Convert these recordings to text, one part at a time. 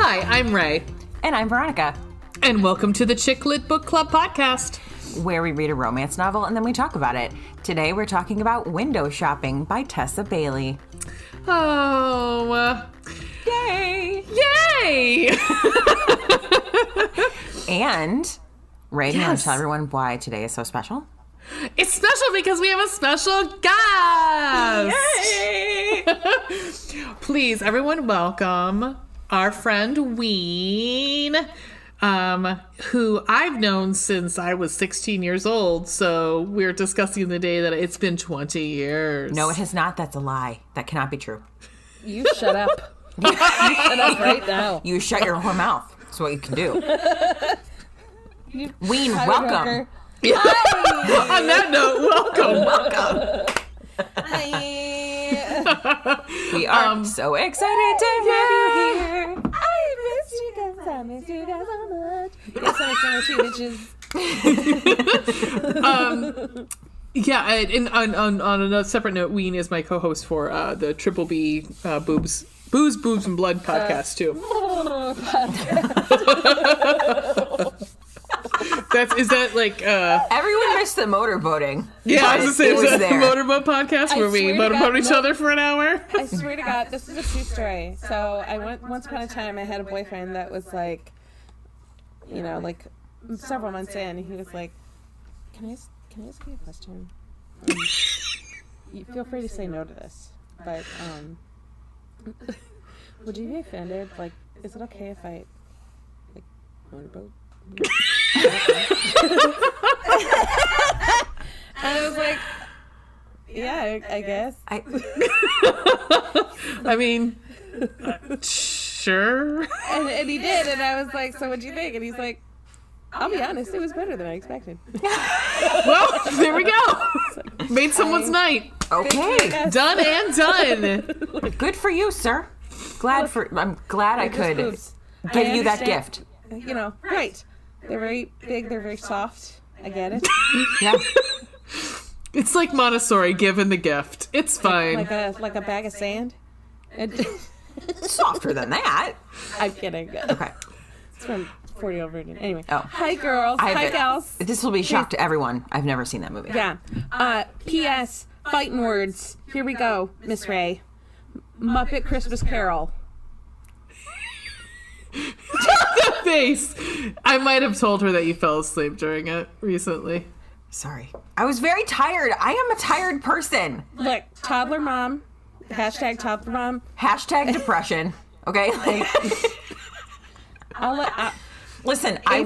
Hi, I'm Ray. And I'm Veronica. And welcome to the Chick Lit Book Club podcast, where we read a romance novel and then we talk about it. Today we're talking about Window Shopping by Tessa Bailey. Oh, yay! Yay! And Ray, do you want to tell everyone why today is so special? It's special because we have a special guest! Yay! Please, everyone, welcome our friend Ween, who I've known since I was 16 years old. So we're discussing the day that it's been 20 years. No, it has not. That's a lie. That cannot be true. You shut up. You shut up right now. You shut your whole mouth. That's what you can do. Ween, welcome. Yeah. On that note, welcome. Hi. We are so excited to have you here. I miss you guys. I miss you guys so much. Yes, I miss you bitches. Yeah, and on a separate note, Ween is my co-host for the Triple B Booze, Boobs, and Blood podcast too. Is that like everyone missed the motorboating? Yeah, I was gonna say, is that the motorboat podcast where we motorboat each other for an hour? I swear to God, this is a true story. So I went once upon a time. I had a boyfriend that was like, you know, like several months in, he was like, "Can I ask you a question? You feel free to say no to this, but would you be offended? Like, is it okay if I like motorboat?" And I was like, yeah, I guess. I mean, sure. And he did, and I was like, so what'd you think? And he's like, I'll be honest, it was better than I expected. Well, there we go. Made someone's night. Okay. Done and done. Good for you, sir. I'm glad I could give you that gift. You know, right. They're very big, they're very soft. I get it. Yeah. It's like Montessori given the gift. It's fine. Like a bag of sand. Softer than that. I'm kidding. Okay. It's from 40-year-old virgin. Anyway. Oh. Hi, girls. Hi, gals. This will be a shock to everyone. I've never seen that movie. Yeah. P.S. Fighting words. Here we go, Miss Ray. Muppet Christmas Carol. The face. I might have told her that you fell asleep during it recently. Sorry. I was very tired. I am a tired person. Look, toddler mom. Hashtag toddler mom. Hashtag depression. Okay? Listen, A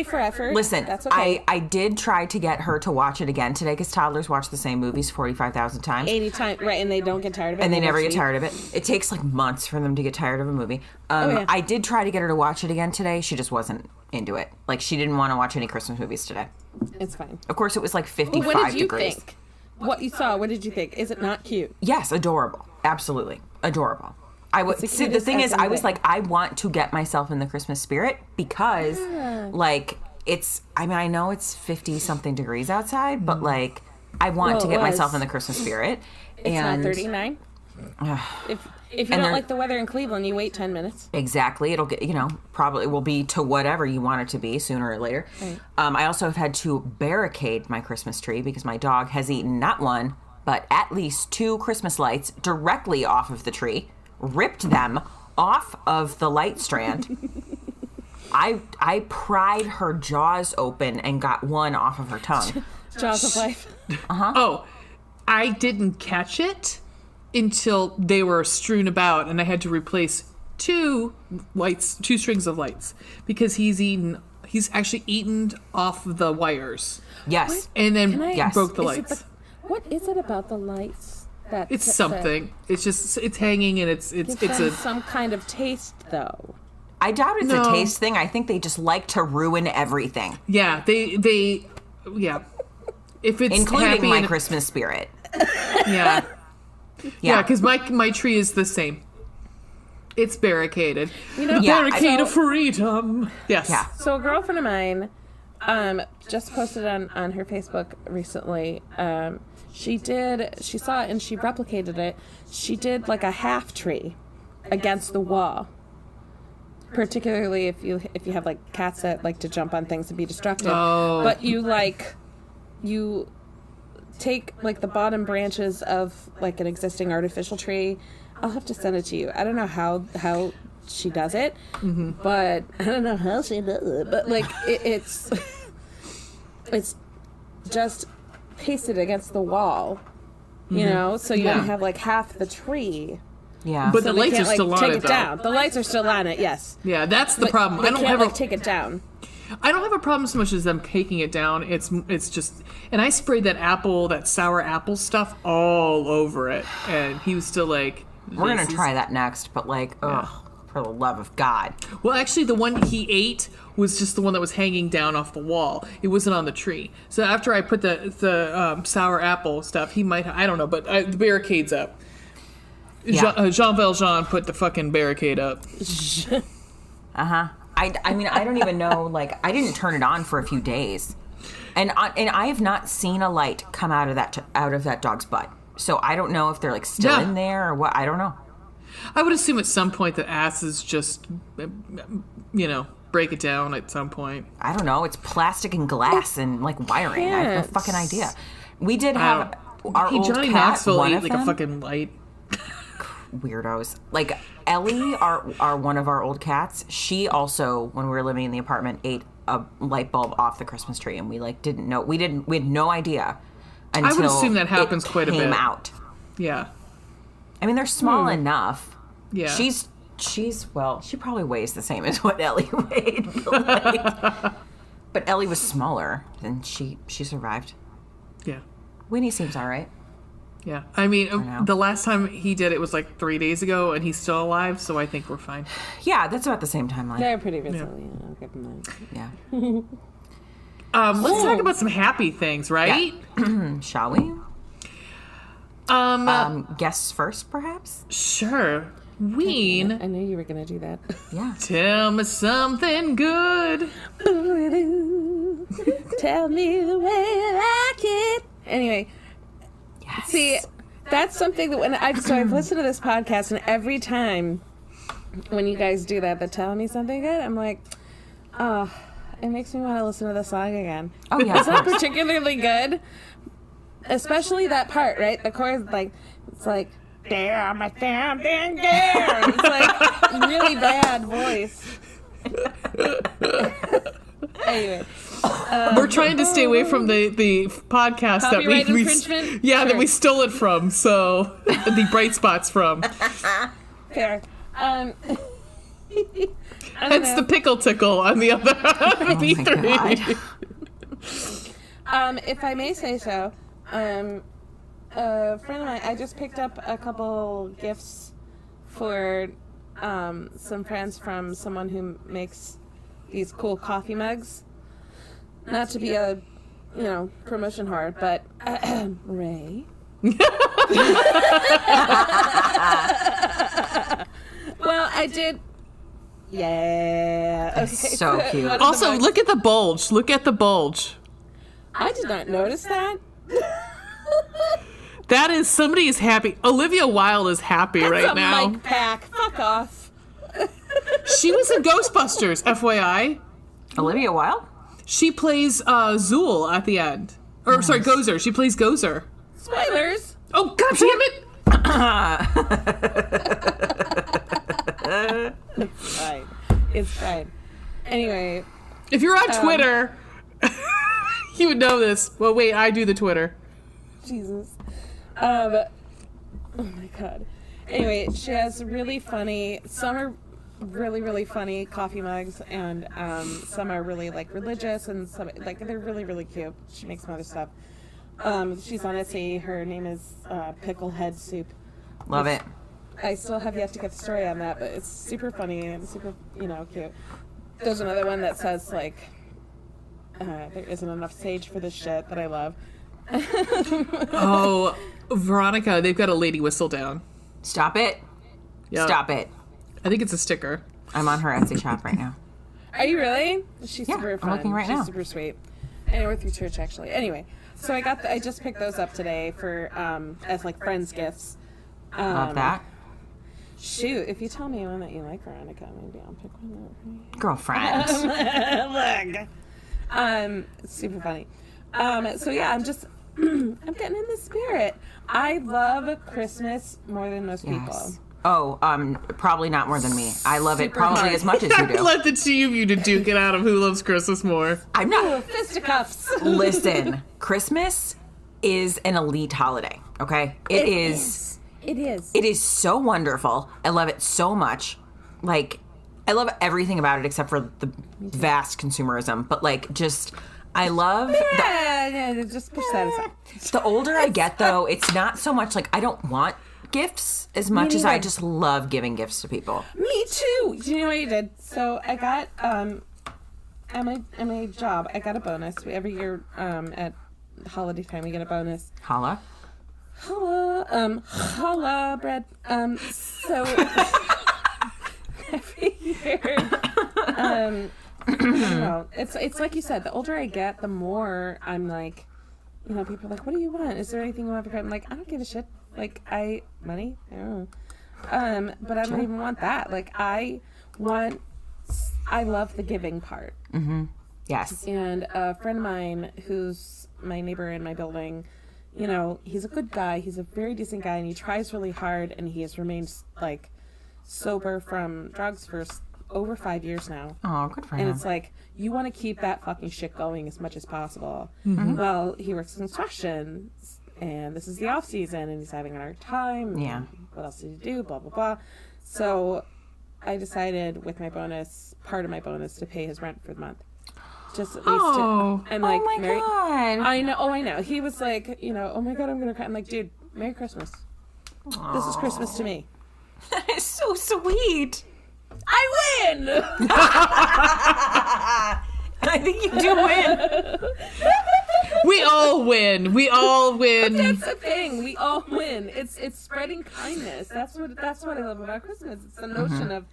for effort. Listen, that's okay. I did try to get her to watch it again today because toddlers watch the same movies 45,000 times. 80 times, right, and they don't get tired of it. And they never get tired of it. It takes like months for them to get tired of a movie. Yeah. I did try to get her to watch it again today. She just wasn't into it. Like, she didn't want to watch any Christmas movies today. It's fine. Of course, it was like 55 degrees. What did you think? What you saw, what did you think? Is it not cute? Yes, adorable. Absolutely. Adorable. See, the thing is, I was like, I want to get myself in the Christmas spirit because, like, I know it's 50-something degrees outside, but, like, I want to get myself in the Christmas spirit. It's not 39. If you don't like the weather in Cleveland, you wait 10 minutes. Exactly. It'll get, probably will be to whatever you want it to be sooner or later. Right. I also have had to barricade my Christmas tree because my dog has eaten not one, but at least 2 Christmas lights directly off of the tree. Ripped them off of the light strand. I pried her jaws open and got one off of her tongue. Jaws of life. Uh-huh. Oh, I didn't catch it until they were strewn about, and I had to replace 2 strings of lights because he's actually eaten off the wires. Yes. What? And then broke the lights. What is it about the lights? It's something. It's just it's hanging and it's some kind of taste though. I doubt it's a taste thing. I think they just like to ruin everything. Yeah, they yeah. If it's including my Christmas spirit. Yeah. Yeah, because my tree is the same. It's barricaded. Barricade of freedom. Yes. Yeah. So a girlfriend of mine just posted on her Facebook recently. She saw it and she replicated it. She did like a half tree against the wall. particularly if you have like cats that like to jump on things and be destructive. Oh. But you take like the bottom branches of like an existing artificial tree. I'll have to send it to you. I don't know how she does it, but I don't know how she does it. But like it's just pasted against the wall, you know, so you only have like half the tree. Yeah, But So the they lights are can't, still on take it, it though. down. The lights are still on it. Yes. Yeah, that's the problem. They I don't can't have like take it down. I don't have a problem so much as them taking it down. It's just, and I sprayed that sour apple stuff all over it, and he was still like, we're gonna "This is-" try that next, but like, ugh, for the love of God. Well, actually, the one he ate was just the one that was hanging down off the wall. It wasn't on the tree. So after I put the sour apple stuff, he might, I don't know, but the barricade's up. Yeah. Jean Valjean put the fucking barricade up. I mean, I don't even know. Like, I didn't turn it on for a few days, and I have not seen a light come out of that dog's butt. So I don't know if they're like still in there or what. I don't know. I would assume at some point the asses just, break it down at some point. I don't know. It's plastic and glass and like wiring. I have no fucking idea. We did have our old Johnny cat. Knoxville One ate of like them, a fucking light. weirdos. Like Ellie, our one of our old cats. She also, when we were living in the apartment, ate a light bulb off the Christmas tree, and we like didn't know. We had no idea. Until I would assume that happens quite a bit. Came out. Yeah. I mean, they're small enough. Yeah. She's well, she probably weighs the same as what Ellie weighed. But Ellie was smaller, and she survived. Yeah. Winnie seems all right. Yeah. I mean, now. the last time he did it was like 3 days ago, and he's still alive, so I think we're fine. Yeah, that's about the same timeline. They're pretty resilient. I'll give them that. Yeah. Let's talk about some happy things, right? Shall we? Guests first, perhaps? Sure. Ween, I knew you were going to do that. Yeah. tell me something good. Tell me the way you like it. Anyway, Yes. see, that's something that I've listened to this podcast, and every time when you guys do that tell me something good, I'm like, oh, it makes me want to listen to the song again. Oh, yeah. It's not particularly good, especially that part, right? The chorus, like, it's like, damn, my something good. It's like really bad voice. Anyway. We're trying to stay away from the podcast that Copyright we infringement? that Sure. we stole it from. So the bright spots from. Fair. That's the pickle tickle on the other B3. If I may say so, a friend of mine, I just picked up a couple gifts for some friends from someone who makes these cool coffee mugs. Not to be a, promotion whore, but Ray. Well, I did. Yeah. Okay. So cute. one of the Also, mugs- look at the bulge. Look at the bulge. I did not notice that. That is, somebody is happy. Olivia Wilde is happy right That's a now. mic pack. Fuck off. She was in Ghostbusters, FYI. Olivia Wilde? She plays Zool at the end. Or, sorry, Gozer. She plays Gozer. Spoilers. Oh, God damn it! It's fine. It's fine. Anyway, If you're on Twitter, you would know this. Well, wait, I do the Twitter. Jesus. Oh my God. Anyway, she has really funny. Some are really, really funny coffee mugs, and some are really like religious, and some like they're really, really cute. She makes some other stuff. She's on Etsy. Her name is Picklehead Soup. Love it. I still have yet to get the story on that, but it's super funny and super, cute. There's another one that says like, there isn't enough sage for this shit, that I love. Oh, Veronica, they've got a lady whistle down. Stop it. Yep. Stop it. I think it's a sticker. I'm on her Etsy shop right now. Are you really? She's Yeah, super I'm fun. looking right She's now. super sweet. And we're through church actually. Anyway, so I just picked those up today for as like friends gifts. Love that. Shoot, if you tell me one that you like, Veronica, maybe I'll pick one out for you. Girlfriend. Look. Super funny. So yeah, I'm getting in the spirit. I love Christmas more than most people. Oh, probably not more than me. I love it Super probably hard. as much as you do. Let the two of you to duke it out of who loves Christmas more. I'm not. Fisticuffs. Listen, Christmas is an elite holiday, okay? It is. It is. It is so wonderful. I love it so much. Like, I love everything about it except for the vast consumerism. But, like, just, I love... Yeah, just push that aside. The older I get, though, it's not so much like I don't want gifts as much as I just love giving gifts to people. Me too. Do you know what I did? So I got at my job, I got a bonus. Every year at holiday time, we get a bonus. Holla. Holla, bread. So every year, I don't know. It's like you said. The older I get, the more I'm like, you know, people are like, "What do you want? Is there anything you want for Christmas?" I'm like, I don't give a shit. Like, money? I don't know. But I don't even want that. Like, I love the giving part. Mm-hmm. Yes. And a friend of mine who's my neighbor in my building, you know, he's a good guy. He's a very decent guy, and he tries really hard, and he has remained, like, sober from drugs for over 5 years now. Oh, good for him. And it's like, you want to keep that fucking shit going as much as possible. Mm-hmm. Well, he works construction, and this is the off season, and he's having a hard time. Yeah. What else did he do? Blah, blah, blah. So I decided with my bonus, part of my bonus, to pay his rent for the month. Just at least I'm like, my God. I know. He was like, you know, oh my God, I'm going to cry. I'm like, dude, Merry Christmas. Aww. This is Christmas to me. That is so sweet. I win! I think you do win. We all win. We all win. That's the thing. We all win. It's spreading kindness. That's what I love about Christmas. It's the notion of,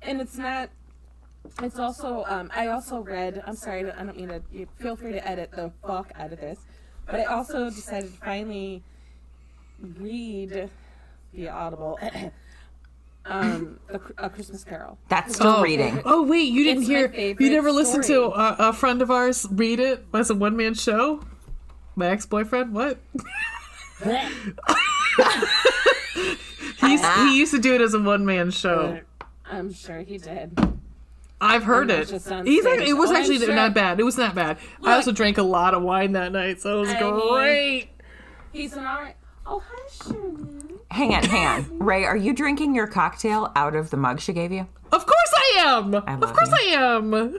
and it's not. It's also. I also read. I'm sorry. I don't mean to. You feel free to edit the fuck out of this. But I also decided to finally read via Audible. A Christmas Carol. That's still reading. Oh wait, you didn't It's my hear? favorite You never listened to story. a friend of ours read it as a one-man show? My ex-boyfriend. What? He used to do it as a one-man show. I'm sure he did. I've heard I'm it. just on It stage. was Oh, I'm actually sure. not bad. It was not bad. I also drank a lot of wine that night, so it was I mean, great. He's an alright. Oh, hi, Sherman. Hang on. Ray, are you drinking your cocktail out of the mug she gave you? Of course I am. I love Of course you. I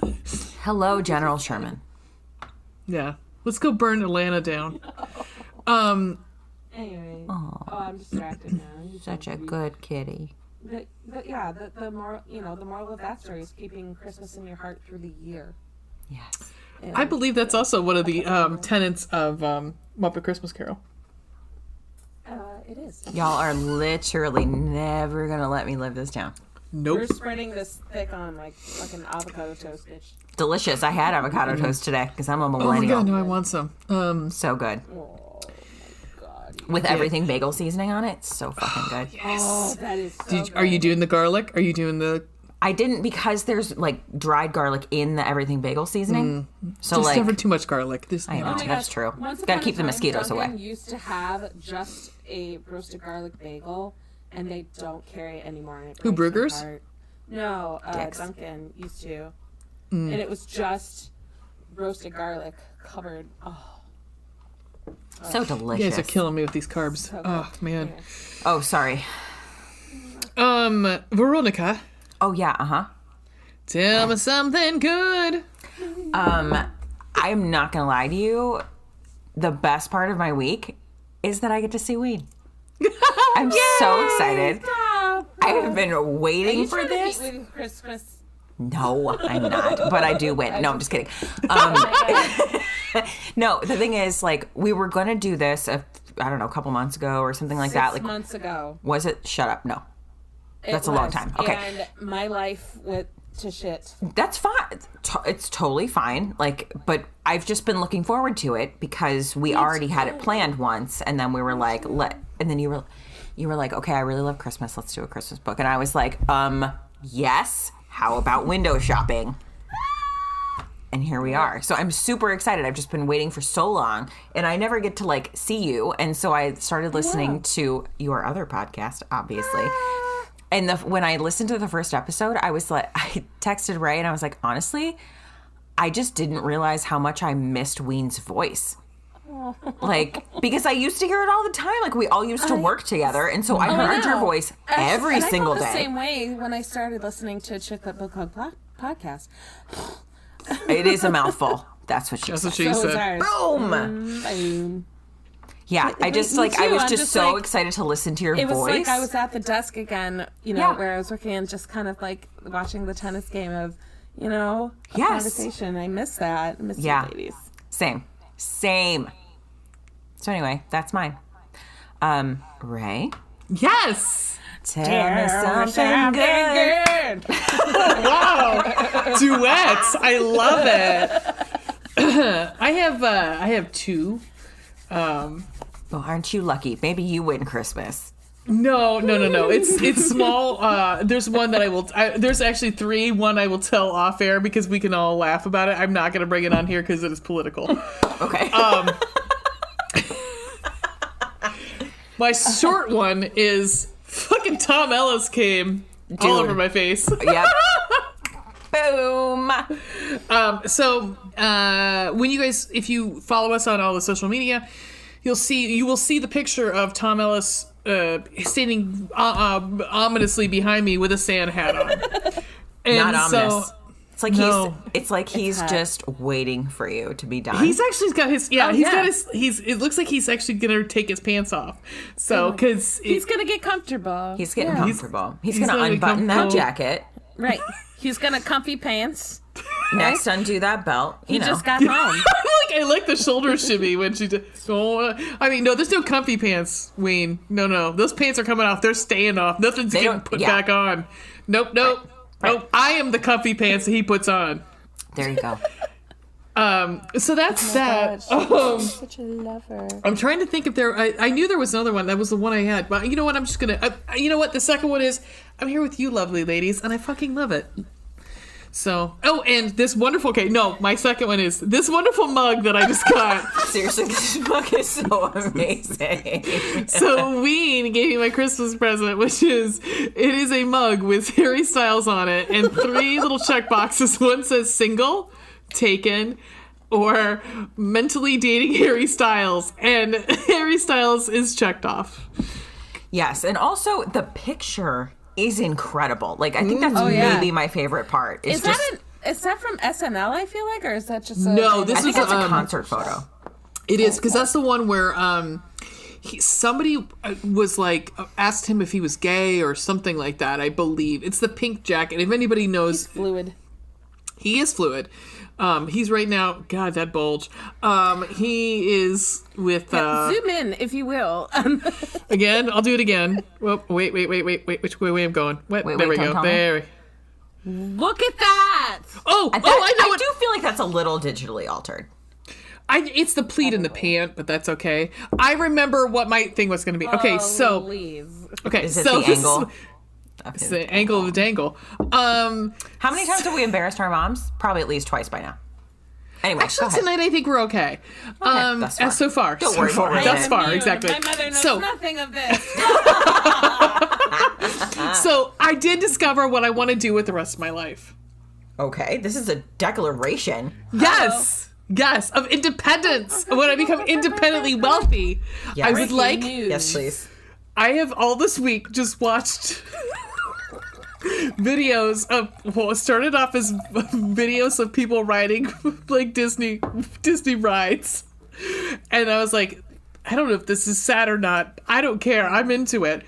am. Hello, General Sherman. Yeah. Let's go burn Atlanta down. Anyway. Oh, I'm distracted now. Such a good kitty. But yeah, the moral, the moral of that story is keeping Christmas in your heart through the year. Yes. And, I believe that's also one of the tenets of Muppet Christmas Carol. it is. Y'all are literally never going to let me live this down. Nope. We're spreading this thick on like fucking avocado toast, bitch. Delicious. I had avocado toast today because I'm a Oh my millennial. god, no, I want some. So good. Oh my god. With everything bagel seasoning on it. It's so fucking good. Oh, that is so good. Are you doing the garlic? Are you doing the... I didn't because there's like dried garlic in the everything bagel seasoning. So There's like never too much garlic. There's I know. Oh my That's gosh. true. Once Gotta upon keep a the time, mosquitoes Dunkin' away. used to have just a roasted garlic bagel, and they don't carry it anymore. And it Who, breaks my Brugger's? heart. No, Dicks. Dunkin' used to. And it was just roasted garlic covered. Oh, So You delicious. guys are killing me with these carbs. so good. Oh, man. Yeah. Oh, sorry. Veronica, Oh yeah, uh-huh. tell me something good. I'm not gonna lie to you. The best part of my week is that I get to see Ween. I'm so excited. Stop. I have been waiting You for trying to this. beat with Christmas. No, I'm not. But I do win. No, I'm just kidding. No, the thing is, like, we were gonna do this, I don't know, a couple months ago or something like that. 6 Like, months ago. was it? Shut up. No, It That's a long was, time. Okay. And my life went to shit. that's fine. It's totally fine. Like, but I've just been looking forward to it because we already had it planned once, and then we were like, And then you were like, okay, I really love Christmas. Let's do a Christmas book. And I was like, yes. How about window shopping? And here we are. So I'm super excited. I've just been waiting for so long, and I never get to like see you. And so I started listening to your other podcast, obviously. And when I listened to the first episode, I was like, I texted Ray and I was like, honestly, I just didn't realize how much I missed Ween's voice. Like, because I used to hear it all the time. Like, we all used to work together. And so I heard your voice every single day. I felt the same way when I started listening to Chick That Book Club podcast. It is a mouthful. That's what she said. Boom. Yeah, I just like, I was just so excited to listen to your voice. It was like I was at the desk again, where I was working and just kind of like watching the tennis game of, a conversation. I miss that. I miss you ladies. Same. So anyway, that's mine. Ray? Yes! Tell me something good. Wow. Duets. I love it. I have two. Well, aren't you lucky? Maybe you win Christmas. No. It's small. There's one that there's actually three. One I will tell off air because we can all laugh about it. I'm not going to bring it on here because it is political. Okay. My short one is fucking Tom Ellis came all over my face. Yep. Boom. So when you guys, if you follow us on all the social media, you will see the picture of Tom Ellis standing ominously behind me with a Santa hat on. And not ominous. So, it's like he's just waiting for you to be done. He's actually got his it looks like he's actually gonna take his pants off. So because he's gonna get comfortable. He's getting comfortable. He's gonna unbutton that jacket. Right. He's gonna comfy pants. Next, undo that belt. He just got home. I like the shoulder shimmy when she did. No, there's no comfy pants, Ween. No. Those pants are coming off. They're staying off. Nothing's getting put back on. Nope. Right. I am the comfy pants that he puts on. There you go. So that's that. Such a lover. I'm trying to think if I knew there was another one. That was the one I had. But you know what? I'm just going to... you know what? The second one is, I'm here with you, lovely ladies, and I fucking love it. So... Oh, and this wonderful... Okay, no. My second one is this wonderful mug that I just got. Seriously, this mug is so amazing. So Ween gave me my Christmas present, which is... It is a mug with Harry Styles on it and 3 little check boxes. One says single... taken, or mentally dating Harry Styles, and Harry Styles is checked off. Yes, and also the picture is incredible. Like, I think that's maybe my favorite part. Is that from SNL, I feel like, or is that just No, I think it's a concert photo. It is, because that's the one where somebody was like, asked him if he was gay or something like that, I believe. It's the pink jacket. If anybody knows... He's fluid. He is fluid. He's right now, God, that bulge. He is with... zoom in, if you will. Again, I'll do it again. Well, wait. Which way I'm going? There we go. There. Look at that! I know I do feel like that's a little digitally altered. It's the pleat and the pant, but that's okay. I remember what my thing was going to be. Okay, so... Please. Okay, is it the angle? It's the angle of the dangle. How many times have we embarrassed our moms? Probably at least twice by now. Anyway, actually, tonight I think we're okay. Thus far. So far. Don't worry about it. Thus far, exactly. My mother knows nothing of this. So I did discover what I want to do with the rest of my life. Okay, this is a declaration. Yes. Yes, of independence. When I become independently wealthy, yes. I would like... Yes, please. I have all this week just watched videos of... Well, it started off as videos of people riding like Disney rides. And I was like, I don't know if this is sad or not. I don't care. I'm into it.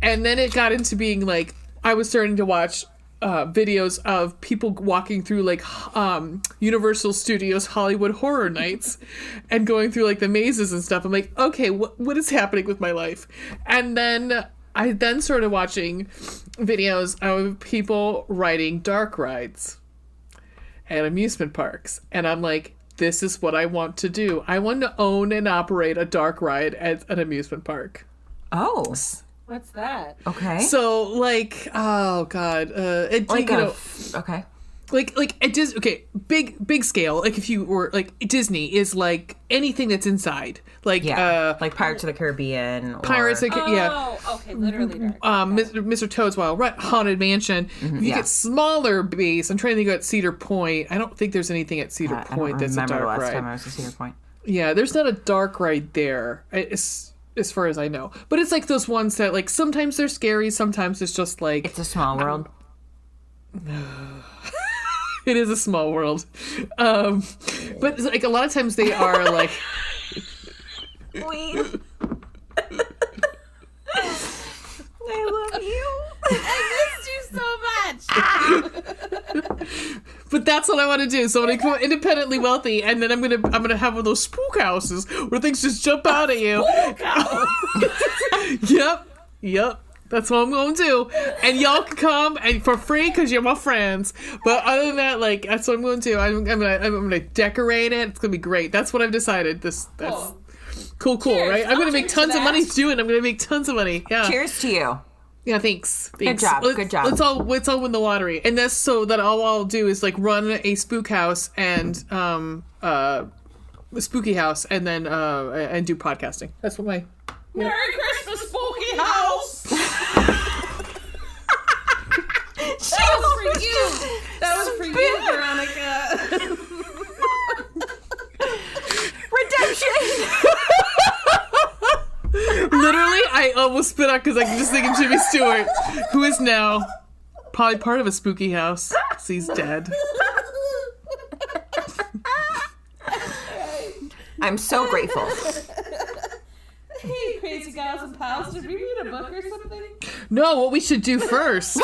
And then it got into being like, I was starting to watch videos of people walking through like Universal Studios Hollywood Horror Nights and going through like the mazes and stuff. I'm like, okay, what is happening with my life? And then I started watching videos of people riding dark rides at amusement parks. And I'm like, this is what I want to do. I want to own and operate a dark ride at an amusement park. Oh, What's that? okay. So like, oh god, Like you know, okay. like it does. Okay, big scale. Like if you were like Disney is like anything that's inside. Like Like Pirates of the Caribbean. Or... Pirates. Yeah. Oh, okay, literally dark. Mr. Toad's Wild Haunted Mansion. If you get smaller base, I'm trying to think about Cedar Point. I don't think there's anything at Cedar Point that's a dark the last ride. time I was at Cedar Point. Yeah, there's not a dark ride there, as far as I know. But it's like those ones that like sometimes they're scary, sometimes it's just like It's a small world. it is a small world. But like a lot of times they are like. Ween. I love you. I missed you so much. But that's what I want to do. So when I become independently wealthy, and then I'm gonna have one of those spook houses where things just jump out at you. Yep. That's what I'm going to do. And y'all can come and for free because you're my friends. But other than that, like that's what I'm going to do. I'm gonna decorate it. It's gonna be great. That's what I've decided. That's cool, Cheers. right? I'm gonna make tons of money that. doing it. I'm gonna make tons of money. Yeah. Cheers to you. Yeah, thanks. Good job. Let's all win the lottery. And that's so that all I'll do is like run a spook house and a spooky house and then and do podcasting. That's what my Merry Christmas, spooky house. That was for you. That was for you, Veronica. Redemption. literally I almost spit out because I can just think of Jimmy Stewart, who is now probably part of a spooky house. 'Cause he's dead. I'm so grateful. Hey, crazy gals and pals, did we read a book or something? No, what we should do first.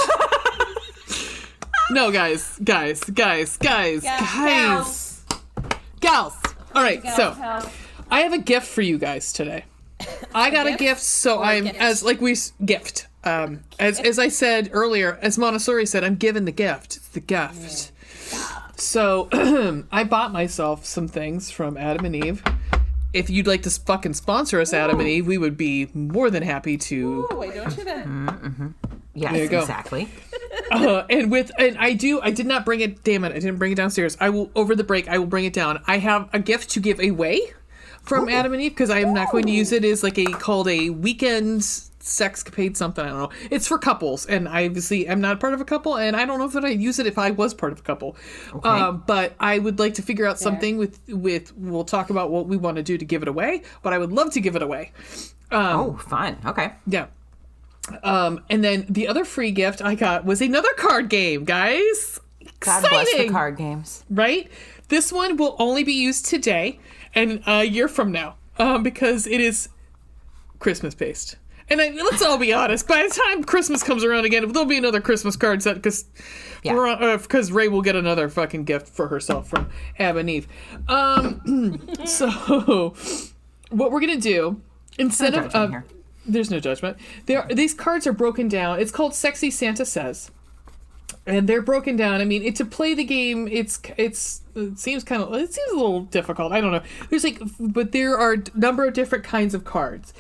No, guys. Gals. All right, so Pals. I have a gift for you guys today. I got a gift, so I'm gift? as like we gift. As I said earlier, as Montessori said, I'm given the gift. It's the gift. So I bought myself some things from Adam and Eve. If you'd like to fucking sponsor us, Adam and Eve, we would be more than happy to. Oh, wait, don't you then? Yes, There you go. exactly. And I did not bring it. Damn it, I didn't bring it downstairs. I will over the break. I will bring it down. I have a gift to give away from Adam and Eve because I am not going to use it as like called a weekend sexcapade something. I don't know. It's for couples, and I obviously am not part of a couple, and I don't know if I'd use it if I was part of a couple. Okay. But I would like to figure out something with. We'll talk about what we want to do to give it away. But I would love to give it away. Oh, fun. Okay. Yeah. And then the other free gift I got was another card game, guys. God Exciting, bless the card games. right? This one will only be used today and a year from now, because it is Christmas based. And let's all be honest, by the time Christmas comes around again, there'll be another Christmas card set because Ray will get another fucking gift for herself from Ab and Eve. So what we're gonna do instead No judgment here. there's no judgment. These cards are broken down. It's called Sexy Santa Says. And they're broken down. I mean, to play the game, it seems a little difficult. I don't know. But there are a number of different kinds of cards.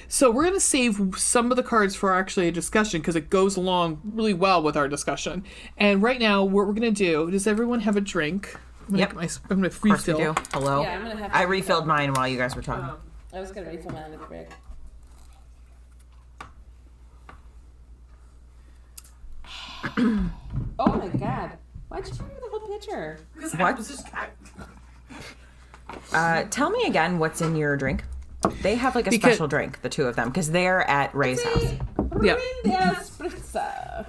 So we're going to save some of the cards for actually a discussion because it goes along really well with our discussion. And right now, what we're going to do, does everyone have a drink? I'm Yep. going to Of course we refill. do. Hello. Yeah, I'm gonna have to- I refilled mine while you guys were talking. I was gonna refill mine in the fridge. Oh my god. Why'd you give me the whole picture? What? Tell me again what's in your drink. They have like a special drink, the two of them, because they're at Ray's house. Yeah. Spritzer.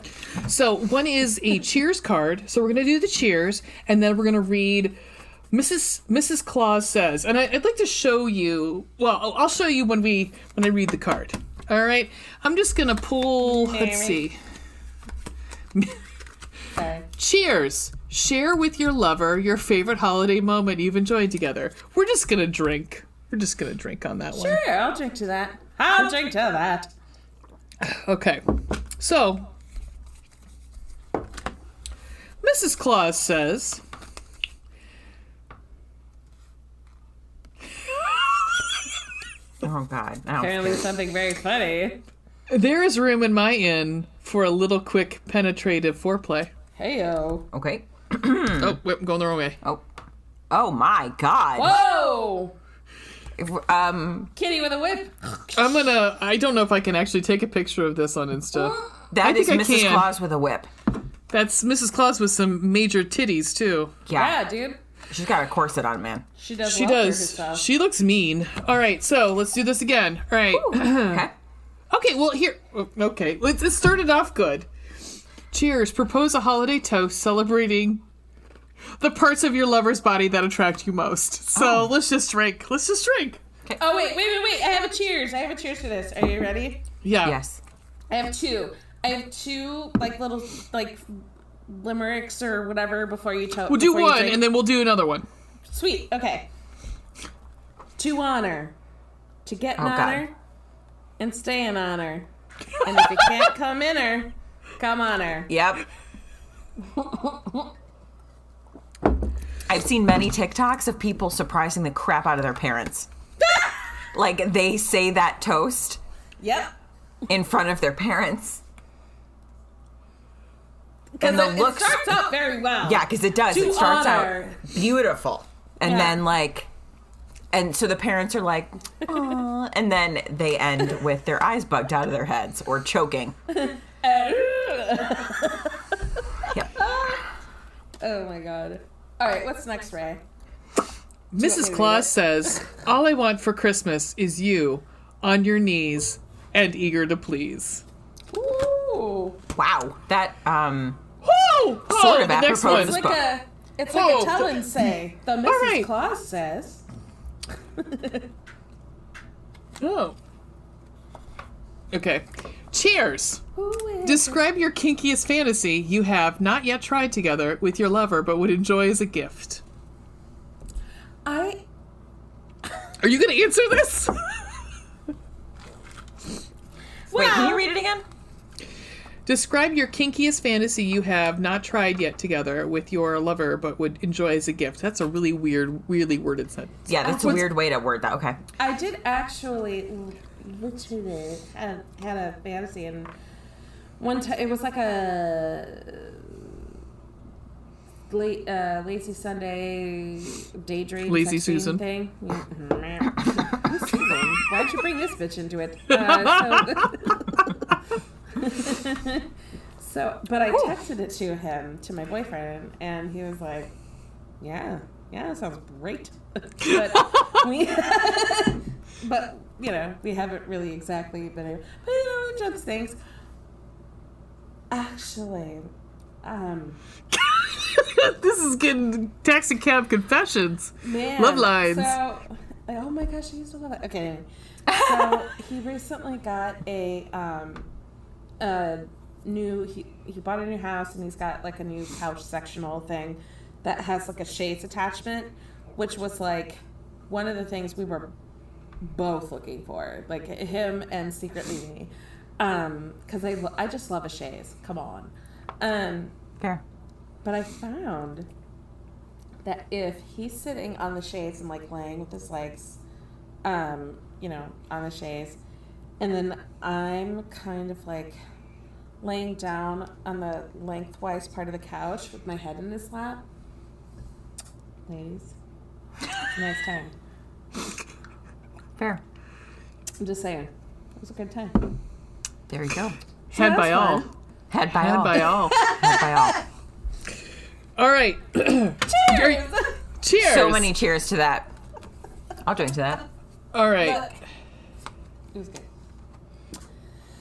So one is a cheers card. So we're going to do the cheers, and then we're going to read Mrs. Claus Says. And I'd like to show you. Well, I'll show you when I read the card. All right. I'm just going to pull. Let's see. Sorry. Cheers. Share with your lover your favorite holiday moment you've enjoyed together. We're just going to drink. We're just going to drink on that one. Sure, I'll drink to that. I'll drink to that. Okay. So, Mrs. Claus says, Oh Oh, God. Now I'm Apparently scared. something very funny. There is room in my inn for a little quick penetrative foreplay. Oh. Okay. Oh, wait, I'm going the wrong way. Oh, my God. Whoa! If, Kitty with a whip. I don't know if I can actually take a picture of this on Insta. that is think I Mrs. can. Claus with a whip. That's Mrs. Claus with some major titties, too. Yeah, dude. She's got a corset on, man. She does. She well for does. herself. She looks mean. All right, so let's do this again. All right. Okay. Okay, well, here. Okay, let's start it off good. Cheers. Propose a holiday toast celebrating the parts of your lover's body that attract you most. So let's just drink. Let's just drink. Oh, wait. I have a cheers. For this. Are you ready? Yeah. Yes. I have two, like, little, like, limericks or whatever before you toast. We'll do one, and then we'll do another one. Sweet. Okay. To honor. To get in Oh, God. honor. And stay in honor. And if you can't come in her, come on her. Yep. I've seen many TikToks of people surprising the crap out of their parents. Like, they say that toast Yep. in front of their parents. And the It looks... starts out very well. Yeah, because it does. To It starts honor. out beautiful. And Yeah. then, like... And so the parents are like, "Aw," and then they end with their eyes bugged out of their heads or choking. Yep. Oh my god. All right, what's next, Ray? Mrs. read Claus it? says, "All I want for Christmas is you, on your knees and eager to please." Ooh. Wow. That, Woo! Sort of the next apropos one. of this book. It's like Oh, a tell and say. The Mrs. right. Claus says. Oh. Okay. Cheers. Who is Describe your kinkiest fantasy you have not yet tried together with your lover but would enjoy as a gift. I Are you going to answer this? Wait, can you read it again? Describe your kinkiest fantasy you have not tried yet together with your lover but would enjoy as a gift. That's a really weird, weirdly worded sentence. Yeah, that's a weird way to word that. Okay. I did actually literally had a fantasy, and one time it was like a lazy Sunday daydream, Lazy sexting Susan. thing. Why'd you bring this bitch into it? But I texted it to him, to my boyfriend, and he was like, "Yeah, that sounds great." But we haven't really exactly been able. But just things. Actually, This is getting taxi cab confessions. man, Love lines. So, oh my gosh, I used to love it. Okay, anyway. So he recently got he bought a new house, and he's got like a new couch sectional thing that has like a shades attachment, which was like one of the things we were both looking for, like him and secretly me, because I just love a chaise. Come on. Fair. But I found that if he's sitting on the chaise and like laying with his legs, on the chaise, and then I'm kind of like laying down on the lengthwise part of the couch with my head in his lap. Ladies, it's a nice time. Fair. I'm just saying. It was a good time. There you go. Had that's by all. fun. Head by Had all. by all. Head by all. All right. Cheers! Cheers. So many cheers to that. I'll drink to that. All right. It was good.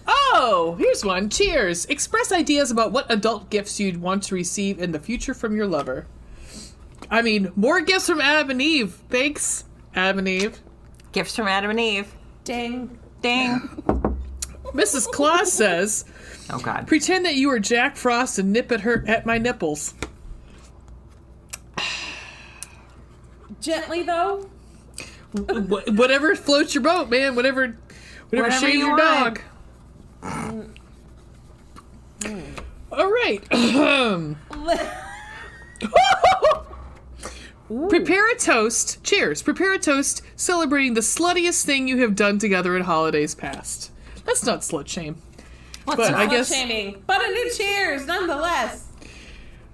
Oh, here's one. Cheers. Express ideas about what adult gifts you'd want to receive in the future from your lover. I mean, more gifts from Adam and Eve. Thanks, Adam and Eve. Gifts from Adam and Eve. Ding. Ding. Mrs. Claus says, Oh, God. pretend that you are Jack Frost and nip at my nipples. Gently, though. Whatever floats your boat, man. Whatever Whatever shaves you your want. dog. All right. Prepare a toast. Cheers. Prepare a toast celebrating the sluttiest thing you have done together in holidays past. That's not slut shame. What's But not I guess Shaming, but a new cheers nonetheless.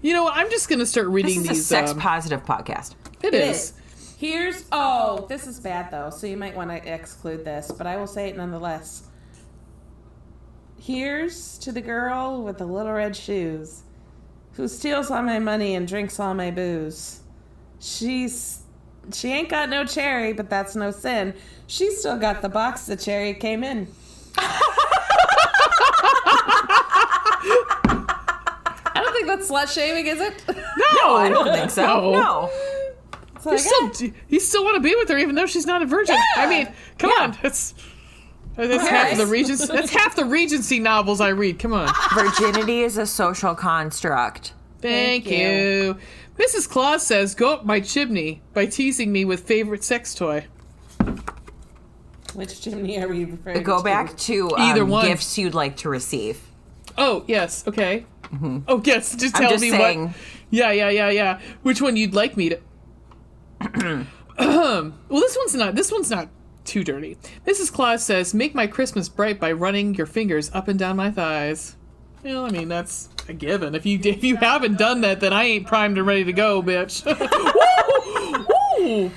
you know. I'm just gonna start reading This is a these. sex positive podcast. It is. This is bad though, so you might want to exclude this, but I will say it nonetheless. Here's to the girl with the little red shoes, who steals all my money and drinks all my booze. She ain't got no cherry, but that's no sin. She still got the box the cherry came in. I don't think that's slut shaming, is it? No, I don't think so. No. So You still want to be with her even though she's not a virgin. Yeah. I mean, come on. That's half of the Regency. That's half the Regency novels I read. Come on. Virginity is a social construct. Thank you. Mrs. Claus says, "Go up my chimney" by teasing me with favorite sex toy. Which chimney are we referring to? Go back to Either one. gifts you'd like to receive. Oh yes, okay. Oh yes, just tell I'm just me saying. what. Yeah. Which one you'd like me to? Well, this one's not too dirty. Mrs. Claus says, "Make my Christmas bright by running your fingers up and down my thighs." Well, I mean, that's a given. If you haven't done that, then I ain't primed and ready to go, bitch. Woo!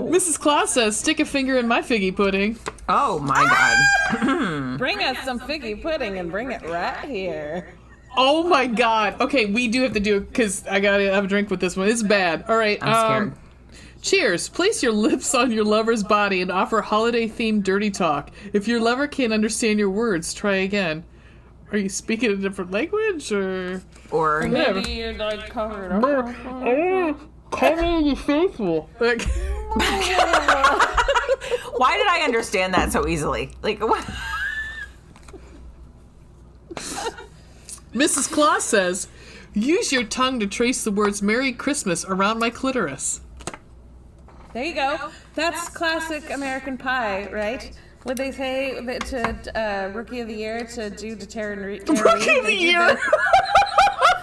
Mrs. Claus says, "Stick a finger in my figgy pudding." Oh my god. Bring us some figgy pudding and bring it right here. Oh my god. Okay, we do have to do it because I gotta have a drink with this one. It's bad. All right. I'm scared. Cheers. Place your lips on your lover's body and offer holiday-themed dirty talk. If your lover can't understand your words, try again. Are you speaking a different language or? Or Whatever. Maybe you're like covered up. Oh, call me faithful. Like, why did I understand that so easily? Like what? Mrs. Claus says, "Use your tongue to trace the words Merry Christmas around my clitoris." There you go. That's classic American Pie, right? Would they say that to Rookie of the Year to do to Tara Reid? Rookie of the Year.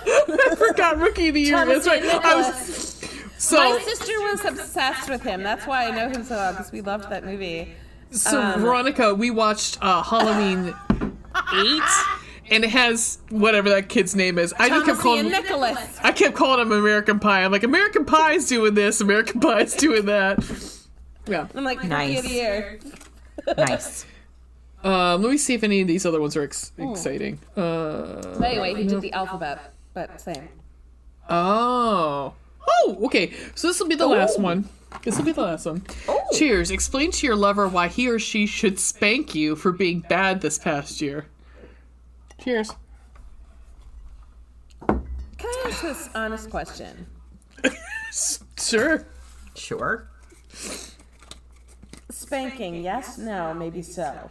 I forgot Rookie of the Year. Thomas That's right. J. I was, Nicholas. so My sister was obsessed with him. That's why I know him so well, because we loved that movie. Veronica, we watched Halloween 8, and it has whatever that kid's name is. I just kept Thomas calling. Ian Nicholas. I kept calling him American Pie. I'm like, American Pie's doing this. American Pie's doing that. Yeah. I'm like, Rookie Nice. of the Year. Nice. Let me see if any of these other ones are exciting. But anyway, he did the alphabet, but same. Oh, okay. So this will be the last one. This will be the last one. Cheers. Explain to your lover why he or she should spank you for being bad this past year. Cheers. Can I ask this honest question? Sure. Sure. Spanking, yes? No, maybe so.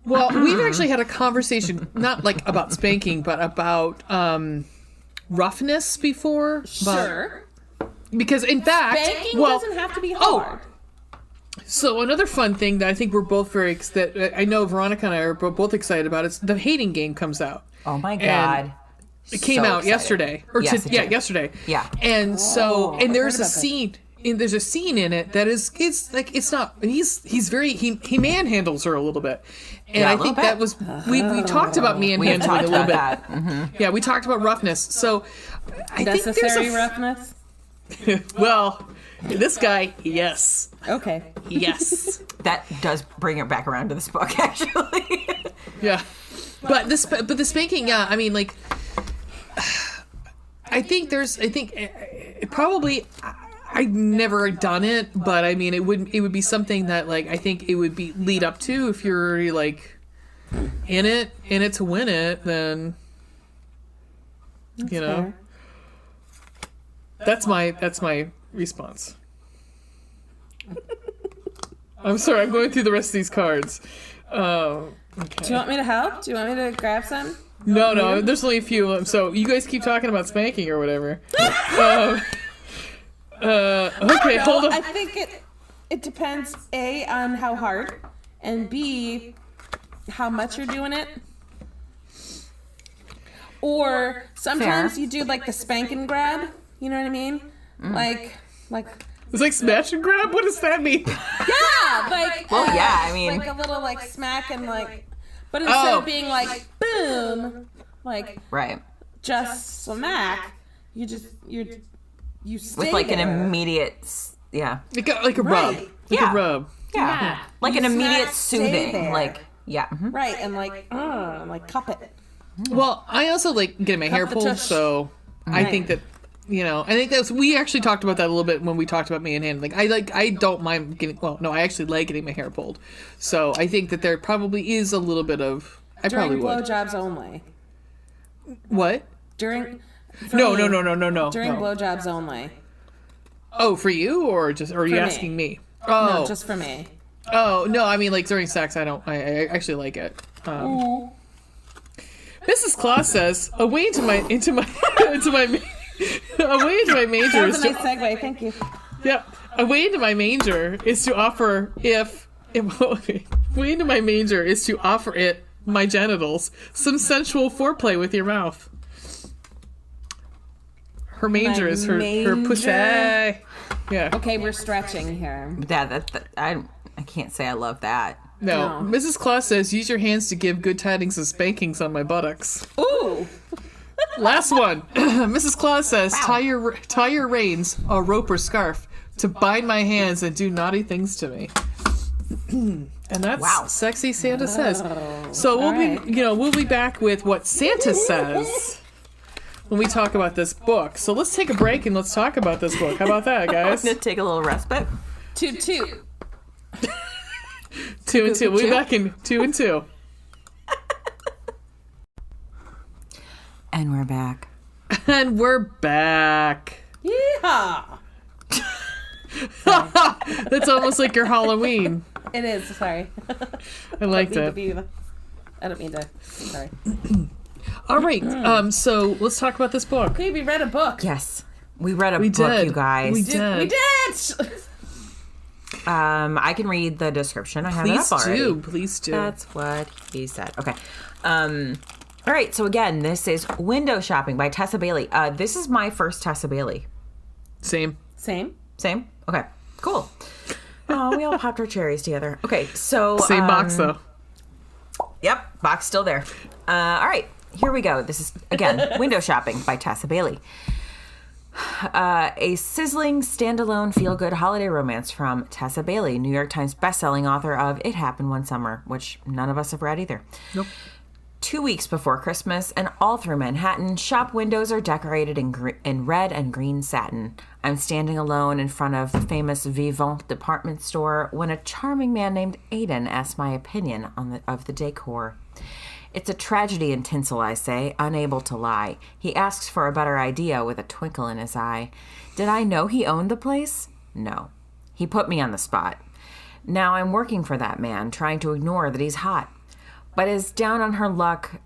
Well, we've actually had a conversation, not like about spanking, but about roughness before. Sure. Because in fact, Spanking well, doesn't have to be hard. so another fun thing that I think we're both that I know Veronica and I are both excited about is the hating game comes out. Oh my god. It came So out excited. yesterday, Yes, it did. yesterday. Yeah. And so, and there's heard a about that. scene. And there's a scene in it that is, it's like, it's not, he's very, he manhandles her a little bit. And Yeah, a I little think bit. that was, we talked about We have manhandling a talked little about bit. that. Mm-hmm. Yeah, we talked about roughness. So I think Necessary there's roughness? well, this guy, yes. Okay. Yes. That does bring it back around to this book, actually. Yeah. But the spanking, yeah, I mean, like, I think probably, I've never done it, but I mean, it would be something that, like, I think it would be lead up to if you're like in it to win it, then you know, that's my response. I'm sorry, I'm going through the rest of these cards. Okay. Do you want me to help? Do you want me to grab some? No, there's only a few of them, so you guys keep talking about spanking or whatever. Okay, hold on. I think it depends, A, on how hard, and B, how much you're doing it. Or sometimes Fair. you do like the spank and grab. You know what I mean? Like. It's like smash and grab. What does that mean? Yeah, like. Well, yeah, I mean. Like a little like smack and like. But instead of being like boom, like Right. just smack, you stay With like there. an immediate, Like a rub. Like Yeah. a rub. Yeah. Like an You immediate smack, stay soothing. there. Like, yeah. mhm. Right, and like cup it. Well, I also like getting my hair the pulled, tush. so I think that I think that's we actually talked about that a little bit when we talked about man-hand. I don't mind getting. Well, no, I actually like getting my hair pulled. So I think that there probably is a little bit of. I During probably would. blowjobs only. What? During. No. During No. blowjobs only. Oh, for you or are you me. asking me? Oh, No, just for me. oh no. I mean, like during sex, I don't. I actually like it. Mrs. Claus says, "Away into my away into my manger That is was a to nice segue. Thank you. Yep. Away into my manger is to offer way into my manger is to offer it my genitals some sensual foreplay with your mouth. Her manger is her pussy. manger. Yeah. Okay, we're stretching here. Yeah, I can't say I love that. No. No. Mrs. Claus says, use your hands to give good tidings of spankings on my buttocks. Ooh. Last one. Mrs. Claus says, tie your reins, a rope or scarf, to bind my hands and do naughty things to me. And that's Sexy Santa Says. So we'll be back with what Santa says when we talk about this book. So let's take a break and let's talk about this book. How about that, guys? I'm gonna take a little respite. Toot. 2 and 2. We'll be back in 2 and 2. And we're back. And we're back. Yeehaw. That's almost like your Halloween. It is. Sorry. I liked it. I don't mean to. Sorry. All right. So let's talk about this book. Okay, we read a book. Yes. We read a book, did. you guys. We did. We did. I can read the description. I have it up already. Please do. That's what he said. Okay. All right. So again, this is Window Shopping by Tessa Bailey. This is my first Tessa Bailey. Same. Same. Same? Okay. Cool. Oh, we all popped our cherries together. Okay. So Same box though. Yep. Box still there. All right. Here we go. This is, again, Window Shopping by Tessa Bailey. A sizzling, standalone, feel-good holiday romance from Tessa Bailey, New York Times bestselling author of It Happened One Summer, which none of us have read either. Nope. 2 weeks before Christmas, and all through Manhattan, shop windows are decorated in red and green satin. I'm standing alone in front of the famous Vivant department store when a charming man named Aiden asks my opinion of the decor. It's a tragedy in tinsel, I say, unable to lie. He asks for a better idea with a twinkle in his eye. Did I know he owned the place? No. He put me on the spot. Now I'm working for that man, trying to ignore that he's hot. But as a down on her luck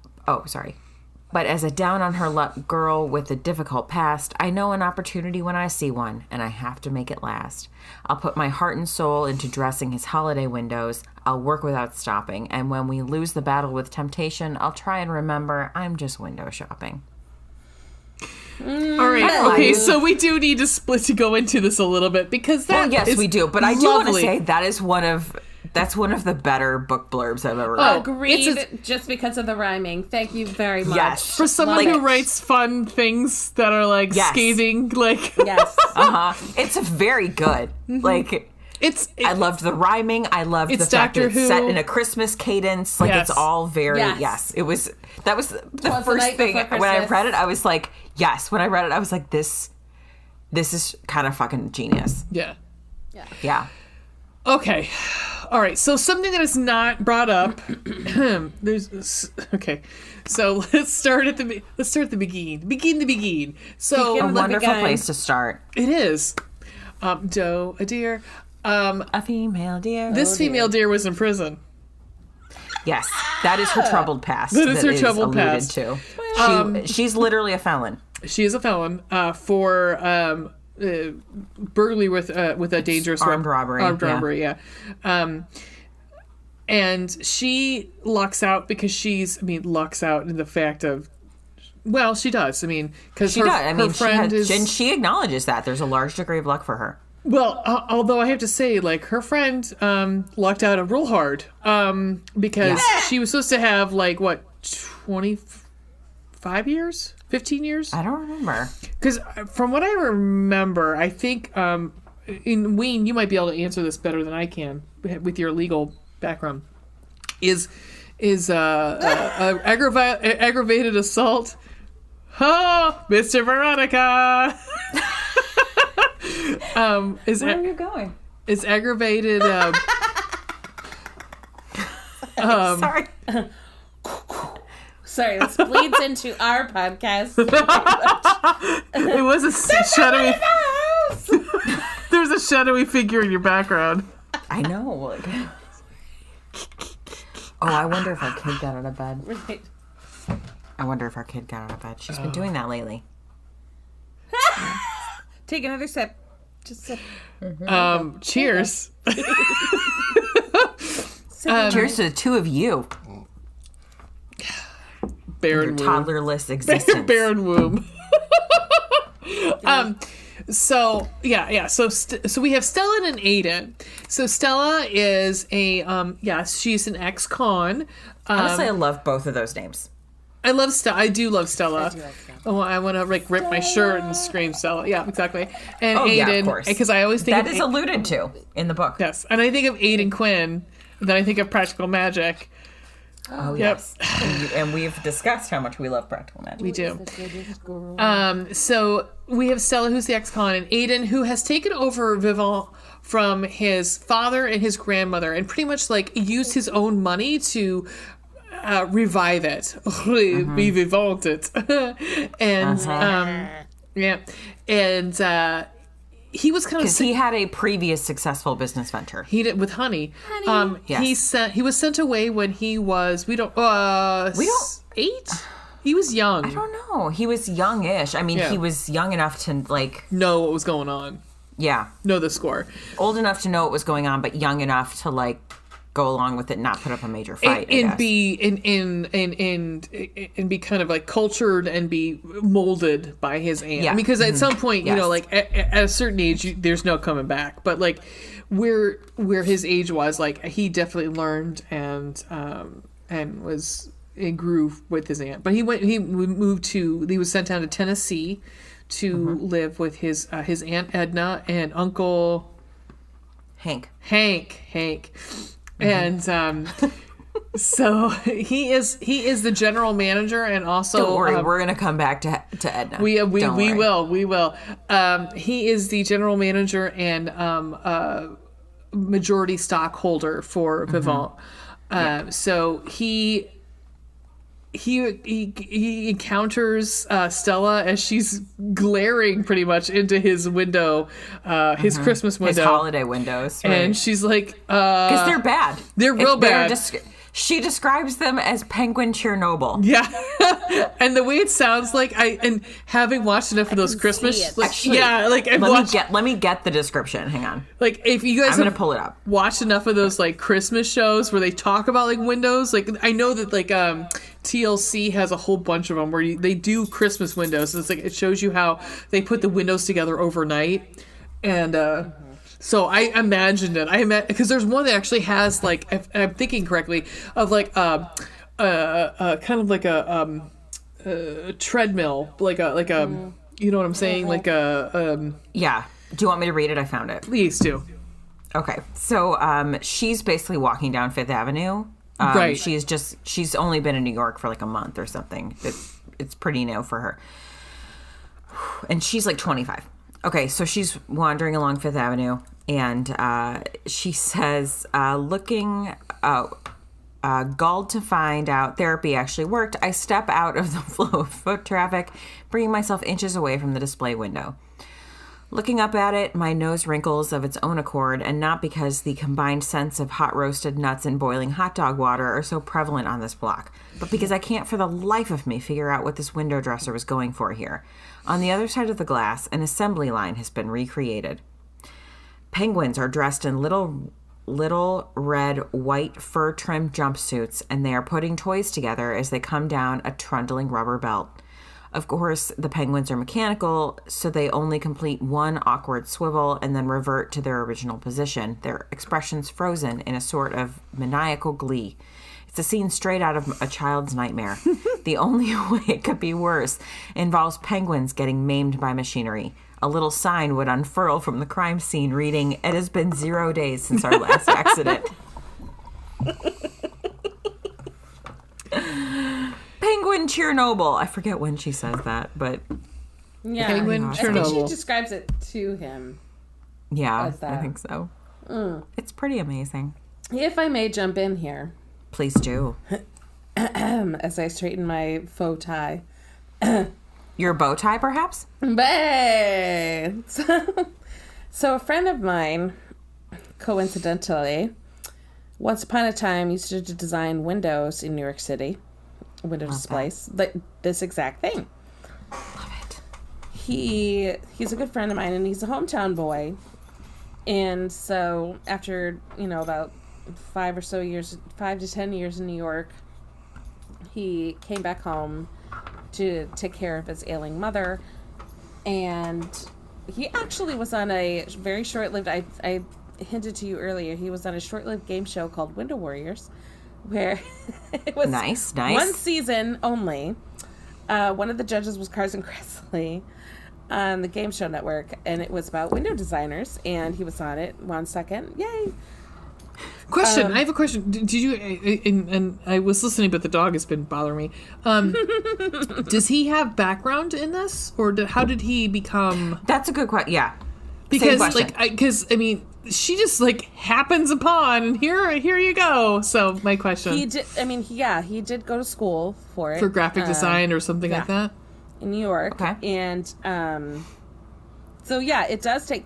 girl with a difficult past, I know an opportunity when I see one, and I have to make it last. I'll put my heart and soul into dressing his holiday windows. I'll work without stopping, and when we lose the battle with temptation, I'll try and remember I'm just window shopping. All right. Okay. So we do need to go into this a little bit because yes, we do. But I do want to lovely. say that's one of the better book blurbs I've ever read. Oh, Agreed. Just because of the rhyming. Thank you very much. Yes. For someone Love who it. writes fun things that are like Yes. scathing, like Yes. It's very good. Like. I loved the rhyming. I loved the It's fact Doctor that it's set Who. in a Christmas cadence. Like Yes. it's all very Yes. It was that was the the first night thing before when I Christmas. read it. I was like, yes. When I read it, I was like, this is kind of fucking genius. yeah. Yeah. Okay. All right. So something that is not brought up. Okay. So let's start at the beginning. Begin. So A Begin with wonderful begun. place to start. it is. Doe, a deer. A female deer. This female deer was in prison. Yes, that is her troubled past. That is her troubled alluded past. To. She's literally a felon. She is a felon for burglary with a dangerous Armed robbery, Armed yeah. robbery, yeah. And she lucks out because lucks out in the fact of Well, she does. I mean, because She does. I mean, her friend and she acknowledges that there's a large degree of luck for her. Well, although I have to say, like, her friend lucked out real hard because she was supposed to have, like, what, 25 years? 15 years? I don't remember. Because from what I remember, I think in Ween, you might be able to answer this better than I can with your legal background, is aggravated assault. Oh, Mr. Veronica! Where are you going? It's aggravated. Sorry. Sorry, this bleeds into our podcast. It was a shadowy. There's a shadowy figure in your background. I know. Oh, I wonder if our kid got out of bed. Right. I wonder if our kid got out of bed. She's been doing that lately. Take another sip. Just sip. Cheers. Cheers to the two of you. Barren Your womb. toddlerless existence. Barren womb. So we have Stella and Aiden. So Stella is she's an ex-con. Honestly, I love both of those names. I love Stella. I do love Stella. I do like Stella. Oh, I want to like rip my shirt and scream Stella. Yeah, exactly. And Oh, Aiden, yeah, of course. because I always think That of is alluded to in the book. yes, and I think of Aiden Quinn. And then I think of Practical Magic. Oh, Yep. yes. And we've discussed how much we love practical magic. We do. So we have Stella, who's the ex-con, and Aiden, who has taken over Vivant from his father and his grandmother, and pretty much like used his own money to revive it, be vivant it, and he was kind of Because he had a previous successful business venture. he did with Honey. Yes. He was sent away when he was 8. He was young. I don't know. He was youngish. I mean, Yeah. he was young enough to, like, Know what was going on. yeah, Know the score. old enough to know what was going on, but young enough to, like, go along with it and not put up a major fight. I And guess. be kind of like cultured and be molded by his aunt. Yeah. Because at some point, you Yes. know, like at a certain age, there's no coming back. But like where his age was, like he definitely learned and grew with his aunt. But he was sent down to Tennessee to live with his Aunt Edna and Uncle Hank. Hank. And so he is the general manager and also Don't worry, we're going to come back to Edna. we Don't worry. will. He is the general manager and majority stockholder for Vivant. So he encounters Stella as she's glaring pretty much into his window, his Christmas window, His holiday windows. Right? and she's like, Because they're bad. They're real bad. She describes them as penguin Chernobyl. Yeah, and the way it sounds like and having watched enough of those Christmas, see it. like, Actually, yeah, like I've let watched, me get the description. Hang on. like if you guys I'm gonna have pull it up. watched enough of those like Christmas shows where they talk about like windows, like I know that like TLC has a whole bunch of them where they do Christmas windows. It's like it shows you how they put the windows together overnight, and so I imagined it. Because there's one that actually has like, if I'm thinking correctly, of like kind of like a treadmill, like a you know what I'm saying, like a Yeah. Do you want me to read it? I found it. please do. Okay. So she's basically walking down Fifth Avenue. Right. She's only been in New York for like a month or something. It's pretty new for her. And she's like 25. Okay, so she's wandering along Fifth Avenue, and she says, looking galled to find out therapy actually worked, I step out of the flow of foot traffic, bringing myself inches away from the display window. Looking up at it, my nose wrinkles of its own accord, and not because the combined scents of hot roasted nuts and boiling hot dog water are so prevalent on this block, but because I can't for the life of me figure out what this window dresser was going for here. On the other side of the glass, an assembly line has been recreated. Penguins are dressed in little red, white, fur-trimmed jumpsuits, and they are putting toys together as they come down a trundling rubber belt. Of course, the penguins are mechanical, so they only complete one awkward swivel and then revert to their original position, their expressions frozen in a sort of maniacal glee. It's a scene straight out of a child's nightmare. The only way it could be worse involves penguins getting maimed by machinery. A little sign would unfurl from the crime scene reading, "It has been 0 days since our last accident." Penguin Chernobyl. I forget when she says that, but Yeah. Penguin I think Chernobyl. she describes it to him. yeah, As that. I think so. It's pretty amazing. If I may jump in here, Please do. as I straighten my faux tie. Your bow tie, perhaps? Bae! So a friend of mine, coincidentally, once upon a time used to design windows in New York City. Window displays. Like this exact thing. Love it. He's a good friend of mine, and he's a hometown boy. And so after, about 5 to 10 years in New York, he came back home to take care of his ailing mother. And he actually was on a very short-lived, I hinted to you earlier, he was on a short-lived game show called Window Warriors, where it was Nice. one season only. One of the judges was Carson Kressley on the Game Show Network, and it was about window designers, and he was on it. 1 second. Yay. Question. I have a question. Did you? And I was listening, but the dog has been bothering me. Does he have background in this, or how did he become? That's a good question. Yeah. Because Same question. she just happens upon, and here you go. So my question. He did. He did go to school for it for graphic design or something like that. in New York. Okay. And so yeah, it does take.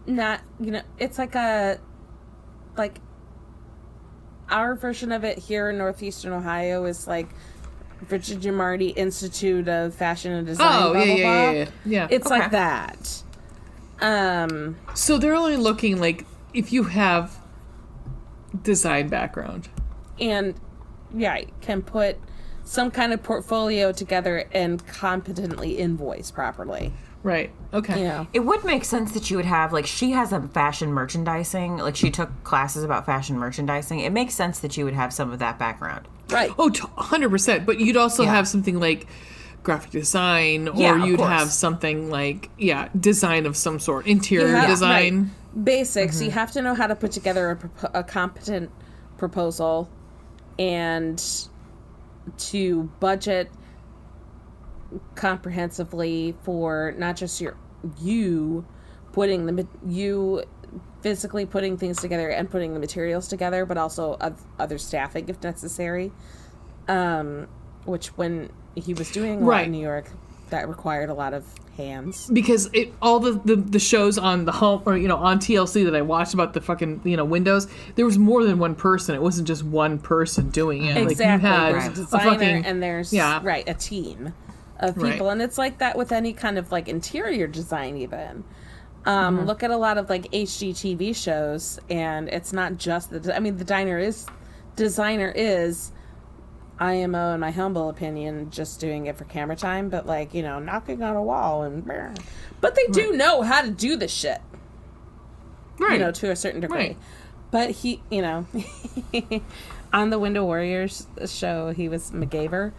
It's like our version of it here in Northeastern Ohio is like Virginia Marty Institute of Fashion and Design. Oh, blah, blah, yeah. blah. It's Okay. like that. So they're only looking if you have design background. And can put some kind of portfolio together and competently invoice properly. Right. Okay. It would make sense that you would have, she has a fashion merchandising, she took classes about fashion merchandising. It makes sense that you would have some of that background. Right. Oh, 100%. But you'd also have something like graphic design, or Yeah, of you'd course. have something design of some sort, interior Yeah, design. right. Basics. You have to know how to put together a competent proposal and to budget comprehensively for not just you physically putting things together and putting the materials together, but also other staffing if necessary. Which when he was doing a lot in New York, that required a lot of hands. Because all the shows on the home or on TLC that I watched about the fucking windows, there was more than one person. It wasn't just one person doing it. Exactly. You had there's a designer and there's a team of people, and it's like that with any kind of interior design even. Look at a lot of HGTV shows, and it's not just the designer is IMO in my humble opinion just doing it for camera time, but knocking on a wall but they do know how to do the shit, to a certain degree. Right. But he on the Window Warriors show he was Gay MacGyver.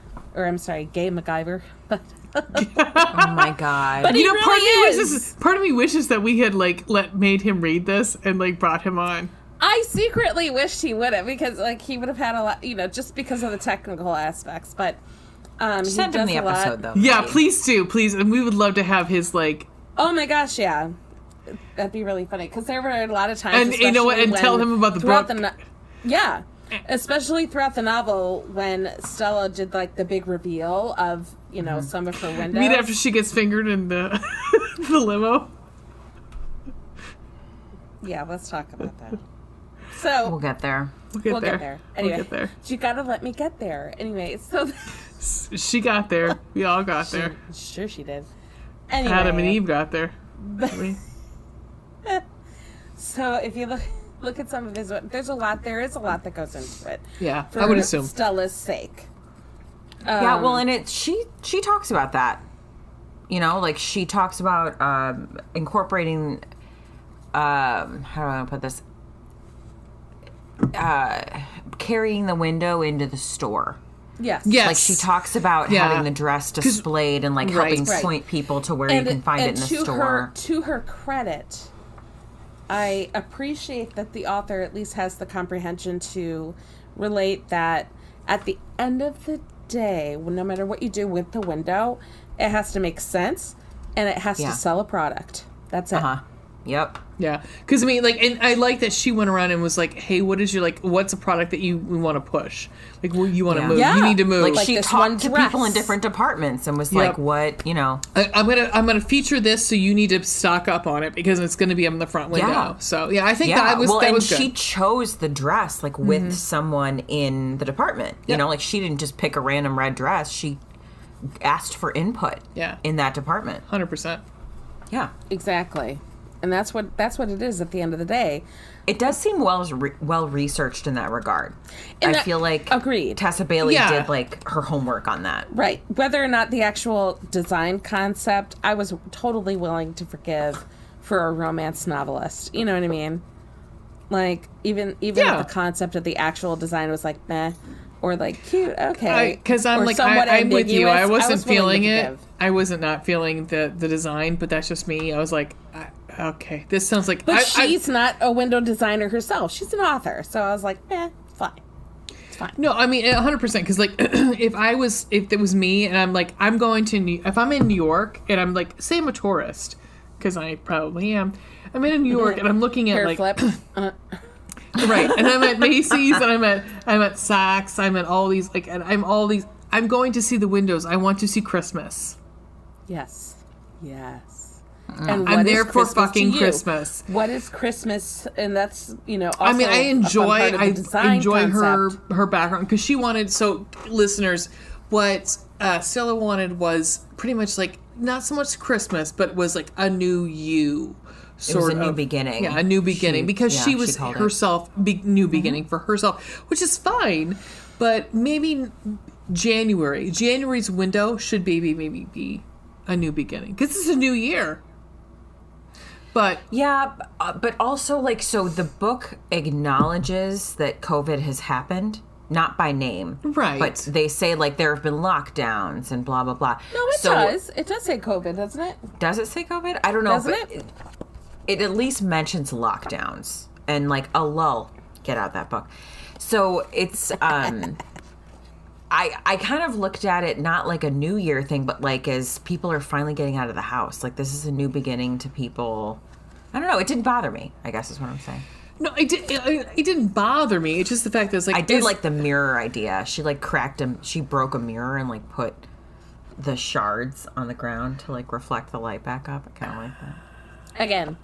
Oh my God. But he really part of me wishes that we had made him read this and brought him on. I secretly wished he would have, because he would have had a lot, just because of the technical aspects. But send him the episode though. Yeah, please do, please, and we would love to have his Oh my gosh, yeah, that'd be really funny, because there were a lot of times. And and tell him about the book. Especially throughout the novel when Stella did the big reveal of some of her windows. Meet after she gets fingered in the the limo. Yeah, let's talk about that. So We'll get there. We'll get there. Anyway, We'll get there. You gotta let me get there. Anyway, so She got there. We all got there. Sure she did. Anyway, Adam and Eve got there. So if you look at some of his, there is a lot that goes into it. Yeah, For I would assume. Stella's sake. Yeah, well, and she talks about that. You know, like she talks about incorporating. How do I want to put this? Carrying the window into the store. Yes. Like she talks about having the dress displayed and like helping point people to where you can find it in the store. To her credit, I appreciate that the author at least has the comprehension to relate that at the end of the day, no matter what you do with the window, it has to make sense and it has to sell a product. That's it. Yep. Yeah. Because, I mean, like, and I like that she went around and was like, hey, what's a product that we want to push? Like, you want to move. Yeah. You need to move. Like she talked to people in different departments and was like, what, you know. I'm gonna feature this, so you need to stock up on it because it's going to be on the front window. Yeah. So, yeah, I think that was good. She chose the dress, like, with someone in the department. You know, like, she didn't just pick a random red dress. She asked for input in that department. 100%. Yeah. Exactly. And that's what it is at the end of the day. It does seem well researched in that regard. I feel like agreed. Tessa Bailey did like her homework on that. Right. Whether or not the actual design concept, I was totally willing to forgive for a romance novelist. You know what I mean? Like even if the concept of the actual design was like meh or like cute, okay. Because I'm like I'm with you. I wasn't feeling it. I wasn't not feeling the design, but that's just me. I was like. Okay, this sounds like... But she's not a window designer herself. She's an author. So I was like, fine. It's fine. No, I mean, 100%. Because, like, if it was me and I'm like, if I'm in New York and I'm like, say I'm a tourist, because I probably am. I'm in New York and I'm looking at, like... flip. Right. And I'm at Macy's and I'm at Saks. I'm at all these, like, and I'm going to see the windows. I want to see Christmas. Yes. And I'm there for fucking Christmas. What is Christmas? And that's, also I mean, I enjoy concept. her background because she wanted, so listeners, what Stella wanted was pretty much like, not so much Christmas, but was like a new you. It was a new beginning. Yeah, a new beginning. Because she was herself, new beginning for herself, which is fine. But maybe January's window should maybe be a new beginning. Because it's a new year. But but also like so the book acknowledges that COVID has happened, not by name, right? But they say like there have been lockdowns and blah blah blah. No, it does. It does say COVID, doesn't it? Does it say COVID? I don't know. Doesn't it? It at least mentions lockdowns and like a lull. Get out that book. So it's I kind of looked at it not like a New Year thing, but like as people are finally getting out of the house. Like this is a new beginning to people. I don't know. It didn't bother me, I guess is what I'm saying. No, it didn't bother me. It's just the fact that it's like... I did like the mirror idea. She like she broke a mirror and like put the shards on the ground to like reflect the light back up. I kind of like that. Again,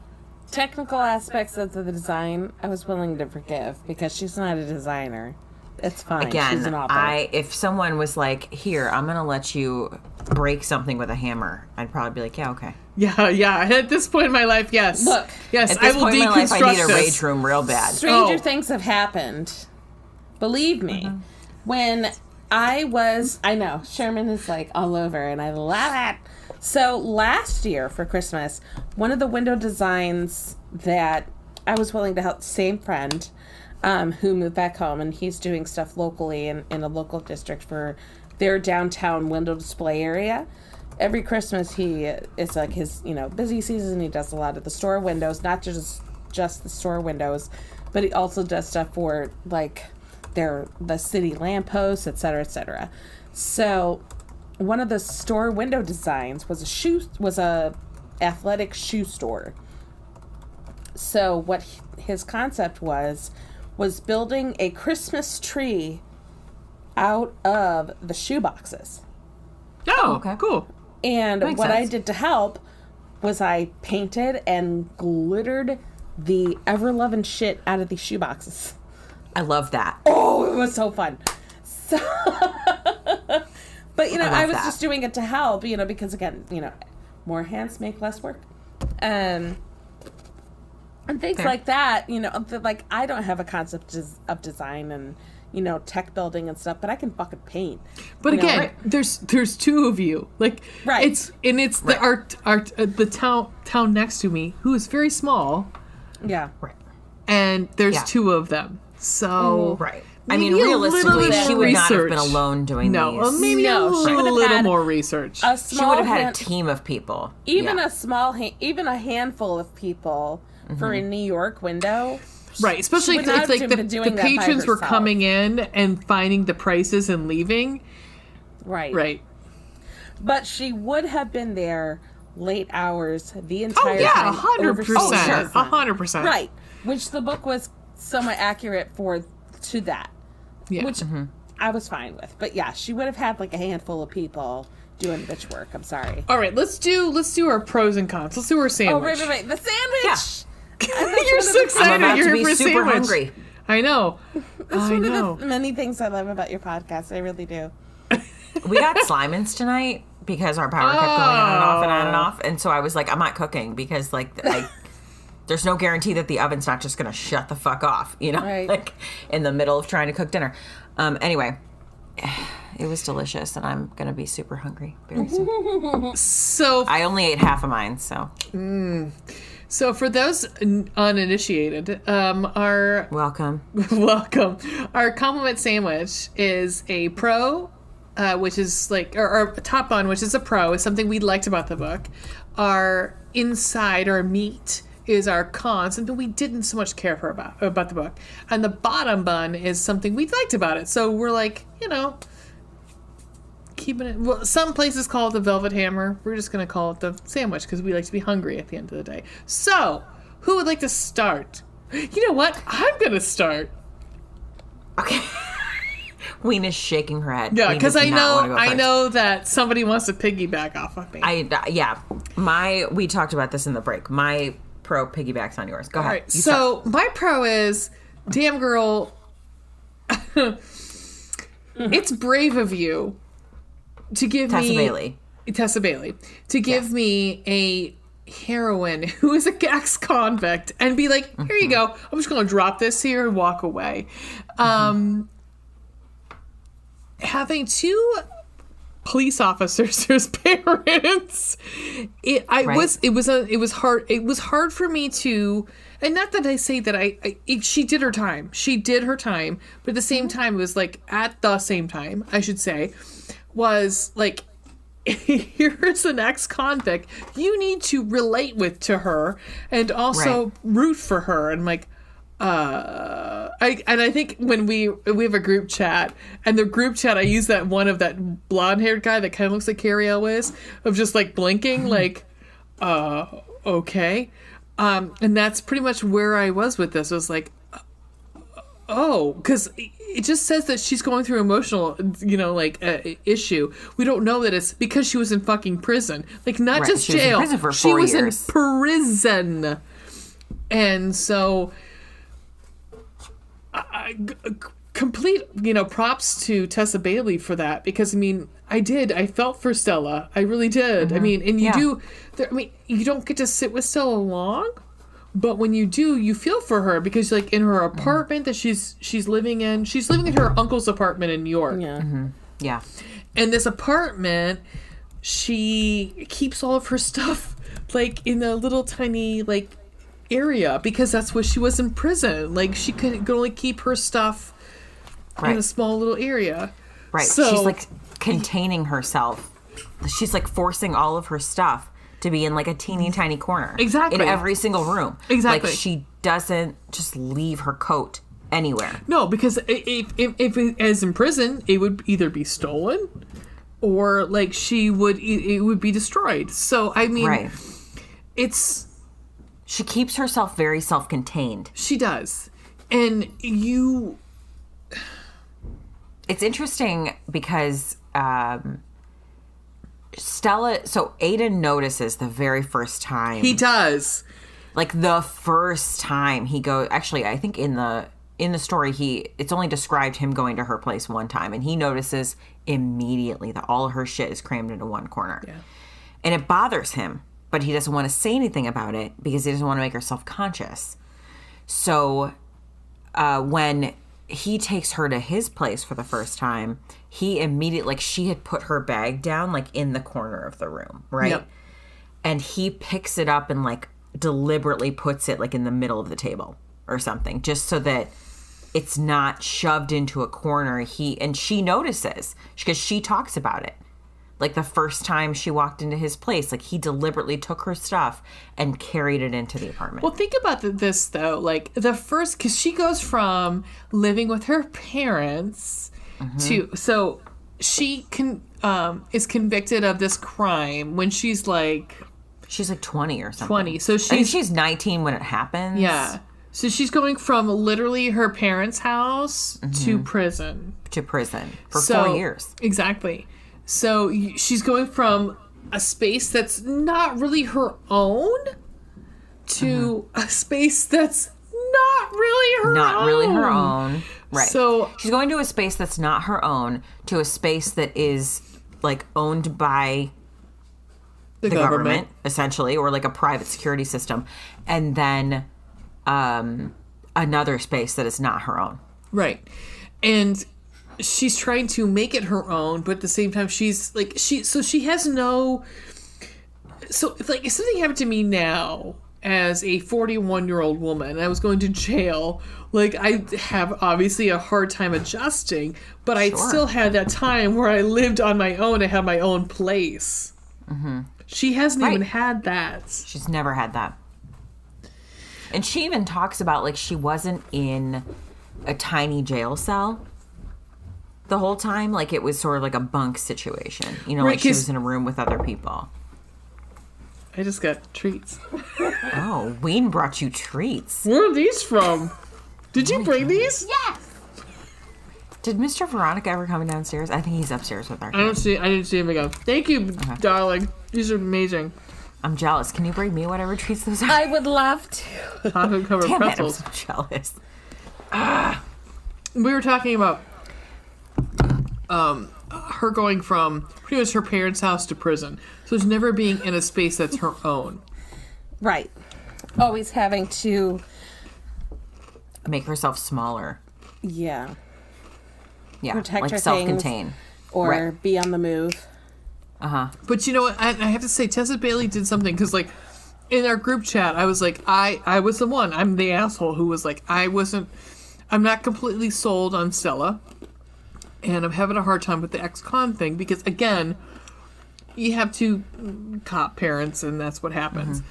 technical aspects of the design, I was willing to forgive because she's not a designer. It's fine. Again, she's an author. if someone was like, here, I'm going to let you break something with a hammer, I'd probably be like, yeah, okay. Yeah. At this point in my life, yes. Look. Yes, at this I will point in my life, I need a rage room real bad. Stranger things have happened. Believe me. Mm-hmm. When I know, Sherman is like all over, and I love it. So last year for Christmas, one of the window designs that I was willing to help, same friend, who moved back home, and he's doing stuff locally in a local district for their downtown window display area. Every Christmas, it's like his busy season. He does a lot of the store windows, not just the store windows, but he also does stuff for like the city lampposts, etc., etc. So one of the store window designs was a athletic shoe store. So what his concept was building a Christmas tree out of the shoe boxes. Oh, okay, cool. And what I did to help was I painted and glittered the ever-loving shit out of these shoe boxes. I love that. Oh, it was so fun. So, but I was just doing it to help, because again, more hands make less work. And things like that, like I don't have a concept of design, and tech building and stuff, but I can fucking paint. But You know, again, right. there's two of you. Like, Right. it's the town next to me, who is very small, Yeah. Right. and there's Yeah. two of them. So Right. I maybe mean, a little realistically, bit she more would not have been research. alone doing No, these. well, maybe No, she a would have little had more research. A She small would have had a hand- team of people. even Yeah. a small, even a handful of people for a New York window. Right, especially would not if like have the been doing that by patrons were herself. coming in and finding the prices and leaving. Right. Right. But she would have been there late hours the entire Oh yeah, time. 100%, 100%. Right. Which the book was somewhat accurate to that. Yeah. Which I was fine with. But yeah, she would have had like a handful of people doing bitch work. I'm sorry. All right, let's do our pros and cons. Let's do our sandwich. Oh, right. The sandwich! Yeah. You're so excited. I'm about You're to here be for super sandwich. hungry. I know. That's I one know. of the many things I love about your podcast. I really do. We got Slimans tonight because our power kept going on and off and on and off. And so I was like, I'm not cooking because there's no guarantee that the oven's not just going to shut the fuck off, Right. like in the middle of trying to cook dinner. Anyway, it was delicious and I'm going to be super hungry very soon. So I only ate half of mine, so. So for those uninitiated, our Welcome. welcome. Our compliment sandwich is a pro, which is like, or top bun, which is a pro, is something we liked about the book. Our inside, our meat, is our con, something we didn't so much care for about the book. And the bottom bun is something we liked about it. So we're like, keeping it. Well, some places call it the velvet hammer. We're just going to call it the sandwich because we like to be hungry at the end of the day. So, who would like to start? You know what? I'm going to start. Okay. Ween is shaking her head. Yeah, Ween because does I not wanna go first. know that somebody wants to piggyback off of me. We talked about this in the break. My pro piggybacks on yours. Go ahead. All right. You So my pro is, damn girl, it's brave of you to give Tessa me Bailey. to give me a heroine who is a ex-convict and be like, here you go. I'm just going to drop this here and walk away. Having two police officers as parents, it was hard for me to, and not that I say that she did her time, but at the same time, it was like, at the same time, I should say, was like, here's an ex-convict, you need to relate to her and also root for her. And I'm like, I think when we have a group chat, and the group chat, I use that one of that blonde-haired guy that kind of looks like Carrie Elwes, of just like blinking, like, okay. And that's pretty much where I was with this. I was like, oh, because it just says that she's going through emotional, issue. We don't know that it's because she was in fucking prison. Like, not just She was in jail. prison for She 4 was years. in prison. And so, complete, props to Tessa Bailey for that. Because, I felt for Stella. I really did. And you don't get to sit with Stella long. But when you do, you feel for her because, like, in her apartment that she's living in her uncle's apartment in New York. Yeah. Yeah. And this apartment, she keeps all of her stuff, like, in a little tiny, like, area because that's where she was in prison. Like, she could only keep her stuff in a small little area. Right. So, she's, like, containing herself. She's, like, forcing all of her stuff to be in, like, a teeny tiny corner. Exactly. In every single room. Exactly. Like, she doesn't just leave her coat anywhere. No, because if it, as in prison, it would either be stolen or, like, it would be destroyed. So, She keeps herself very self-contained. She does. And It's interesting because Stella, so Aiden notices the very first time. he does. Like the first time he goes, actually, I think in the story, it's only described him going to her place one time, and he notices immediately that all of her shit is crammed into one corner. Yeah. And it bothers him, but he doesn't want to say anything about it because he doesn't want to make her self-conscious. So when he takes her to his place for the first time, he immediately, like, she had put her bag down, like, in the corner of the room, right? Yep. And he picks it up and, like, deliberately puts it, like, in the middle of the table or something, just so that it's not shoved into a corner. And she notices, because she talks about it. Like, the first time she walked into his place, like, he deliberately took her stuff and carried it into the apartment. Well, think about this, though. Like, the first, because she goes from living with her parents to, so she is convicted of this crime when she's like 20 or something. 20. So I think she's 19 when it happens. Yeah. So she's going from literally her parents' house to prison. To prison for 4 years. Exactly. So she's going from a space that's not really her own to a space that's not really her own. Not really her own. Right. So she's going to a space that's not her own to a space that is, like, owned by the government, essentially, or like a private security system. And then another space that is not her own. Right. And she's trying to make it her own, but at the same time she's like she has no, so if something happened to me now as a 41-year-old woman and I was going to jail, like, I have obviously a hard time adjusting, but I still had that time where I lived on my own. I had my own place. She hasn't even had that. She's never had that. And she even talks about, like, she wasn't in a tiny jail cell the whole time. Like, it was sort of like a bunk situation. You know, like she was in a room with other people. I just got treats. Oh, Ween brought you treats. Where are these from? Did you bring these? Yes. Did Mr. Veronica ever come downstairs? I think he's upstairs with her. I didn't see him again. Thank you, darling. These are amazing. I'm jealous. Can you bring me whatever treats those are? I would love to. Chocolate covered Damn it, I'm pretzels. so jealous. We were talking about her going from pretty much her parents' house to prison. So there's never being in a space that's her own. Right. Always having to Make herself smaller. Yeah. Like Protect her things. self-contained. Or Right. be on the move. But you know what? I have to say, Tessa Bailey did something, because, like, in our group chat, I was like, I was the one. I'm the asshole who was like, I'm not completely sold on Stella, and I'm having a hard time with the ex-con thing, because, again, you have two cop parents, and that's what happens.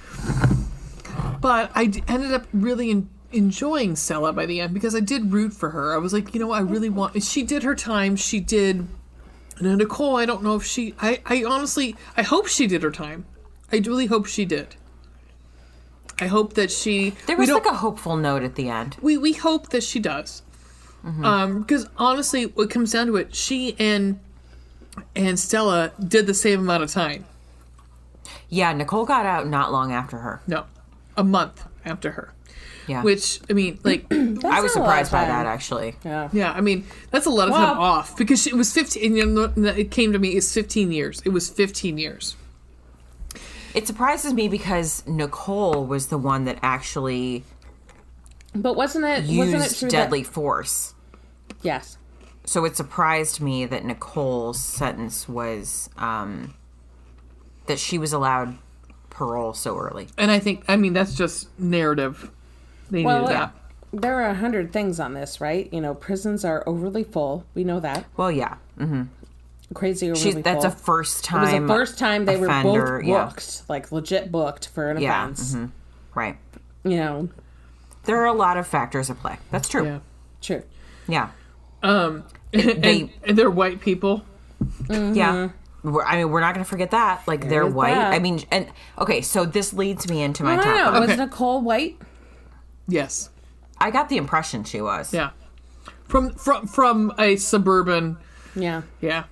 But I ended up really enjoying Stella by the end, because I did root for her. I was like, you know what, I really want... She did her time. She did... Now, Nicole, I don't know if she... I honestly... I hope she did her time. I really hope she did. I hope that she... There was like a hopeful note at the end. We hope that she does. Because honestly, what comes down to it, she and Stella did the same amount of time. Yeah, Nicole got out not long after her. No, a month after her. Yeah. Which, I mean, like... I was not a lot of surprised by time. that, actually. Yeah. Yeah, I mean, that's a lot of time off. Because it was 15... You know, it came to me, it's 15 years. It was 15 years. It surprises me because Nicole was the one that actually But wasn't it used true deadly force. Yes. So it surprised me that Nicole's sentence was that she was allowed parole so early. And I think, I mean, that's just narrative. They knew that. There are 100 things on this, right? You know, prisons are overly full. We know that. Well, yeah. Crazy overly full. That's a first time. It was the first time they offender, were both booked, like legit booked for an offense. Right. You know, There are a lot of factors at play. That's true. Yeah. true. Yeah. And they're white people. Yeah. We're not going to forget that. Like, they're is white. that. I mean, and okay, so this leads me into my I top. don't know. Okay. Was Nicole white? Yes. I got the impression she was. Yeah. From a suburban... Yeah. Yeah.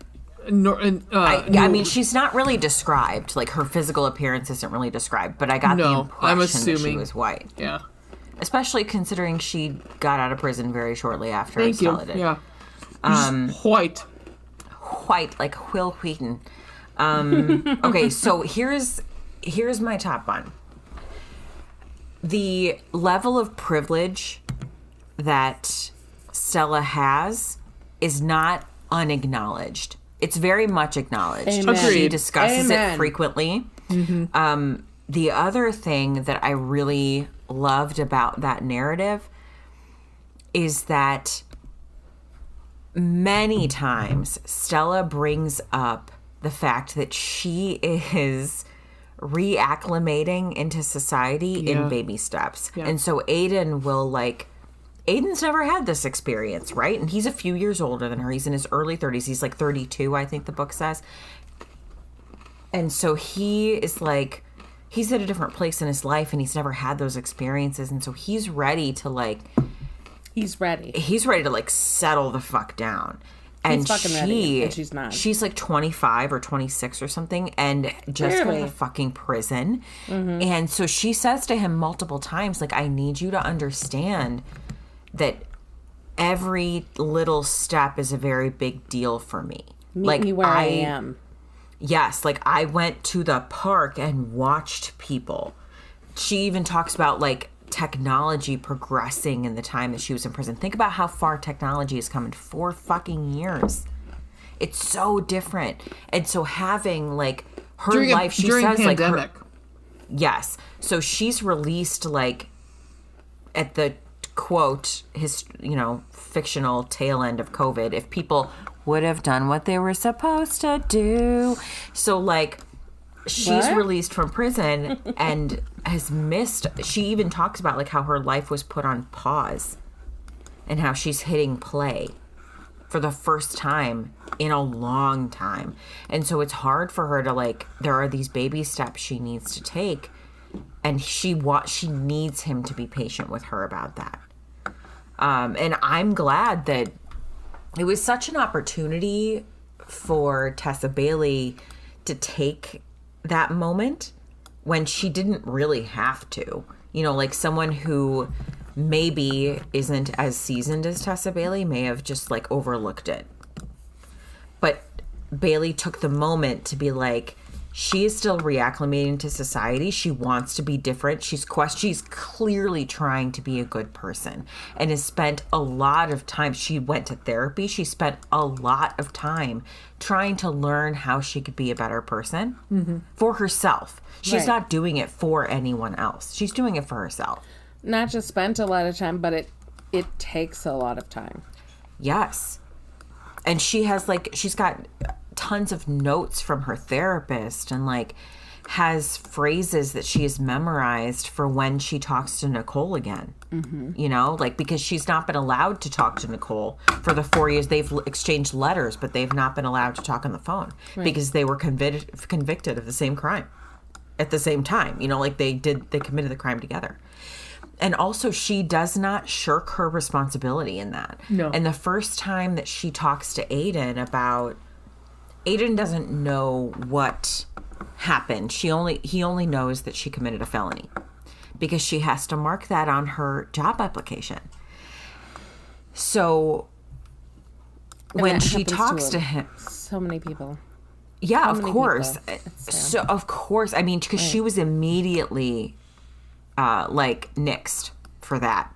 I mean, she's not really described. Like, her physical appearance isn't really described, but I got the No, impression I'm that she assuming. was white. Yeah. Especially considering she got out of prison very shortly after Thank you. Stella did. Yeah. White. White, like Will Wheaton. Okay, so here's my top one. The level of privilege that Stella has is not unacknowledged. It's very much acknowledged. Amen. She Agreed. discusses Amen. it frequently. The other thing that I really loved about that narrative is that many times Stella brings up the fact that she is reacclimating into society in baby steps. Yeah. And so Aiden will Aiden's never had this experience, right? And he's a few years older than her. He's in his early 30s. He's like 32, I think the book says. And so he is he's at a different place in his life and he's never had those experiences. And so he's ready to He's ready. he's ready to settle the fuck down. And He's fucking ready, and she's not. She's 25 or 26 or something and just got out of fucking prison. And so she says to him multiple times, I need you to understand that every little step is a very big deal for me. Meet me where I am. Yes, I went to the park and watched people. She even talks about technology progressing in the time that she was in prison. Think about how far technology has come in 4 fucking years. It's so different. And so having her During life, she during says pandemic. yes. So she's released at the quote his fictional tail end of COVID, if people would have done what they were supposed to do. So she's What? released from prison and has missed. She even talks about how her life was put on pause and how she's hitting play for the first time in a long time. And so it's hard for her to there are these baby steps she needs to take, and she needs him to be patient with her about that. And I'm glad that it was such an opportunity for Tessa Bailey to take that moment when she didn't really have to. Someone who maybe isn't as seasoned as Tessa Bailey may have just overlooked it. But Bailey took the moment to be she is still reacclimating to society. She wants to be different. She's clearly trying to be a good person and has spent a lot of time. She went to therapy. She spent a lot of time trying to learn how she could be a better person for herself. She's Right. not doing it for anyone else. She's doing it for herself. Not just spent a lot of time, but it takes a lot of time. Yes. And she has she's got tons of notes from her therapist and has phrases that she has memorized for when she talks to Nicole again. Because she's not been allowed to talk to Nicole for the 4 years. They've exchanged letters, but they've not been allowed to talk on the phone because they were convicted of the same crime at the same time. They committed the crime together. And also, she does not shirk her responsibility in that. No. And the first time that she talks to Aiden doesn't know what happened. He only knows that she committed a felony because she has to mark that on her job application. So And when that she happens talks to him, So many people. yeah, of many course. people? It's So of course, I mean, because she was immediately nixed for that.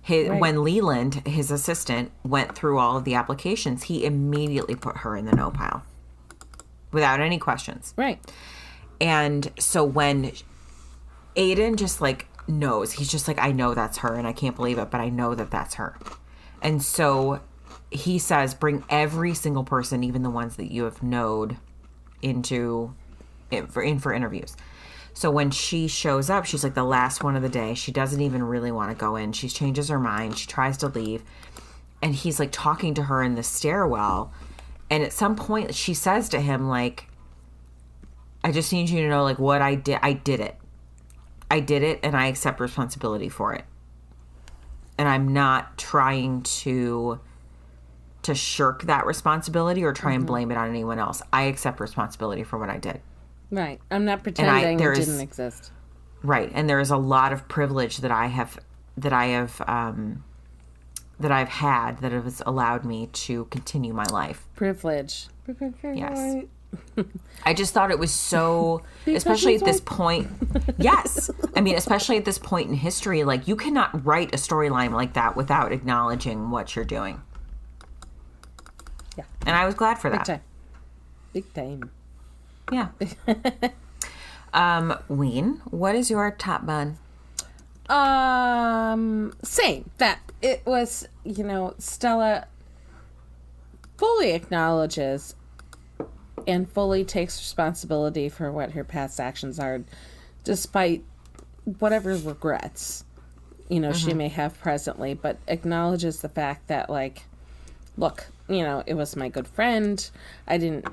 When Leland, his assistant, went through all of the applications, he immediately put her in the no pile without any questions. Right. And so when Aiden just knows, he's just I know that's her and I can't believe it, but I know that that's her. And so he says, bring every single person, even the ones that you have known, in for interviews. So when she shows up, she's the last one of the day. She doesn't even really want to go in. She changes her mind. She tries to leave. And he's talking to her in the stairwell. And at some point she says to him, I just need you to know what I did. I did it. I did it and I accept responsibility for it. And I'm not trying to shirk that responsibility or try and blame it on anyone else. I accept responsibility for what I did. Right. I'm not pretending it didn't exist. Right. And there is a lot of privilege that I've had that has allowed me to continue my life. Privilege. Yes. I just thought it was so, especially at this point. Yes. I mean, especially at this point in history, like you cannot write a storyline like that without acknowledging what you're doing. Yeah. And I was glad for that. Big time. Yeah. Ween, what is your top bun? Same. That it was, Stella fully acknowledges and fully takes responsibility for what her past actions are, despite whatever regrets, she may have presently, but acknowledges the fact that, like, look, it was my good friend. I didn't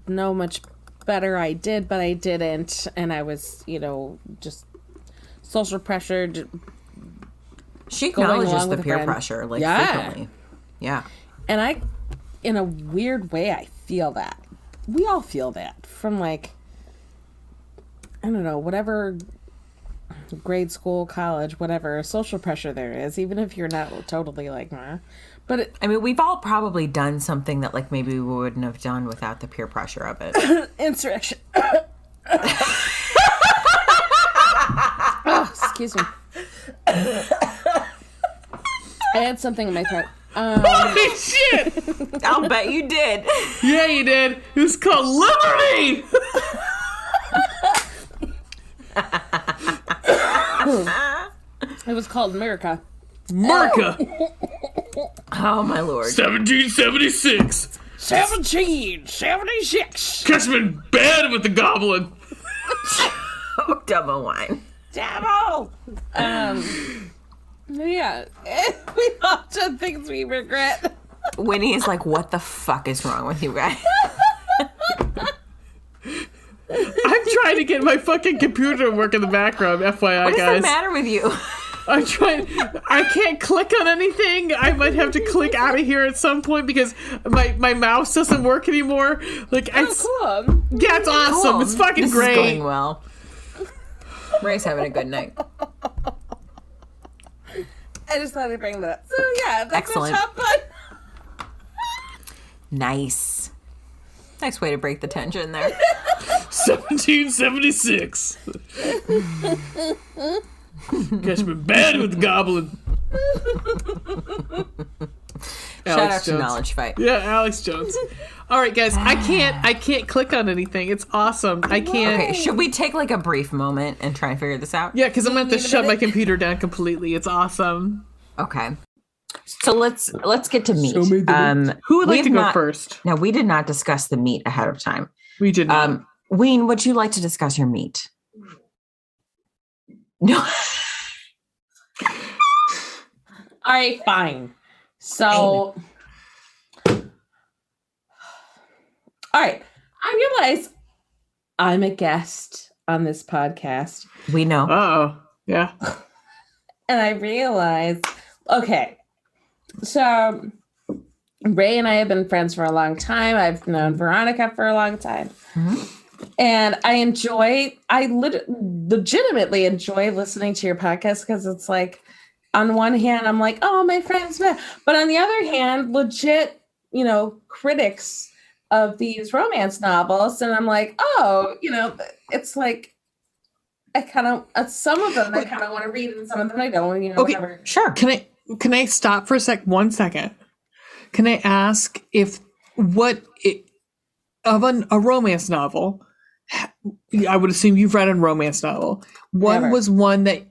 know much better. I did, but I didn't. And I was, just social pressured. She acknowledges the peer pressure, like, frequently. Yeah. And I, in a weird way, I feel that. We all feel that from, like, I don't know, whatever grade school, college, whatever social pressure there is, even if you're not totally like, but I mean, we've all probably done something that, like, maybe we wouldn't have done without the peer pressure of it. Insurrection. Oh, excuse me. I had something in my throat. Holy shit! I'll bet you did. Yeah, you did. It was called Liberty! It was called America. America! Oh, my lord. 1776! 1776! Catch me in bed with the goblin! Oh, double wine. Devil! Yeah. We all done things we regret. Winnie is like, what the fuck is wrong with you guys? I'm trying to get my fucking computer to work in the background, FYI, What is guys. the matter with you? I'm trying. I can't click on anything. I might have to click out of here at some point because my mouse doesn't work anymore. Like, Cool. yeah, it's awesome. Cool. It's fucking This great. is going well. Ray's having a good night. I just thought I'd bring that up. So, yeah, that's Excellent. my top one. Nice. Nice way to break the tension there. 1776. Catch me in bed with the goblin. Shout out to Jones. Knowledge Fight. Yeah, Alex Jones. All right, guys. I can't click on anything. It's awesome. I can't. Okay, should we take like a brief moment and try and figure this out? Yeah, because I'm going to have to shut my computer down completely. It's awesome. Okay. So let's get to meat. Show me the meat. Who would like to go first? No, we did not discuss the meat ahead of time. We did not. Ween, would you like to discuss your meat? No. All right, fine. So, all right. I realize I'm a guest on this podcast. We know. Uh-oh. Yeah. And I realized, okay, so Ray and I have been friends for a long time. I've known Veronica for a long time. Mm-hmm. And I legitimately enjoy listening to your podcast because it's like, on one hand, I'm like, oh, my friend's met. But on the other hand, legit, critics of these romance novels. And I'm like, oh, it's like, I kind of, some of them I kind of want to read and some of them I don't, Okay, whatever. sure. Can I stop for 1 second? Can I ask if a romance novel, I would assume you've read a romance novel. One Never. was one that,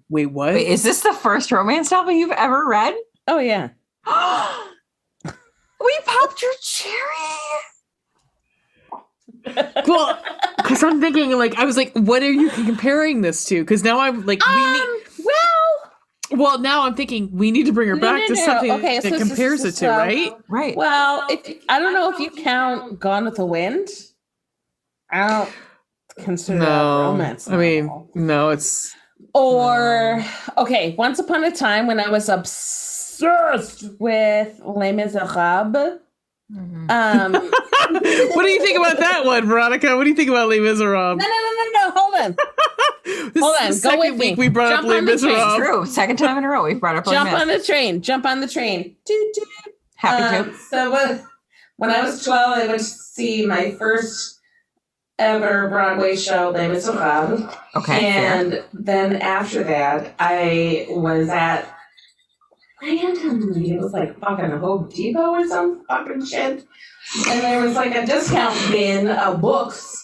wait, what? Wait, is this the first romance novel you've ever read? Oh, yeah. We popped your cherry. Well, because I'm thinking, like, I was like, what are you comparing this to? Because now I'm like, well, now I'm thinking we need to bring her back to something Okay, that compares it to, right? Right. Well, I don't know if you count Gone with the Wind. I don't consider that a romance novel. I mean, no, it's... Or, okay, Once Upon a Time when I was obsessed with Les Miserables. Mm-hmm. What do you think about that one, Veronica? What do you think about Les Miserables? No, hold on. Hold on, go with me. We brought Jump up Les on the train. Miserables. True. Second time in a row we've brought up Jump on the train. Jump on the train. Happy to. So when I was 12, I went to see my first ever Broadway show, Les Miserables. Okay. And then after that, I was at randomly, it was like fucking Home Depot or some fucking shit. And there was like a discount bin of books.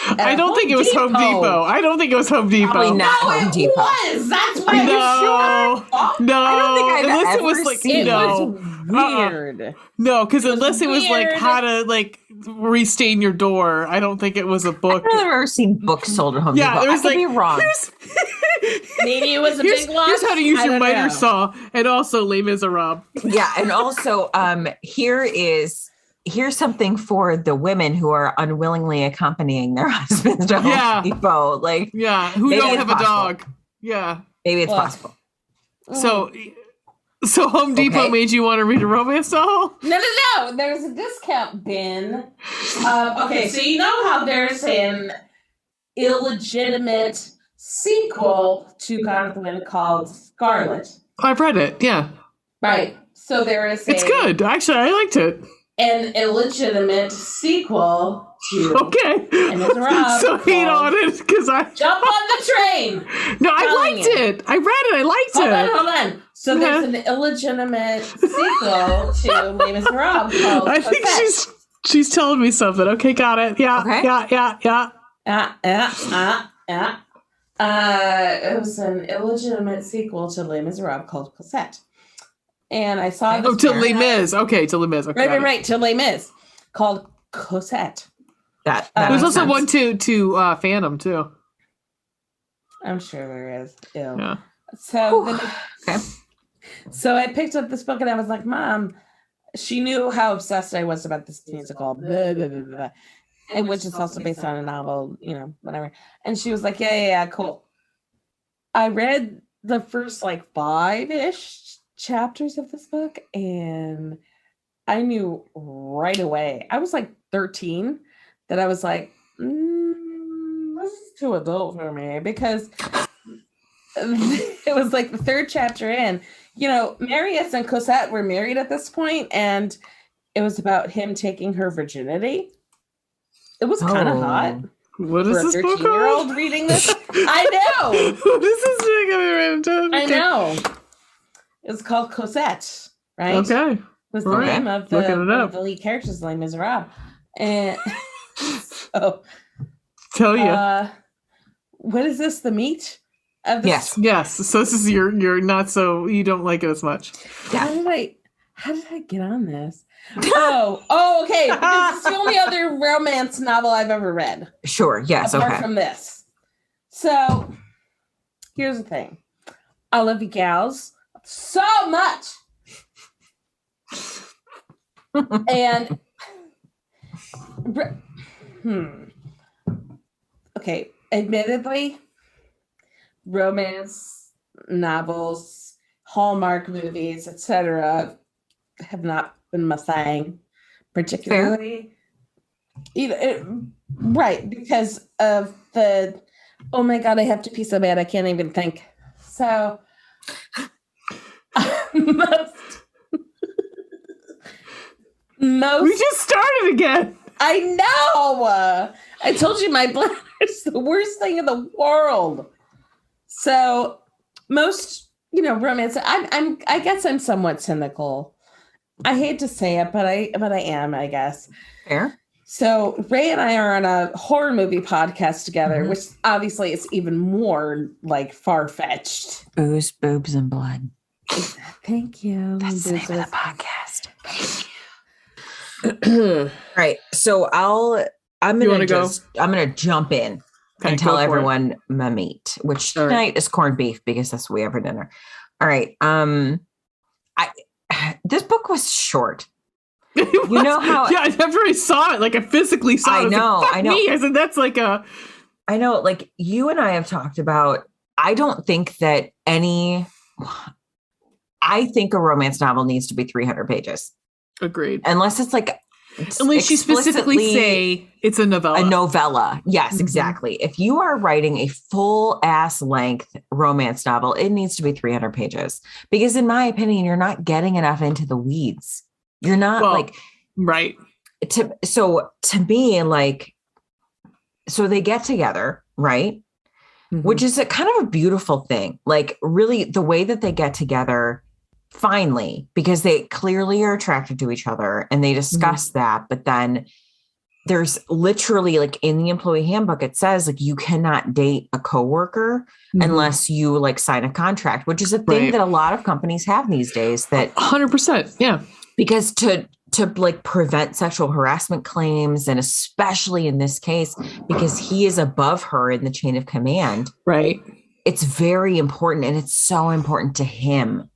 I don't think it was Home Depot. I don't think it was Home Depot. Probably not Home Depot. It was. That's why No, no. I don't think I've unless it ever was like seen no, It was weird. no, because unless it was like weird. how to like restain your door, I don't think it was a book. I've never seen books sold at Home Yeah, Depot. there was I could be like wrong. Maybe it was a big loss. Here's how to use I your don't miter know. saw, and also Les Miserables. Yeah, and also here's something for the women who are unwillingly accompanying their husbands to Home Depot. Like, Yeah, who Maybe don't it's have a possible. dog. Yeah. maybe it's Well, possible. So Home Depot Okay. made you want to read a romance novel? No. There's a discount bin. Okay, so you know how there's an illegitimate sequel to Gone with the Wind called Scarlet, I've read it. Yeah, right? So there is it's good. Actually, I liked it. an illegitimate sequel to Okay. Miserables So hate on it because I Jump on the Train. no, I telling liked you. it. I read it. I liked it. Hold on. So there's an illegitimate sequel to Les Miserables called I think Cosette. she's telling me something. Okay, got it. Yeah, Okay. yeah. It was an illegitimate sequel to Les Miserables called Cosette. And I saw this. Oh, to Les Mis. Okay, to Les Mis. Okay, got it. Right, to Les Mis, called Cosette. That There's makes also sense. one to Phantom too. I'm sure there is. Ew. Yeah. Okay. So I picked up this book and I was like, Mom, she knew how obsessed I was about this musical, blah, blah, blah, blah, and which is also based on a novel, whatever. And she was like, yeah, cool. I read the first like 5-ish chapters of this book and I knew right away. I was like 13 that I was like, this is too adult for me because it was like the third chapter in. Marius and Cosette were married at this point, and it was about him taking her virginity. It was kind of hot What for is a this book 13-year-old called? reading this. I know. What is this thing? I know. It's called Cosette, right? Okay. Was the All right. name of the, Looking it one up. of the lead characters, Les Miserables. And so, Tell you. what is this? The meat of this? Yes. Yes. So this is your not so you don't like it as much. How did I get on this? Okay. Because it's the only other romance novel I've ever read. Sure. Yes. Apart Okay. from this. So here's the thing. I love you gals so much. And okay, admittedly, romance novels, Hallmark movies, etc., have not been my thing, particularly. Right, because of the oh my god, I have to pee so bad I can't even think. So most We just started again. I know. I told you my bladder is the worst thing in the world. So most, romance. I guess I'm somewhat cynical. I hate to say it, but I am, I guess. Fair. So Ray and I are on a horror movie podcast together, which obviously is even more like far-fetched. Booze, boobs, and blood. Thank you. That's the name of the podcast. Thank you. Right. So I'm gonna jump in and tell everyone my meat, which tonight is corned beef because that's what we have for dinner. All right. This book was short. You know how? Yeah, after I saw it, like I physically saw it. I know. I said that's like a. I know, like you and I have talked about. I don't think that I think a romance novel needs to be 300 pages. Agreed. Unless it's like. Unless you specifically say it's a novella. A novella. Yes, exactly. If you are writing a full ass length romance novel, it needs to be 300 pages. Because in my opinion, you're not getting enough into the weeds. You're not Right. To me, like, so they get together, right? Mhm. Which is a kind of a beautiful thing. Like, really, the way that they get together finally, because they clearly are attracted to each other and they discuss that. But then there's literally, like, in the employee handbook, it says, like, you cannot date a coworker unless you, like, sign a contract, which is a thing Right. that a lot of companies have these days. That 100%. Yeah. because to like prevent sexual harassment claims, and especially in this case, because he is above her in the chain of command. Right. It's very important, and it's so important to him.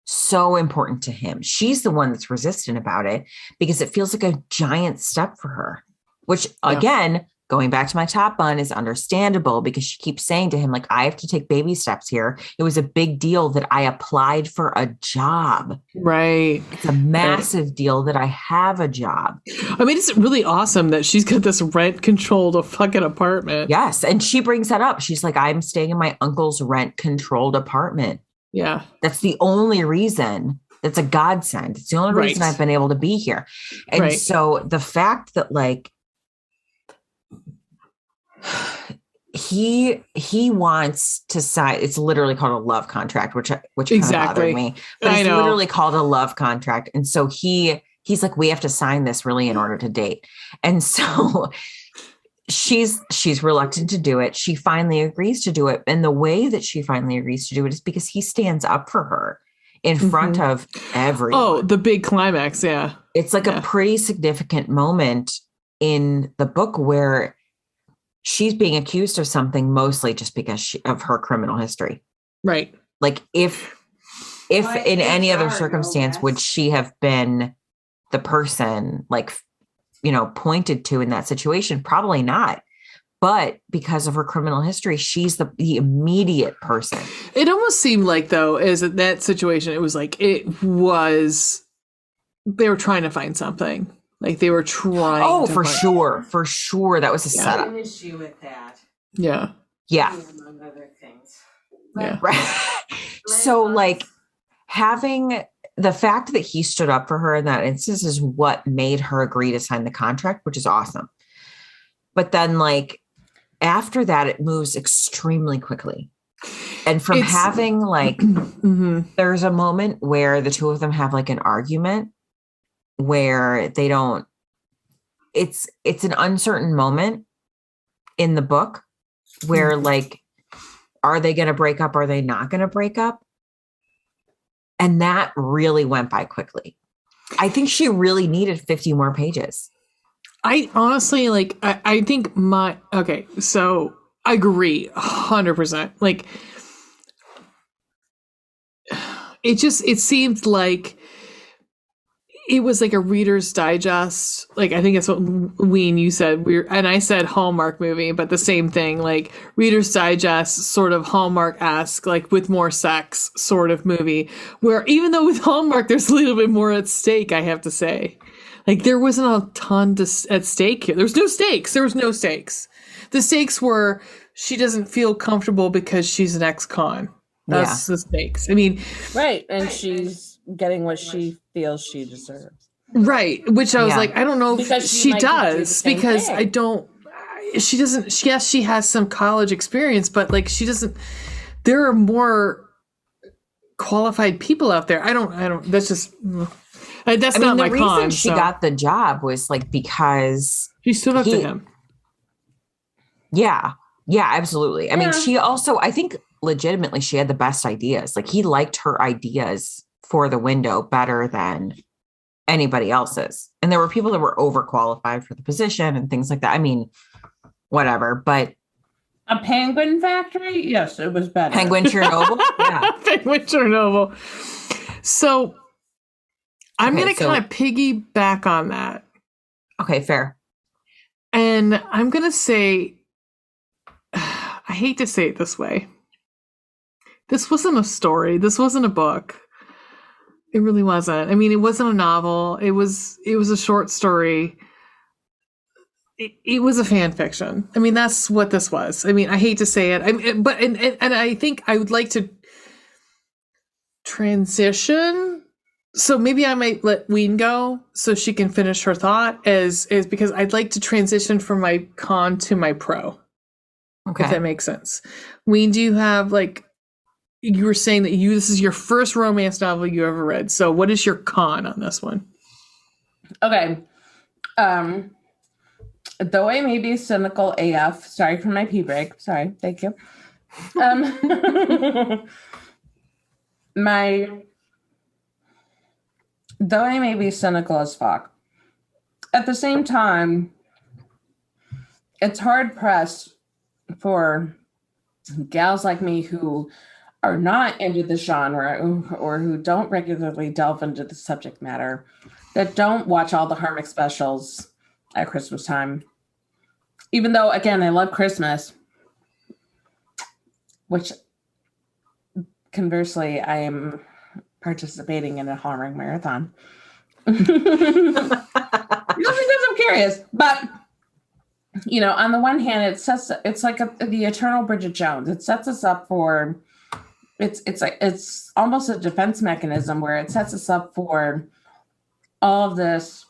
So important to him. She's the one that's resistant about it because it feels like a giant step for her, which again, going back to my top bun, is understandable because she keeps saying to him, like, I have to take baby steps here. It was a big deal that I applied for a job. Right. It's a massive deal that I have a job. I mean, it's really awesome that she's got this rent controlled fucking apartment. Yes. And she brings that up. She's like, I'm staying in my uncle's rent controlled apartment. Yeah. That's the only reason. That's a godsend. It's the only reason I've been able to be here. And so the fact that, like, he wants to sign, it's literally called a love contract, which kind of bothered me. But it's literally called a love contract. And so he's like, we have to sign this really in order to date. And so she's reluctant to do it. She finally agrees to do it. And the way that she finally agrees to do it is because he stands up for her in front of everyone. Oh, the big climax. Yeah. It's like a pretty significant moment in the book where she's being accused of something mostly just because of her criminal history. Right. Like, if in any other circumstance would she have been the person, like, you know, pointed to in that situation? Probably not. But because of her criminal history, she's the immediate person. It almost seemed like, though, is that situation, it was like, they were trying to find something. Like, they were trying. Oh, for sure. That was a setup. An issue with that. Yeah. Yeah. Among other things. Yeah. Right. So, like, having the fact that he stood up for her in that instance is what made her agree to sign the contract, which is awesome. But then, like, after that, it moves extremely quickly. And from having, like, there's a moment where the two of them have, like, an argument where they don't, it's an uncertain moment in the book where, like, are they going to break up? Are they not going to break up? And that really went by quickly. I think she really needed 50 more pages. I honestly, like, I think so I agree 100%. Like, it seemed like it was like a Reader's Digest. Like, I think that's what Ween, you said. And I said Hallmark movie, but the same thing. Like, Reader's Digest, sort of Hallmark-esque, like, with more sex sort of movie. Where even though with Hallmark, there's a little bit more at stake, I have to say. Like, there wasn't a ton at stake here. There was no stakes. The stakes were she doesn't feel comfortable because she's an ex-con. That's the stakes. I mean, right, and she's getting what she feels she deserves. Right, which I was like, I don't know if she does, because thing. I don't. She doesn't. Yes, she has some college experience, but, like, she doesn't. There are more qualified people out there. I don't. That's just. That's not my con. The reason she got the job was, like, because she stood up to him. Yeah, absolutely. I mean, she also, I think, legitimately, she had the best ideas. Like, he liked her ideas for the window better than anybody else's. And there were people that were overqualified for the position and things like that. I mean, whatever, but a penguin factory? Yes, it was better. Penguin Chernobyl? Yeah. Penguin Chernobyl. So I'm going to kind of piggyback on that. Okay, fair. And I'm going to say, I hate to say it this way. This wasn't a story. This wasn't a book. It really wasn't. I mean, it wasn't a novel. It was a short story. It was a fan fiction. I mean, that's what this was. I mean, I hate to say it. But I think I would like to transition So maybe I might let Ween go so she can finish her thought as because I'd like to transition from my con to my pro. Okay. If that makes sense. Ween, do you have you were saying that this is your first romance novel you ever read. So what is your con on this one? Okay. Though I may be cynical AF, sorry for my pee break. Sorry, thank you. Though I may be cynical as fuck, at the same time, it's hard pressed for gals like me who are not into the genre or who don't regularly delve into the subject matter, that don't watch all the Hallmark specials at Christmas time. Even though, again, I love Christmas, which conversely, I am participating in a Hallmark marathon. Just because I'm curious. But, on the one hand, it's like the eternal Bridget Jones. It sets us up for, it's almost a defense mechanism where it sets us up for all of this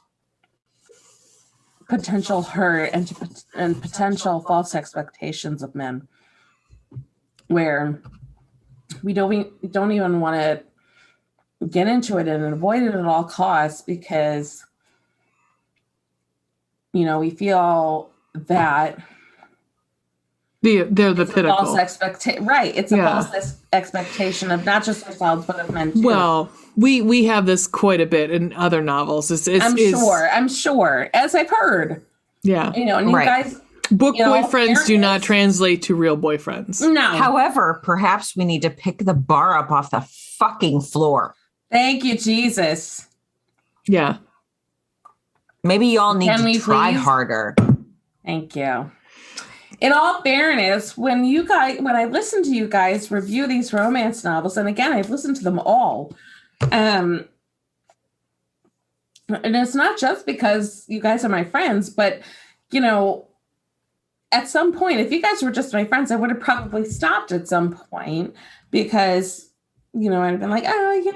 potential hurt and potential false expectations of men, where we don't even want to get into it and avoid it at all costs because we feel that they're the pinnacle. False right. It's a false expectation of not just ourselves but of men too. Well, we have this quite a bit in other novels. I'm sure, as I've heard. Yeah. And you guys, book boyfriends do not translate to real boyfriends. No. However, perhaps we need to pick the bar up off the fucking floor. Thank you, Jesus. Yeah. Maybe y'all need to try harder. Thank you. In all fairness, when I listen to you guys review these romance novels, and again, I've listened to them all, and it's not just because you guys are my friends, but, at some point, if you guys were just my friends, I would have probably stopped at some point because, I'd have been like, oh, yeah,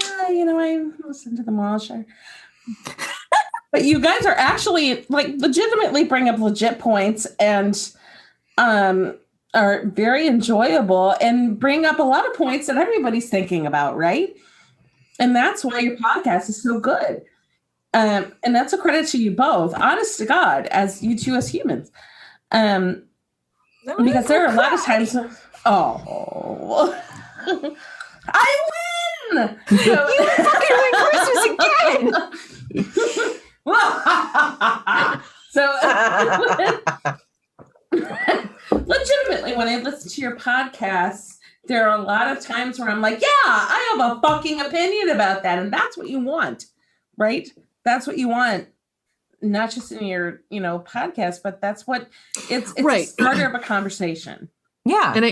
I listened to them all, sure. But you guys are actually, legitimately bring up legit points and are very enjoyable and bring up a lot of points that everybody's thinking about, right? And that's why your podcast is so good. And that's a credit to you both, honest to God, as you two as humans. Because there are a lot of times, I win! You fucking win Christmas again! Legitimately, when I listen to your podcasts, there are a lot of times where I'm like, yeah, I have a fucking opinion about that. And that's what you want, right? That's what you want. Not just in your, podcast, but that's what it's right. A starter of a conversation. Yeah. And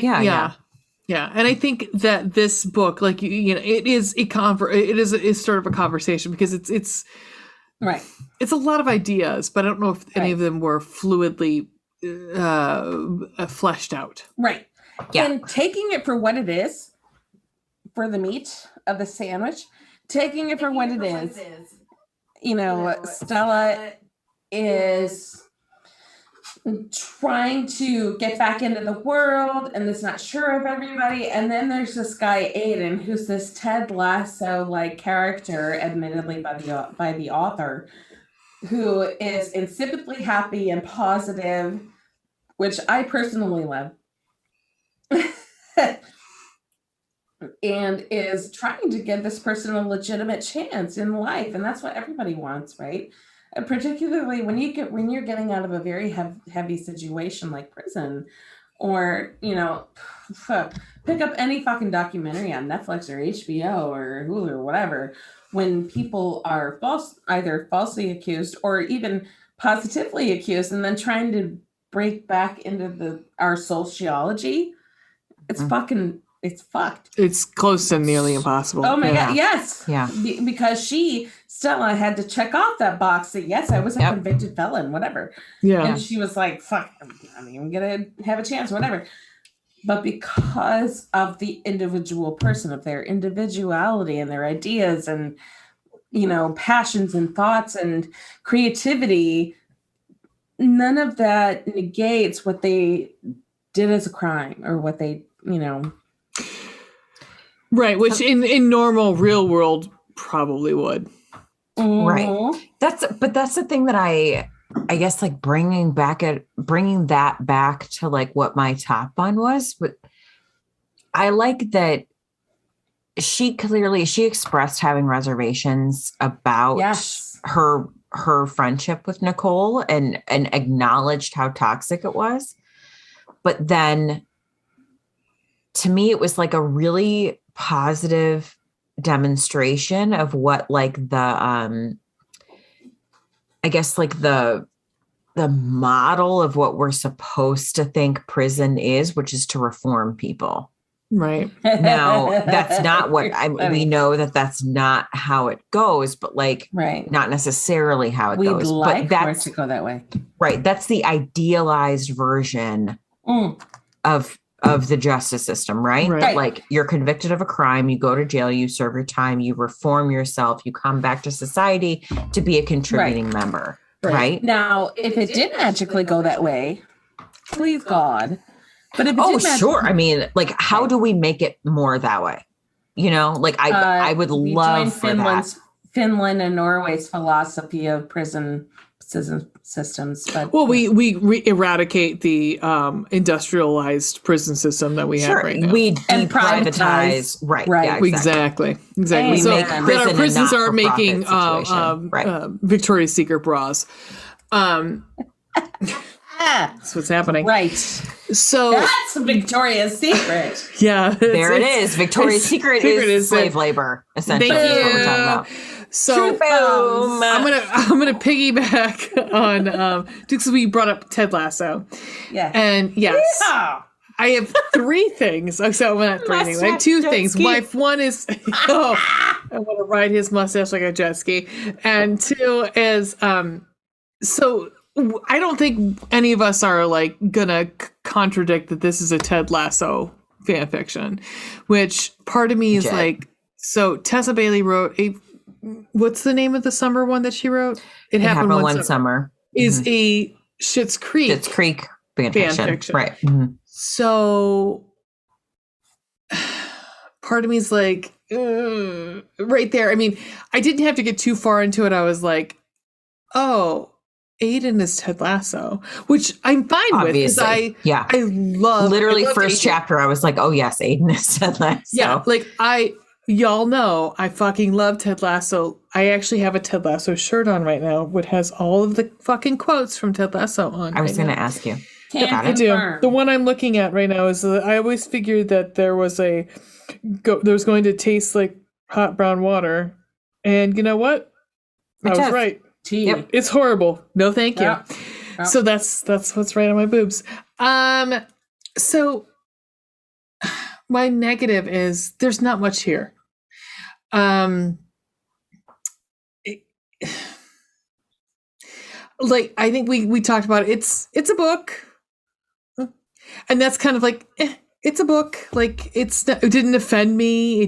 yeah. And I think that this book, it is it's sort of a conversation because it's right. It's a lot of ideas, but I don't know if any of them were fluidly fleshed out. Right. Yeah. And taking it for what it is, for the meat of the sandwich, taking it for what it is. Stella is trying to get back into the world and is not sure of everybody. And then there's this guy, Aiden, who's this Ted Lasso-like character, admittedly by the author, who is insipidly happy and positive, which I personally love. And is trying to give this person a legitimate chance in life, and that's what everybody wants, right? And particularly when you're getting out of a very heavy situation like prison, or pick up any fucking documentary on Netflix or HBO or Hulu or whatever. When people are either falsely accused or even positively accused, and then trying to break back into our sociology, it's fucking. It's fucked. It's close to nearly impossible. Oh my God, yes. Yeah. Because Stella had to check off that box that, yes, I was a convicted felon, whatever. Yeah. And she was like, fuck, I'm not even going to have a chance, whatever. But because of the individual person, of their individuality and their ideas and passions and thoughts and creativity, none of that negates what they did as a crime or what they, Right, which in normal real world probably would. Right. That's the thing that I guess like bringing that back to like what my top one was. But I like that she expressed having reservations about her friendship with Nicole and acknowledged how toxic it was. But then to me, it was like a really positive demonstration of what like the I guess like the model of what we're supposed to think prison is, which is to reform people. Right. Now, that's not what we know that that's not how it goes, but like not necessarily how it goes. Like but that's to go that way. Right. That's the idealized version of the justice system, right? Like you're convicted of a crime, you go to jail, you serve your time, you reform yourself, you come back to society to be a contributing member, right? Now, if it did magically go that way, please God. But if it sure. I mean, like, how do we make it more that way? Like I would love for Finland and Norway's philosophy of prison systems, but we eradicate the industrialized prison system that we have right now. We deprivatize, right? Yeah, exactly. We so make that our prisons are making Victoria's Secret bras. That's what's happening, right? So that's Victoria's Secret. Yeah, there it is. Victoria's Secret is slave labor, essentially. Thank you. What we're talking about. So I'm gonna piggyback on because we brought up Ted Lasso. Yeah. And yes. Yeah. I have three things. So I'm not three things. I have two things. One is I want to ride his mustache like a jet ski. And two is so I don't think any of us are like gonna contradict that this is a Ted Lasso fan fiction, which part of me is like, so Tessa Bailey wrote what's the name of the summer one that she wrote? It happened one summer. Is a Schitt's Creek fan fiction. Right. Mm-hmm. So part of me is like, right there. I mean, I didn't have to get too far into it. I was like, oh, Aiden is Ted Lasso, which I'm fine Obviously. with. I love literally first Aiden. Chapter. I was like, oh yes, Aiden is Ted Lasso. Yeah, like y'all know I fucking love Ted Lasso. I actually have a Ted Lasso shirt on right now, which has all of the fucking quotes from Ted Lasso on. I was going to ask you. I do. The one I'm looking at right now is I always figured that there was going to taste like hot brown water, and you know what? I was right. Yep. It's horrible. No, thank you. Yep. So that's what's right on my boobs. So my negative is there's not much here. Like I think we talked about it. It's a book, and that's kind of like it's a book. Like it didn't offend me.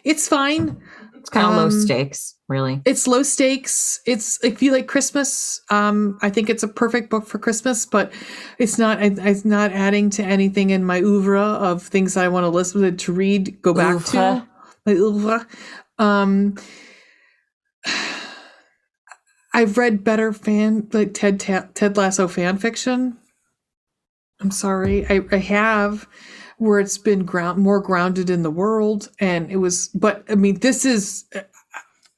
It's fine. It's kind of low stakes, really. It's low stakes. It's if you like Christmas, I think it's a perfect book for Christmas, but it's not adding to anything in my oeuvre of things I want to listen to read, go back to. My oeuvre. I've read better Ted Lasso fan fiction. I'm sorry. I have, where it's been more grounded in the world, and it was. But I mean, this is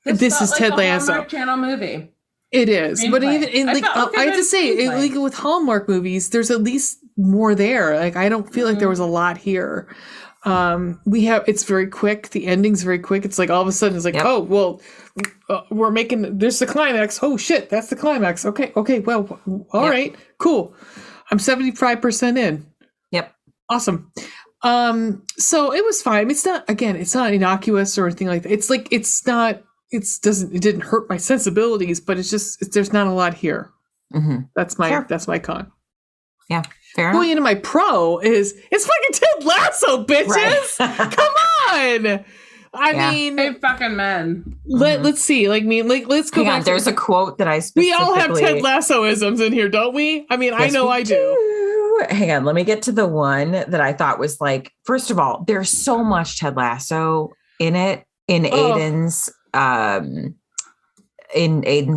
Ted Lasso. Hallmark Channel movie. It is, but even in like I have to say, like with Hallmark movies, there's at least more there. Like I don't feel like there was a lot here. It's very quick. The ending's very quick. It's like all of a sudden it's like, oh well, we're making there's the climax. Oh shit, that's the climax. Okay, well, all right, cool. I'm 75% in. Yep. Awesome. So it was fine. It's not innocuous or anything like that. It's like it didn't hurt my sensibilities, but it's just there's not a lot here. Mm-hmm. That's my con. Yeah. Fair Going into my pro is it's fucking Ted Lasso, bitches. Right. Come on. I Yeah. mean, Hey, fucking men. let's see. Let's go Hang back. on, there's a quote that I We specifically... all have Ted Lasso-isms in here, don't we? I mean, I know we I do. Hang on, let me get to the one that I thought was like, first of all, there's so much Ted Lasso in it, in Aiden's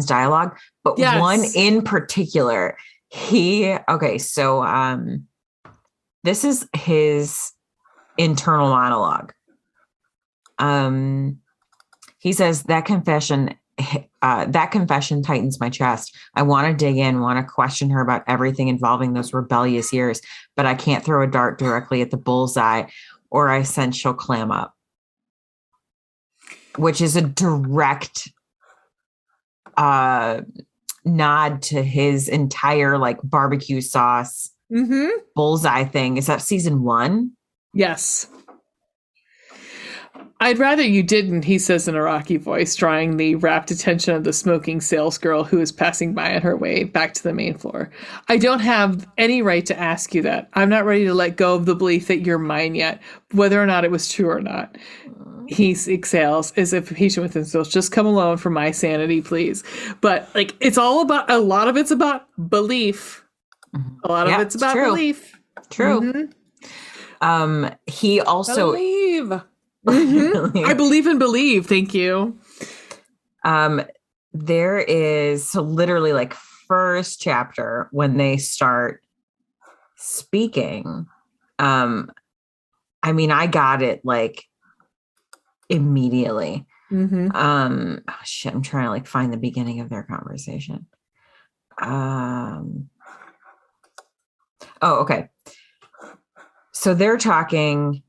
dialogue, but one in particular, this is his internal monologue. He says, that confession tightens my chest. I want to dig in, want to question her about everything involving those rebellious years, but I can't throw a dart directly at the bullseye or I sense she'll clam up. Which is a direct nod to his entire like barbecue sauce bullseye thing. Is that season 1? Yes. I'd rather you didn't, he says in a rocky voice, drawing the rapt attention of the smoking salesgirl who is passing by on her way back to the main floor. I don't have any right to ask you that. I'm not ready to let go of the belief that you're mine yet, whether or not it was true or not. He exhales as if patient with himself. Just come alone for my sanity, please. But like, it's all about, a lot of it's about belief. A lot of it's about belief. True. He also... Believe. I believe and believe. Thank you. There is so literally like first chapter when they start speaking. I mean, I got it like immediately. Oh shit, I'm trying to like find the beginning of their conversation. Okay. So they're talking.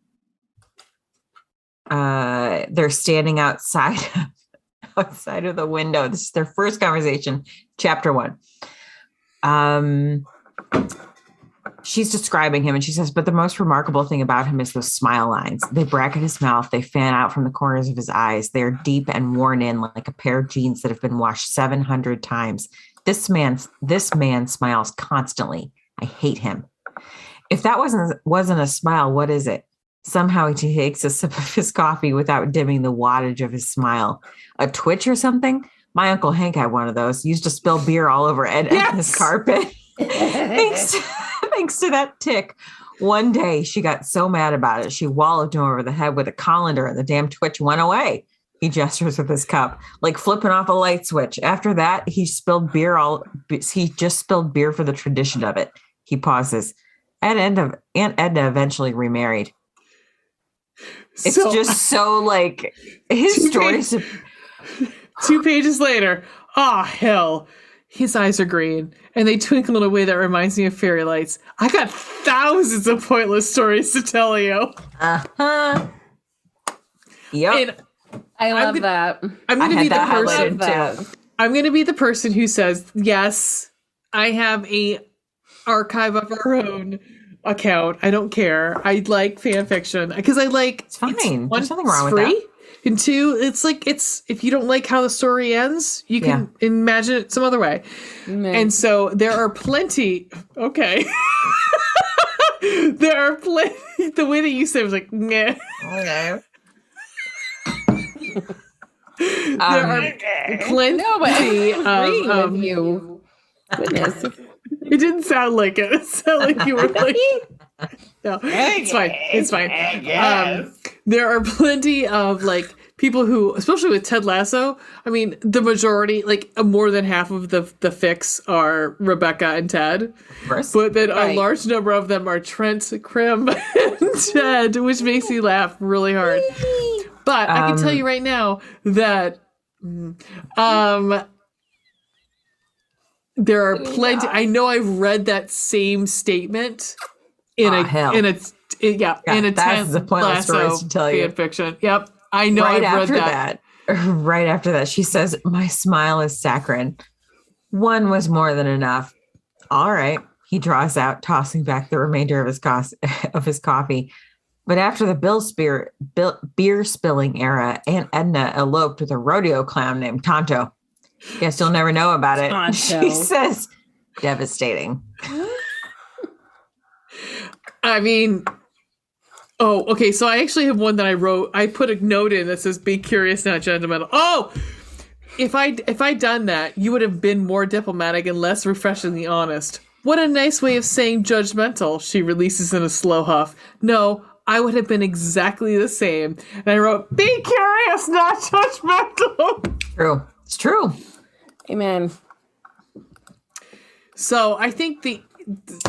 They're standing outside of the window. This is their first conversation, chapter 1. She's describing him and she says, but the most remarkable thing about him is those smile lines. They bracket his mouth. They fan out from the corners of his eyes. They're deep and worn in like a pair of jeans that have been washed 700 times. This man smiles constantly. I hate him. If that wasn't a smile, what is it? Somehow he takes a sip of his coffee without dimming the wattage of his smile. A twitch or something? My Uncle Hank had one of those. He used to spill beer all over Edna's carpet. Thanks to that tick. One day she got so mad about it, she walloped him over the head with a colander and the damn twitch went away. He gestures with his cup, like flipping off a light switch. After that, he just spilled beer for the tradition of it. He pauses. Aunt Edna eventually remarried. It's just so like his stories. 2 pages later. Oh, hell. His eyes are green and they twinkle in a way that reminds me of fairy lights. I got thousands of pointless stories to tell you. Yep. And I love that. I'm going to be the person too. I'm going to be the person who says, yes, I have a archive of our own account. I don't care. I like fan fiction because I like it's fine. There's nothing wrong with that. And 2, it's like if you don't like how the story ends, you can imagine it some other way. And so there are plenty. Okay. There are plenty. The way that you said it was like, meh. Okay. There are plenty of you. Goodness. It didn't sound like it. It sounded like you were like, no, it's fine. It's fine. There are plenty of like people who, especially with Ted Lasso, I mean, the majority, like more than half of the fics are Rebecca and Ted. But then a large number of them are Trent, Krim, and Ted, which makes me laugh really hard. But I can tell you right now that there are plenty. I know I've read that same statement in a Ted Lasso fan fiction. Yep, I know. Right I've read that. Right after that, she says, "My smile is saccharine. One was more than enough." All right, he draws out, tossing back the remainder of his coffee. But after the beer spilling era, Aunt Edna eloped with a rodeo clown named Tonto. Guess you'll never know about it. Tonto. She says, devastating. I mean, Oh, okay. So I actually have one that I wrote. I put a note in that says, "Be curious, not judgmental." Oh, if I'd done that, you would have been more diplomatic and less refreshingly honest. What a nice way of saying judgmental. She releases in a slow huff. No, I would have been exactly the same. And I wrote, "Be curious, not judgmental." True. It's true. Amen. So I think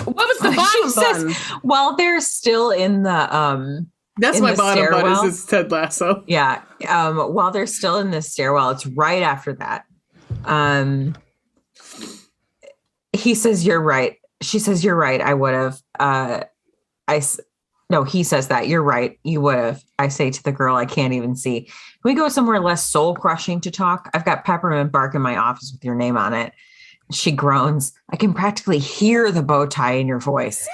What was the bottom bun? While they're still in the that's in my the bottom bun stairwell. is Ted Lasso. Yeah. While they're still in the stairwell, it's right after that. He says, "You're right." She says, "You're right. I would have." No, he says that. "You're right. You would have." I say to the girl I can't even see, "Can we go somewhere less soul crushing to talk? I've got peppermint bark in my office with your name on it." She groans. "I can practically hear the bow tie in your voice."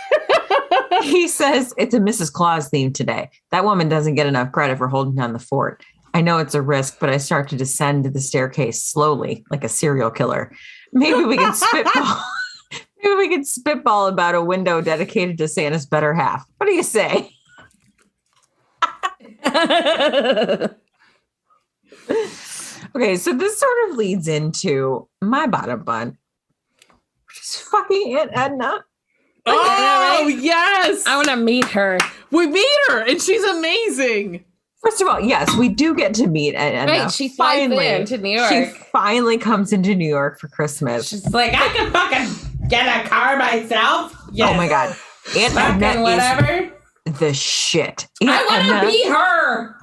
He says, "It's a Mrs. Claus theme today. That woman doesn't get enough credit for holding down the fort. I know it's a risk, but I start to descend the staircase slowly, like a serial killer. Maybe we can spitball." Maybe we could spitball about a window dedicated to Santa's better half. What do you say? Okay, so this sort of leads into my bottom bun, which is fucking Aunt Edna. Oh, yes. I want to meet her. We meet her, and she's amazing. First of all, yes, we do get to meet Aunt Edna. Right, she flies in to New York. She finally comes into New York for Christmas. She's like, I can fucking get a car myself. Yes. Oh my God. Aunt Fucking Edna whatever. is the shit. I want to meet her.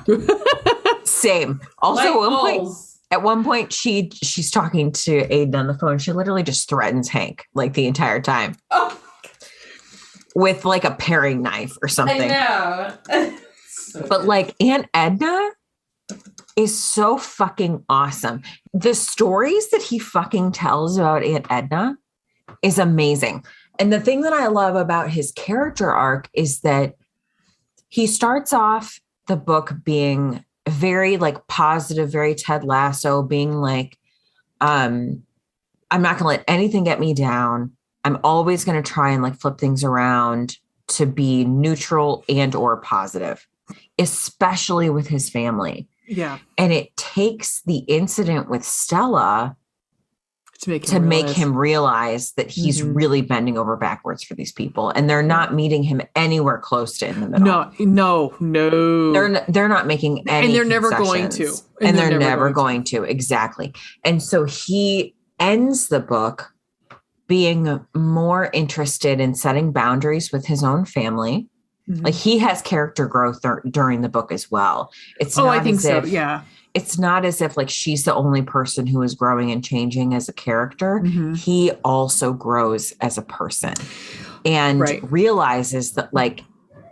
Same. Also, at one point, she's talking to Aiden on the phone. She literally just threatens Hank like the entire time. Oh. With like a paring knife or something. I know. But like Aunt Edna is so fucking awesome. The stories that he fucking tells about Aunt Edna is amazing. And the thing that I love about his character arc is that he starts off the book being very like positive, very Ted Lasso, being like, I'm not going to let anything get me down. I'm always going to try and like flip things around to be neutral and or positive, especially with his family. Yeah. And it takes the incident with Stella to make him realize that he's really bending over backwards for these people, and they're not meeting him anywhere close to in the middle. No. They're not making any, and they're never going to. And they're never going to. Exactly. And so he ends the book being more interested in setting boundaries with his own family. Mm-hmm. Like he has character growth during the book as well. It's not I think so. If, yeah. It's not as if like she's the only person who is growing and changing as a character. Mm-hmm. He also grows as a person and realizes that like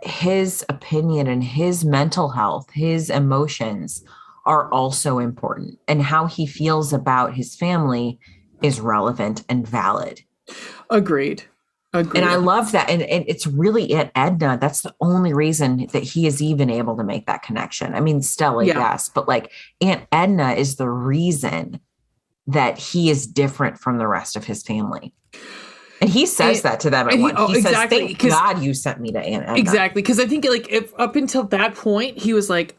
his opinion and his mental health, his emotions are also important, and how he feels about his family is relevant and valid. Agreed. And I love that. And it's really Aunt Edna. That's the only reason that he is even able to make that connection. I mean, Stella, yes, but like Aunt Edna is the reason that he is different from the rest of his family. And he says that to them at once. He says, "Thank God you sent me to Aunt Edna." Exactly. Because I think like if up until that point, he was like,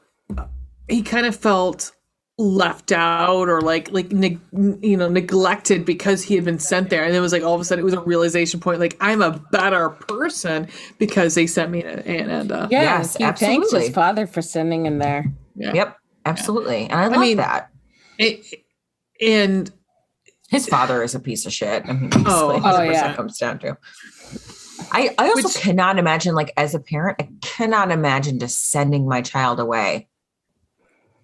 he kind of felt left out or neglected because he had been sent there, and it was like all of a sudden it was a realization point, like I'm a better person because they sent me to Aunt Edna. Yes, he thanks his father for sending him there. Yep, absolutely. And I love that. And his father is a piece of shit. I mean, it comes down to. I also cannot imagine, like as a parent, I cannot imagine just sending my child away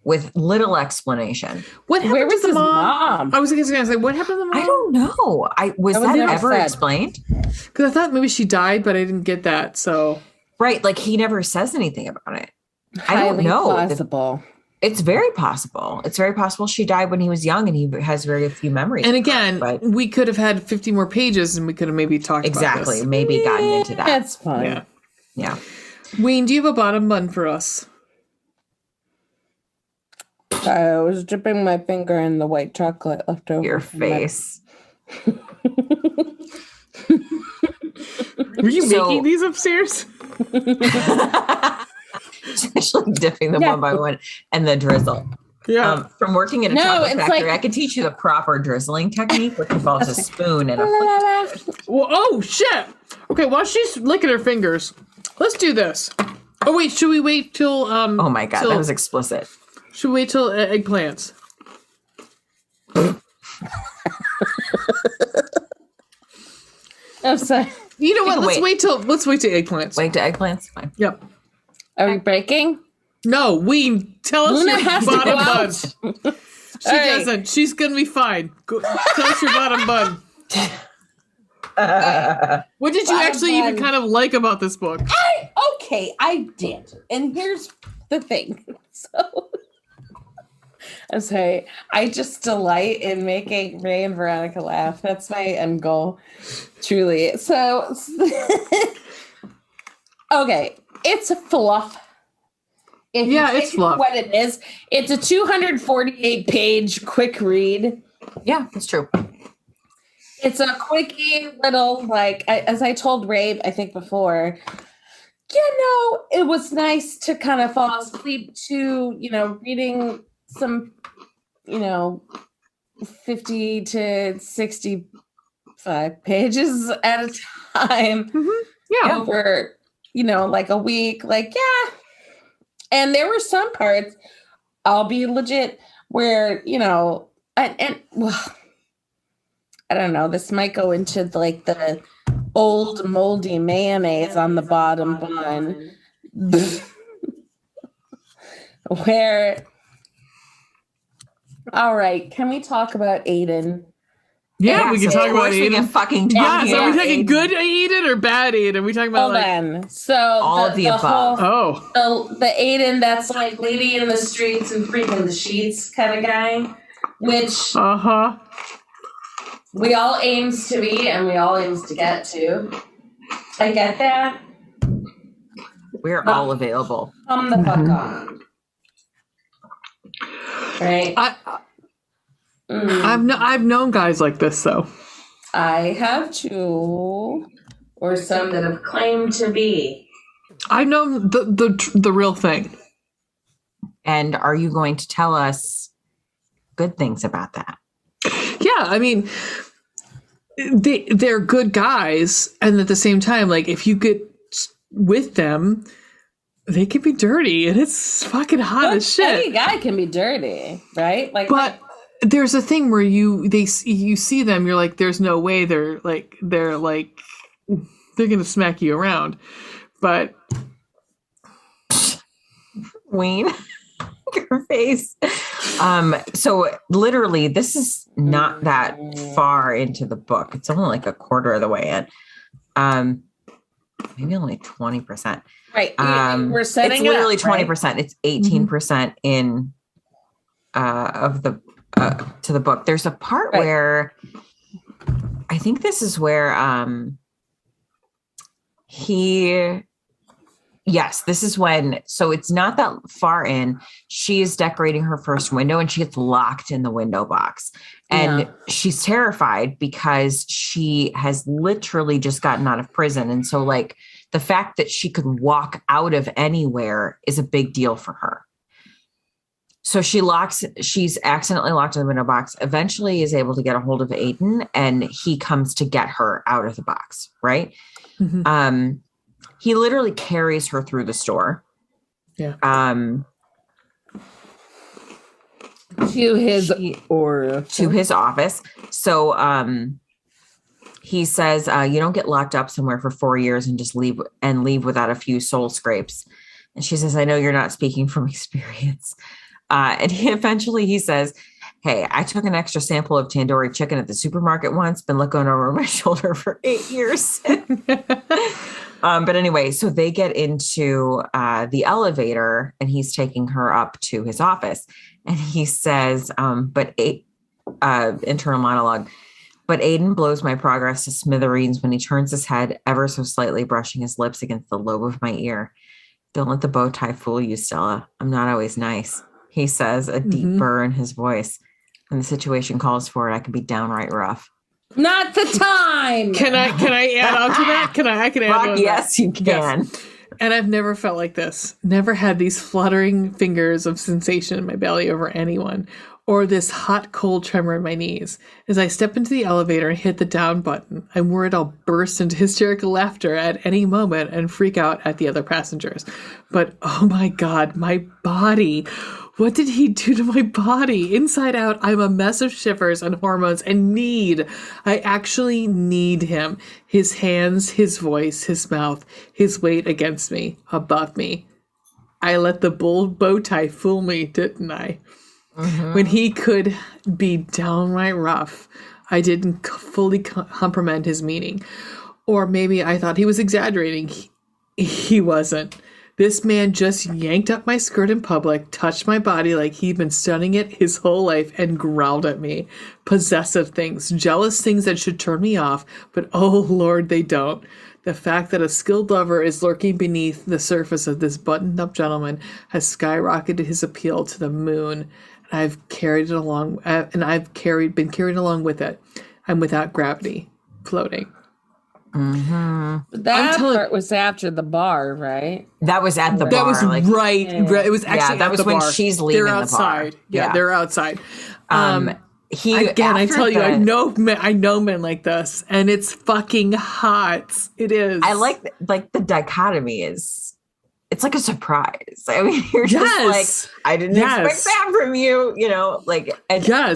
with little explanation. Where was his mom? I was going to say, what happened to the mom? I don't know. Was that ever explained? Because I thought maybe she died, but I didn't get that. So right, like he never says anything about it. I don't know. Possible. It's very possible. It's very possible she died when he was young, and he has very few memories. And again, we could have had 50 more pages, and we could have maybe talked about this. Maybe gotten into that. That's fine. Yeah. Ween, do you have a bottom bun for us? I was dipping my finger in the white chocolate left over. Your face. Were you making these upstairs? actually dipping them one by one and the drizzle. Yeah. From working at a No, chocolate it's factory, like- I could teach you the proper drizzling technique, which involves a spoon and a Well, oh shit. Okay, while she's licking her fingers, let's do this. Oh wait, should we wait till Oh my god, till- that was explicit. should we wait till eggplants? I'm sorry. You know what? can Let's wait. wait till eggplants. Wait to eggplants? Fine. Yep. Are we breaking? No, Ween, tell us Luna your has to bottom go bun. out. She doesn't. She's gonna be fine. Tell us your bottom bun. What did you Bottom actually even bun. kind of like about this book? Okay, I did. And here's the thing. So I'm sorry. I just delight in making Ray and Veronica laugh. That's my end goal. Truly. So okay. It's a fluff. If you Yeah, it's take fluff. What it is. It's a 248-page quick read. Yeah, it's true. It's a quickie little, like, as I told Ray, I think before, it was nice to kind of fall asleep to, reading some, 50 to 65 pages at a time Yeah. over, like a week. Like, yeah. And there were some parts, I'll be legit, where, well, I don't know, this might go into like the old moldy mayonnaise on the bottom bun. Where, all right, can we talk about Aiden? Yeah, we can of talk about course we can Aiden. fucking talk Yeah, so are we about talking Aiden. good Aiden or bad Aiden? We talking about Hold like on. So all of the above. The Aiden that's like lady in the streets and freaking the sheets kind of guy, which uh-huh. we all aims to be and we all aims to get to. I get that. We're all available. Come the fuck on. Right? I've known guys like this though. I have two, or some that have claimed to be. I've known the real thing. And are you going to tell us good things about that? Yeah, I mean, they're good guys, and at the same time, like if you get with them, they can be dirty, and it's fucking hot as shit. Any guy can be dirty, right? Like, But there's a thing where you see them, you're like, there's no way they're gonna smack you around, but Ween, your face. So literally, this is not that far into the book. It's only like a quarter of the way in. Maybe only 20%. right? We're setting It's literally it up, right? 20%. It's 18% in of the to the book. There's a part Right. where I think this is where this is when, so it's not that far in. She is decorating her first window and she gets locked in the window box. And she's terrified because she has literally just gotten out of prison. And so like the fact that she could walk out of anywhere is a big deal for her. So she's accidentally locked in the window box, eventually is able to get a hold of Aiden, and he comes to get her out of the box, right? Mhm. He literally carries her through the store. Yeah. To his To his office. So he says, you don't get locked up somewhere for 4 years and just leave without a few soul scrapes. And she says, I know you're not speaking from experience. And he says, hey, I took an extra sample of tandoori chicken at the supermarket once, been looking over my shoulder for 8 years. But anyway, so they get into the elevator and he's taking her up to his office. And he says, internal monologue, but Aiden blows my progress to smithereens when he turns his head ever so slightly, brushing his lips against the lobe of my ear. Don't let the bow tie fool you, Stella. I'm not always nice. He says, a deep burr in his voice. When the situation calls for it, I can be downright rough. Not the time. Can I add on to that? I can add on to Yes, that. you can. And I've never felt like this. Never had these fluttering fingers of sensation in my belly over anyone, or this hot, cold tremor in my knees. As I step into the elevator and hit the down button, I'm worried I'll burst into hysterical laughter at any moment and freak out at the other passengers. But oh my God, my body. What did he do to my body? Inside out, I'm a mess of shivers and hormones and need. I actually need him. His hands, his voice, his mouth, his weight against me, above me. I let the bow tie fool me, didn't I? Mm-hmm. When he could be downright rough, I didn't fully comprehend his meaning. Or maybe I thought he was exaggerating. He wasn't. This man just yanked up my skirt in public, touched my body like he'd been studying it his whole life, and growled at me. Possessive things, jealous things that should turn me off, but oh Lord, they don't. The fact that a skilled lover is lurking beneath the surface of this buttoned-up gentleman has skyrocketed his appeal to the moon. I've carried it along, and been carried along with it. I'm without gravity, floating. Mm-hmm. That part was after the bar, right? That was at the bar. That was right. Yeah. It was actually that at was the when bar. she's leaving they're outside. the bar. Yeah, they're outside. I tell you, I know men like this, and it's fucking hot. It is. I like the dichotomy is. It's like a surprise. I mean, you're just like, I didn't expect that from you, you know, like,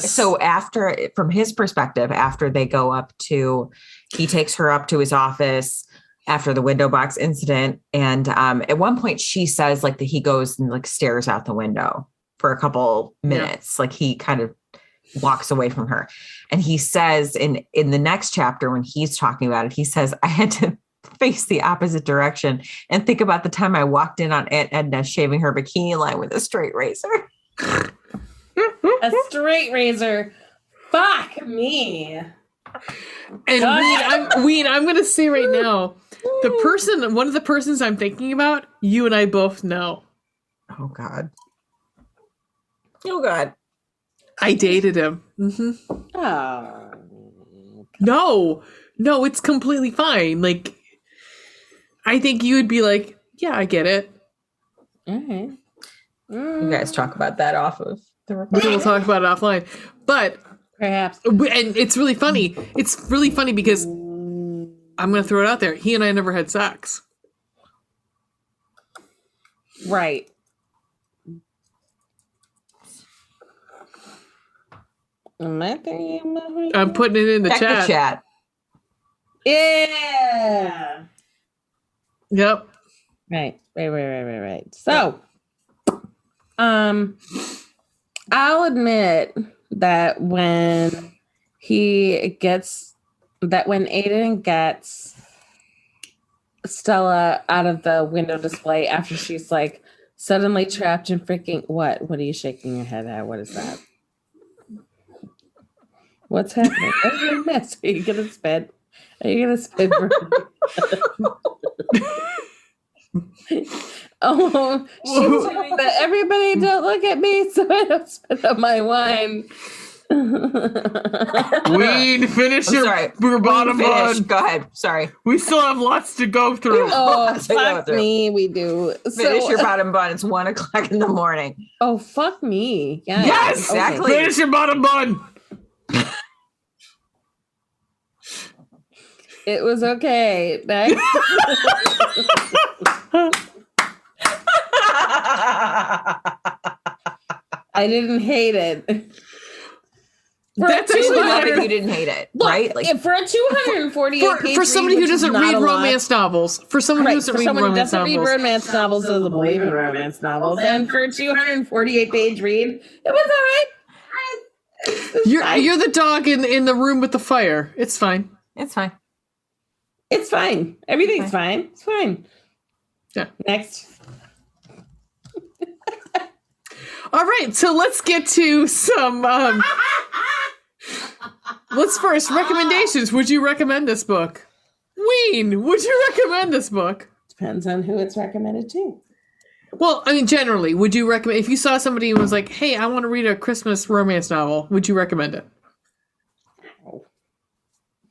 so after, from his perspective, after they go up to, he takes her up to his office after the window box incident. And at one point she says like that he goes and like stares out the window for a couple minutes. Like he kind of walks away from her. And he says in the next chapter, when he's talking about it, he says, I had to face the opposite direction and think about the time I walked in on Aunt Edna shaving her bikini line with a straight razor. A straight razor. Fuck me. And Ween, I'm going to say right now, one of the persons I'm thinking about, you and I both know. Oh God. Oh God. I dated him. Mm-hmm. Oh. No, it's completely fine. Like, I think you would be like, yeah, I get it. Mm-hmm. You guys talk about that off of the recording. We'll talk about it offline. But perhaps. And it's really funny. It's really funny because I'm going to throw it out there. He and I never had sex. Right. I'm putting it in the chat. The chat. Yeah. Yep. Right. So, I'll admit that when Aiden gets Stella out of the window display after she's like suddenly trapped in freaking what are you shaking your head at? What is that? What's happening? What are you gonna miss? Are you gonna spit? Are you gonna spit? Oh, she's saying that everybody don't look at me so I don't spit on my wine. Weed, finish your bottom bun. Go ahead. Sorry. We still have lots to go through. Oh, fuck me. We do. Finish your bottom bun. It's 1:00 in the morning. Oh, fuck me. Yes, exactly. Okay. Finish your bottom bun. It was okay. Next. I didn't hate it. That's actually not if you didn't hate it, look, right? Like for a 248 page for somebody who doesn't read romance novels, for someone who doesn't read romance novels, doesn't believe in romance novels, and for a 248 page read, it was all right. You're the dog in the room with the fire. It's fine. It's fine. It's fine. Everything's fine. It's fine. Yeah. Next. All right, so let's get to some. Let's first recommendations. Would you recommend this book? Ween, would you recommend this book? Depends on who it's recommended to. Well, I mean, generally, would you recommend if you saw somebody who was like, "Hey, I want to read a Christmas romance novel"? Would you recommend it?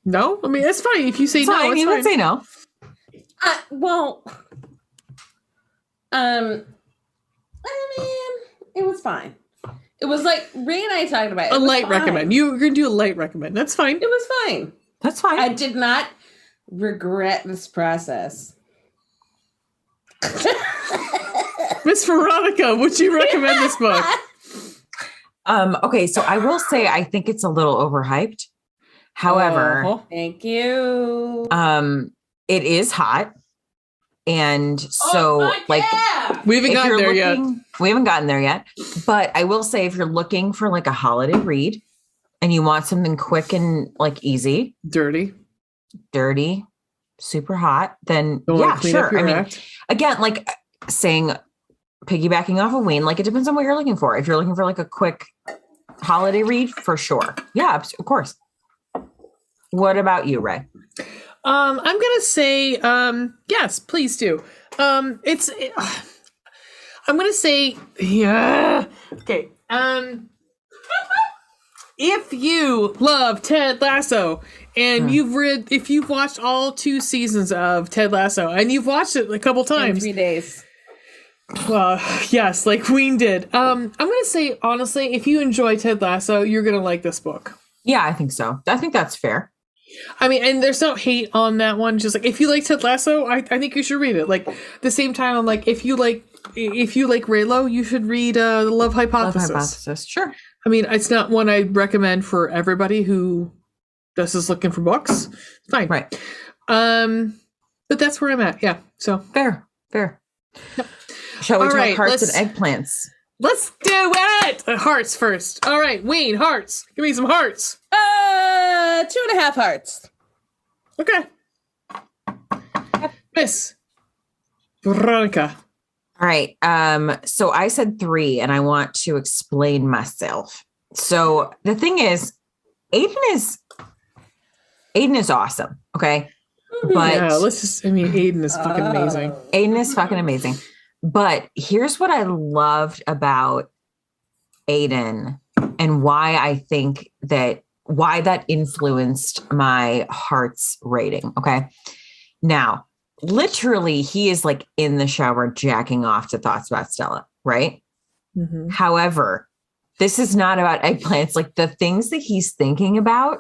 No, I mean it's fine if you say no. You would say no. Well, I mean, it was fine. It was like Ray and I talked about it. A It was light fine. recommend. You're going to do a light recommend. That's fine. It was fine. That's fine. I did not regret this process. Miss Veronica, would you recommend this book? Okay, so I will say I think it's a little overhyped. However, Oh. Thank you. it is hot. And so We haven't if gotten you're there yet. we haven't gotten there yet. But I will say if you're looking for like a holiday read and you want something quick and like easy, Dirty. dirty, super hot, then Don't yeah, want to clean sure. up your I mean, act. again, like saying piggybacking off of Ween, like it depends on what you're looking for. If you're looking for like a quick holiday read, for sure. Yeah, of course. What about you, Ray? I'm gonna say yes, please do. I'm gonna say yeah. Okay. If you love Ted Lasso and if you've watched all 2 seasons of Ted Lasso and you've watched it a couple In times, 3 days. well, yes, like Ween did. I'm gonna say honestly, if you enjoy Ted Lasso, you're gonna like this book. Yeah, I think so. I think that's fair. I mean, and there's no hate on that one. Just like if you like Ted Lasso, I think you should read it. Like the same time, I'm like if you like Raylo, you should read The Love Hypothesis. Love hypothesis. Sure. I mean, it's not one I recommend for everybody who just is looking for books. It's fine, Right. but that's where I'm at. Yeah. So Fair. Shall we All talk right, hearts let's- and eggplants? let's do it. Hearts first. All right, Ween, hearts. Give me some hearts. 2.5 hearts. Okay. Miss Veronica. All right. So I said 3 and I want to explain myself. So the thing is, Aiden is awesome. Okay. But Yeah, Aiden is fucking amazing. Aiden is fucking amazing. But here's what I loved about Aiden and why that influenced my heart's rating. Okay. Now, literally, he is like in the shower jacking off to thoughts about Stella, right? Mhm. However, this is not about eggplants. Like the things that he's thinking about,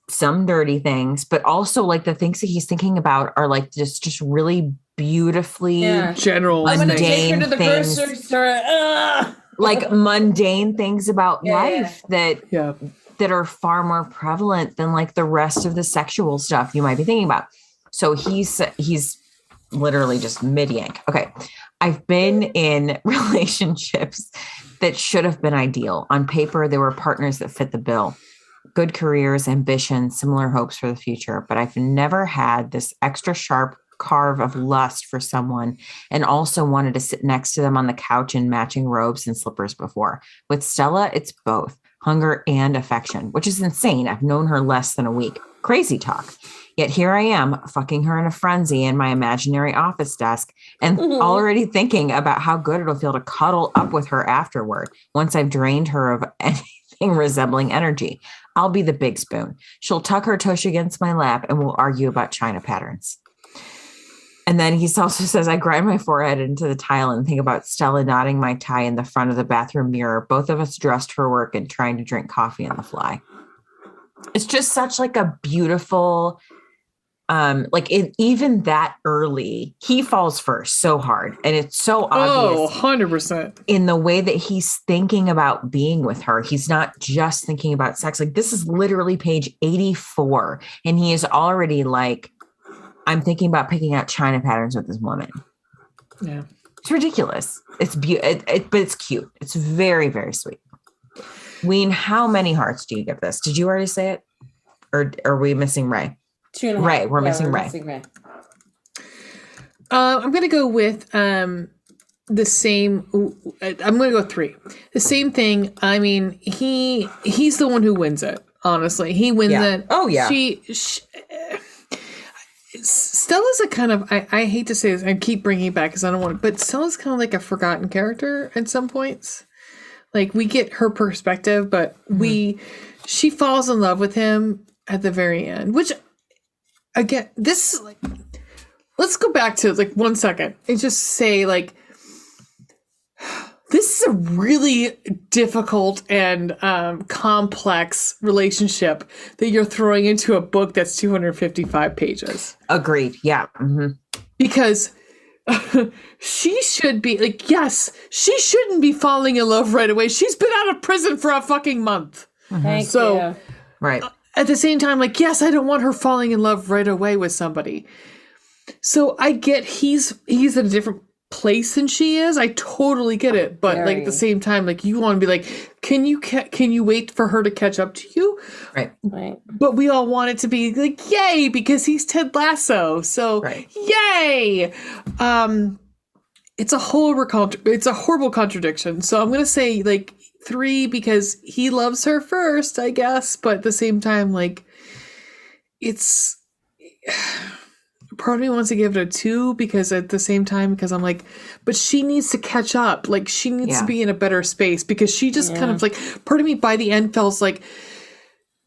some dirty things, but also like the things that he's thinking about are like just really beautifully General I'm gonna thing. take her to the things. grocery store. Ugh. like mundane things about Yeah. life that Yeah. are far more prevalent than like the rest of the sexual stuff you might be thinking about. So he's literally just mid-yank. Okay. I've been in relationships that should have been ideal. On paper, they were partners that fit the bill. Good careers, ambition, similar hopes for the future. But I've never had this extra sharp carve of lust for someone and also wanted to sit next to them on the couch in matching robes and slippers before. With Stella, it's both hunger and affection, which is insane. I've known her less than a week. Crazy talk. Yet here I am fucking her in a frenzy in my imaginary office desk and already thinking about how good it'll feel to cuddle up with her afterward once I've drained her of anything resembling energy. I'll be the big spoon. She'll tuck her tush against my lap and we'll argue about china patterns. And then he also says, I grind my forehead into the tile and think about Stella knotting my tie in the front of the bathroom mirror, both of us dressed for work and trying to drink coffee on the fly. It's just such like a beautiful, even that early, he falls first so hard. And it's so Oh, obvious 100%. in the way that he's thinking about being with her. He's not just thinking about sex. Like this is literally page 84. And he is already like, I'm thinking about picking out china patterns with this woman. Yeah. It's ridiculous. It's but it's cute. It's very, very sweet. Ween, how many hearts do you give this? Did you already say it? Or are we missing Ray? 2.5. Ray, we're missing Ray. I'm going to go with the same. I'm going to go 3. The same thing. I mean, he's the one who wins it. Honestly, he wins it. Oh, yeah. Stella's a kind of, I hate to say this, I keep bringing it back because I don't want to, but Stella's kind of like a forgotten character at some points. Like we get her perspective, but she falls in love with him at the very end, which again, this is like, let's go back to like 1 second and just say like, this is a really difficult and complex relationship that you're throwing into a book that's 255 pages. Agreed. Yeah. Mm-hmm. Because she should be like, yes, she shouldn't be falling in love right away. She's been out of prison for a fucking month. Thank So, you. Right. At the same time, like, yes, I don't want her falling in love right away with somebody. So I get he's in a different place than she is. I totally get it. But like at the same time, like you want to be like, can you wait for her to catch up to you? Right. Right. But we all want it to be like, yay, because he's Ted Lasso. So yay. It's a horrible contradiction. So I'm gonna say like 3 because he loves her first, I guess. But at the same time, like it's part of me wants to give it a 2 because at the same time, because I'm like, but she needs to catch up. Like she needs to be in a better space because she just kind of like, part of me by the end felt like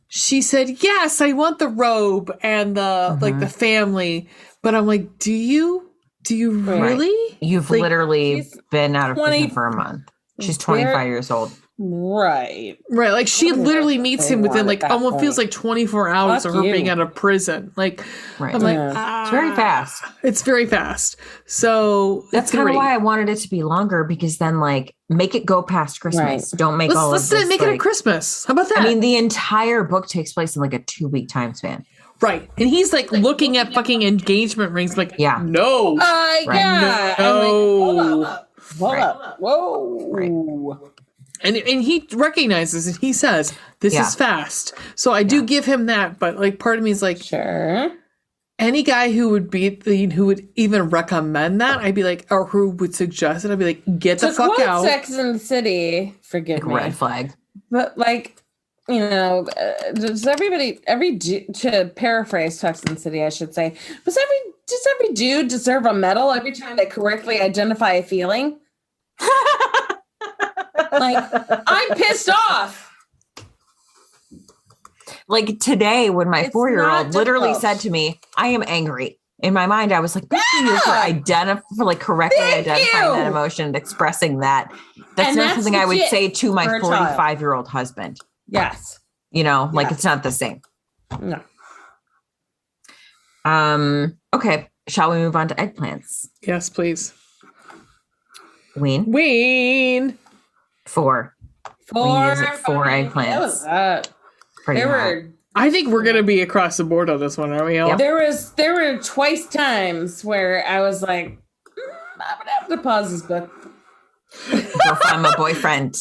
she said, yes, I want the robe and the like the family. But I'm like, do you really? You've like, literally been out of prison for a month. She's 25 years old. Right. Like she literally meets him within like almost feels like 24 hours of her being out of prison. Like I'm like, it's very fast. It's very fast. So that's kind of why I wanted it to be longer because then like make it go past Christmas. Don't make let's make it a Christmas. How about that? I mean, the entire book takes place in like a 2-week time span. Right. And he's like looking at fucking engagement rings like, no. Yeah. No. Hold up. Whoa. Right. And he recognizes and he says, this is fast. So I do give him that. But like part of me is like, sure. Any guy who would even recommend that, I'd be like, or who would suggest it, I'd be like, get the fuck out. Sex and the City, forgive me. Red flag. But like, you know, does to paraphrase Sex and the City, I should say, does every dude deserve a medal every time they correctly identify a feeling? Like, I'm pissed off. Like today, when my 4-year-old literally said to me, I am angry. In my mind, I was like, thank you for correctly identifying that emotion and expressing that. That's not something I would say to my 45-year-old husband. Yes. You know, like it's not the same. No. Okay. Shall we move on to eggplants? Yes, please. Ween. 4. Ween gives it 4 eggplants. That was I think we're gonna be across the board on this one, are we all? Yep. There were twice times where I was like, I'm gonna have to pause this book. Go find my boyfriend.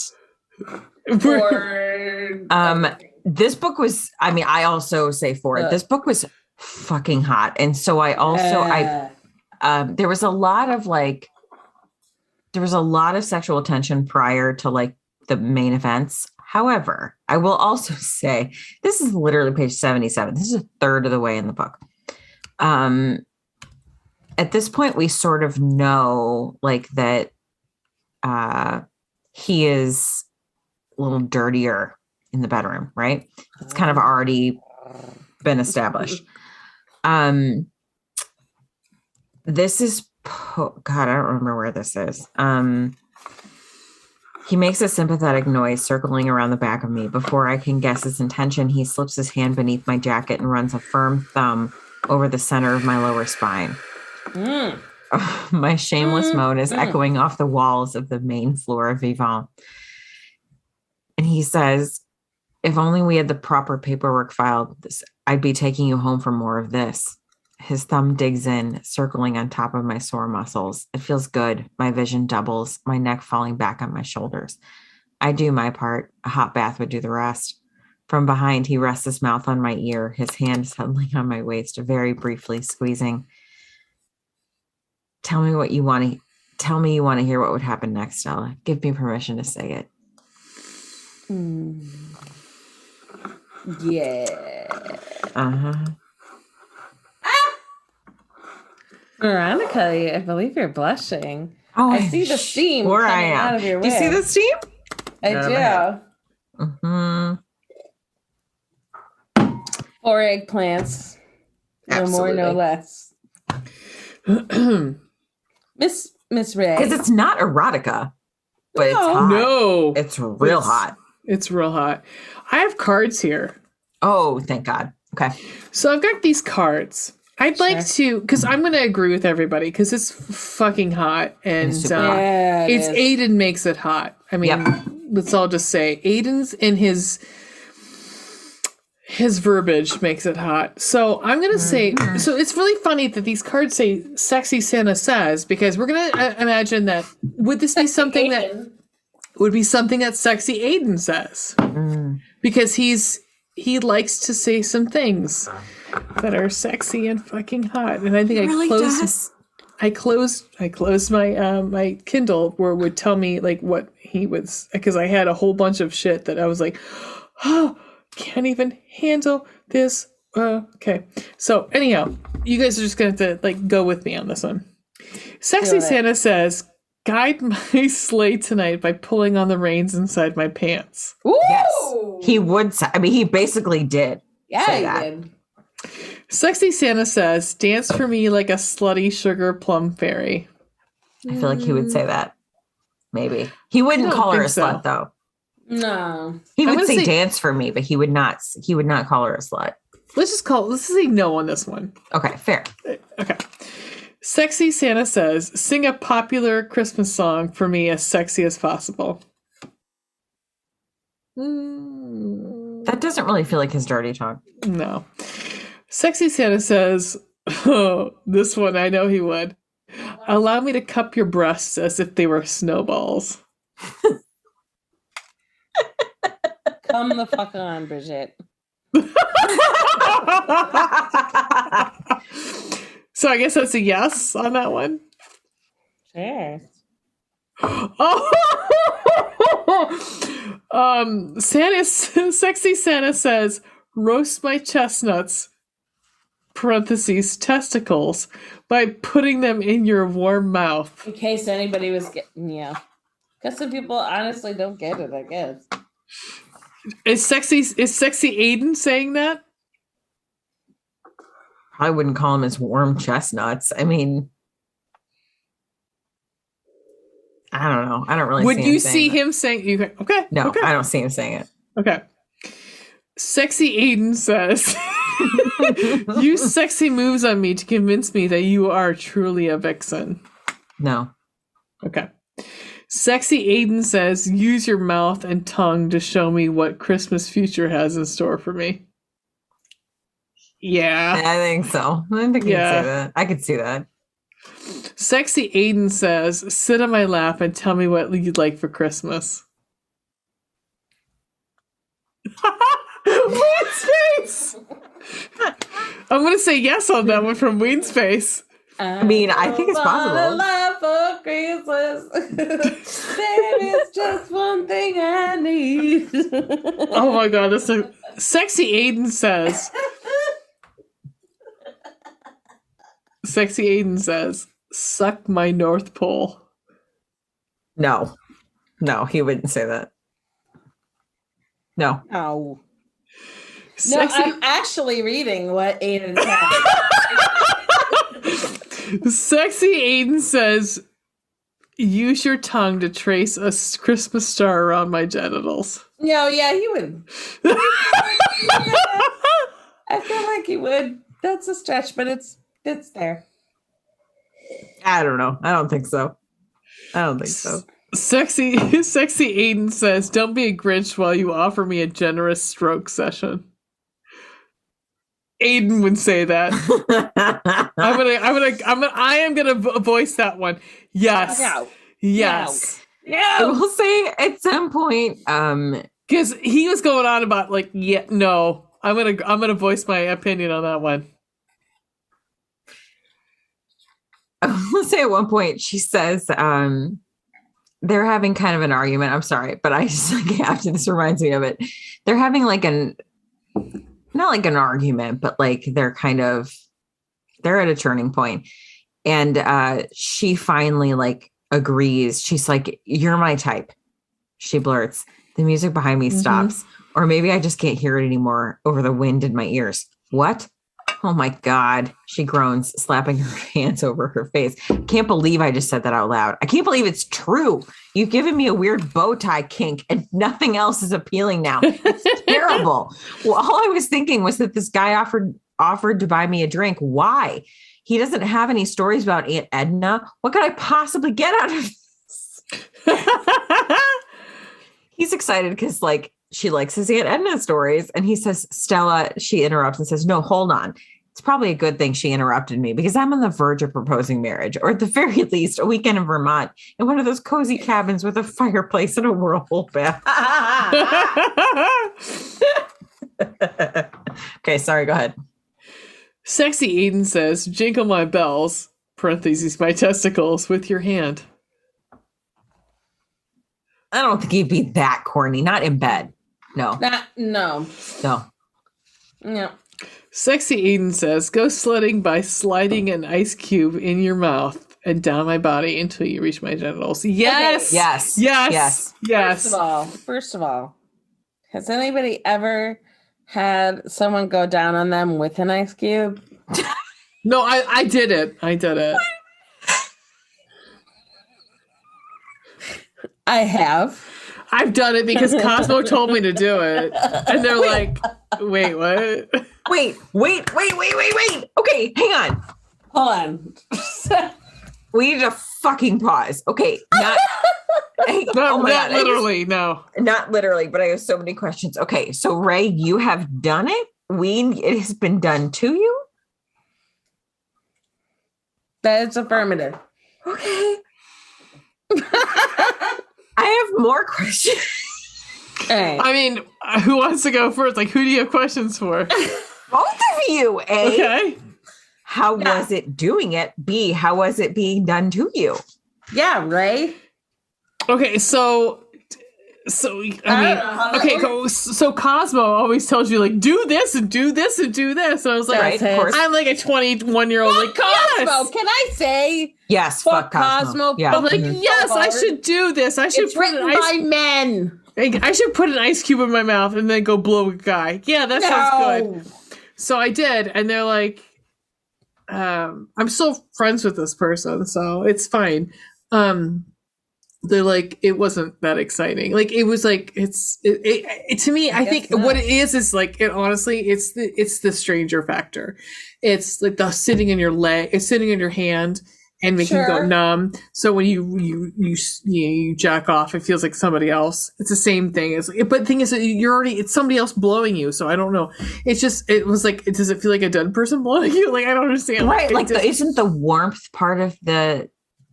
This book was, I mean, I also say 4. This book was fucking hot. And so I also, there was a lot of sexual tension prior to like the main events. However, I will also say this is literally page 77. This is a third of the way in the book. At this point, we sort of know like that he is a little dirtier in the bedroom, right? It's kind of already been established. This is, God, I don't remember where this is. He makes a sympathetic noise circling around the back of me. Before I can guess his intention, he slips his hand beneath my jacket and runs a firm thumb over the center of my lower spine. Oh, my shameless moan is echoing off the walls of the main floor of Vivant. And he says, if only we had the proper paperwork filed, I'd be taking you home for more of this. His thumb digs in, circling on top of my sore muscles. It feels good. My vision doubles, my neck falling back on my shoulders. I do my part. A hot bath would do the rest. From behind, he rests his mouth on my ear, his hand settling on my waist, very briefly squeezing. Tell me you want to hear what would happen next, Stella. Give me permission to say it. Yeah. Uh-huh. Veronica, I believe you're blushing. Oh, I see the steam coming out of your wig. Do you see the steam? I do. Mm-hmm. 4 eggplants. No more, no less. Miss Ray. Because it's not erotica, but it's hot. No. It's real hot. It's real hot. I have cards here. Oh, thank God. Okay. So I've got these cards. I'd like to, because I'm going to agree with everybody, because it's fucking hot, and It's super hot. it's Aiden makes it hot. I mean, Yep. let's all just say Aiden's in his verbiage makes it hot. So I'm going to say, so it's really funny that these cards say "Sexy Santa Says," because we're going to imagine that would this be something that would be something that Sexy Aiden says, because he likes to say some things that are sexy and fucking hot. And I think I closed my my Kindle where it would tell me like what he was, because I had a whole bunch of shit that I was like, oh, can't even handle this. Okay. So anyhow, you guys are just gonna have to like go with me on this one. Sexy Santa says, "Guide my sleigh tonight by pulling on the reins inside my pants." Ooh! Yes. He would say, I mean, he basically did. Yeah, say he that. did. Sexy Santa says, "Dance for me like a slutty sugar plum fairy." I feel like he would say that. Maybe. He wouldn't I don't call her a think so. slut, though. No. He I'm would gonna say say- dance for me, but he would not call her a slut. Let's say no on this one. Okay, fair. Okay. Sexy Santa says, "Sing a popular Christmas song for me as sexy as possible." That doesn't really feel like his dirty talk. No. Sexy Santa says, oh, this one I know he would. "Allow me to cup your breasts as if they were snowballs." Come the fuck on, Bridget. So I guess that's a yes on that one. Sure. Oh, Sexy Santa says, "Roast my chestnuts (parentheses testicles) by putting them in your warm mouth." In case anybody was getting, because some people honestly don't get it, I guess. Is sexy Aiden saying that? I wouldn't call him as warm chestnuts. I mean, I don't know. I don't really. Would you saying see that. him saying? You okay? No, okay. I don't see him saying it. Okay. Sexy Aiden says, "Use sexy moves on me to convince me that you are truly a vixen." No. Okay. Sexy Aiden says, "Use your mouth and tongue to show me what Christmas future has in store for me." Yeah. I think so. I think Yeah. you'd say that. I could see that. Sexy Aiden says, "Sit on my lap and tell me what you'd like for Christmas." Ween's face! I'm going to say yes on that one from Ween's face. I mean, I think it's possible. Love for Christmas. There is just one thing I need. Oh my god, that's a Sexy Aiden says. Sexy Aiden says, "Suck my North Pole." No, he wouldn't say that. No. No. Sexy, I'm actually reading what Aiden said. Sexy Aiden says, "Use your tongue to trace a Christmas star around my genitals." No, yeah, he would. I feel like he would. That's a stretch, but it's there. I don't know. I don't think so. Sexy Aiden says, "Don't be a Grinch while you offer me a generous stroke session." Aiden would say that. I am gonna voice that one. Yes. No. Yes. I No. will say at some point, Because he was going on about like, yeah, no. I'm gonna voice my opinion on that one. I will say at one point she says, they're having kind of an argument. I'm sorry, but I just like after this reminds me of it. They're having like not like an argument, but like they're at a turning point. And she finally like agrees. She's like, "You're my type." She blurts. The music behind me stops. Or maybe I just can't hear it anymore over the wind in my ears. What? Oh my God. She groans, slapping her hands over her face. Can't believe I just said that out loud. I can't believe it's true. You've given me a weird bow tie kink and nothing else is appealing now. It's terrible. Well, all I was thinking was that this guy offered to buy me a drink. Why? He doesn't have any stories about Aunt Edna. What could I possibly get out of this? He's excited because she likes his Aunt Edna stories. And he says, Stella, she interrupts and says, no, hold on. It's probably a good thing she interrupted me because I'm on the verge of proposing marriage, or at the very least, a weekend in Vermont in one of those cozy cabins with a fireplace and a whirlpool bath. Okay, sorry, go ahead. Sexy Aiden says, jingle my bells, parentheses, my testicles, with your hand. I don't think he'd be that corny. Not in bed. No. No. Sexy Aiden says, go sledding by sliding an ice cube in your mouth and down my body until you reach my genitals. Yes. Okay. Yes. Yes. Yes. Yes. First of all, has anybody ever had someone go down on them with an ice cube? No, I did it. I did it. I have. I've done it because Cosmo told me to do it. And they're like, wait, what? Wait. Okay, hang on. Hold on. We need to fucking pause. Okay, not Not literally, no. Not literally, but I have so many questions. Okay, so Ray, you have done it? Ween, it has been done to you? That is affirmative. Okay. I have more questions. Hey. I mean, who wants to go first? Like, who do you have questions for? Both of you, A. Okay. How was it doing it? B, how was it being done to you? Yeah, Ray. Okay, so so Cosmo always tells you, like, do this and do this and do this. And I was like, Right, of course. I'm like a 21-year-old, like, Cosmo, yes. can I say? Yes, Fuck fuck Cosmo. Cosmo. Yeah. I'm like, yes, I should do this. I should It's put an written by men. I should put an ice cube in my mouth and then go blow a guy. Yeah, that sounds good. So I did, and they're like, I'm still friends with this person, so it's fine. They're like, it wasn't that exciting. Like, it was like, it to me, I think not. what it is like, it honestly, it's the stranger factor. It's like the sitting in your leg, it's sitting in your hand and making you go numb. So when you jack off, it feels like somebody else. It's the same thing. But the thing is, it's somebody else blowing you. So I don't know. It was like, does it feel like a dead person blowing you? Like, I don't understand. Right. Like, isn't the warmth part of the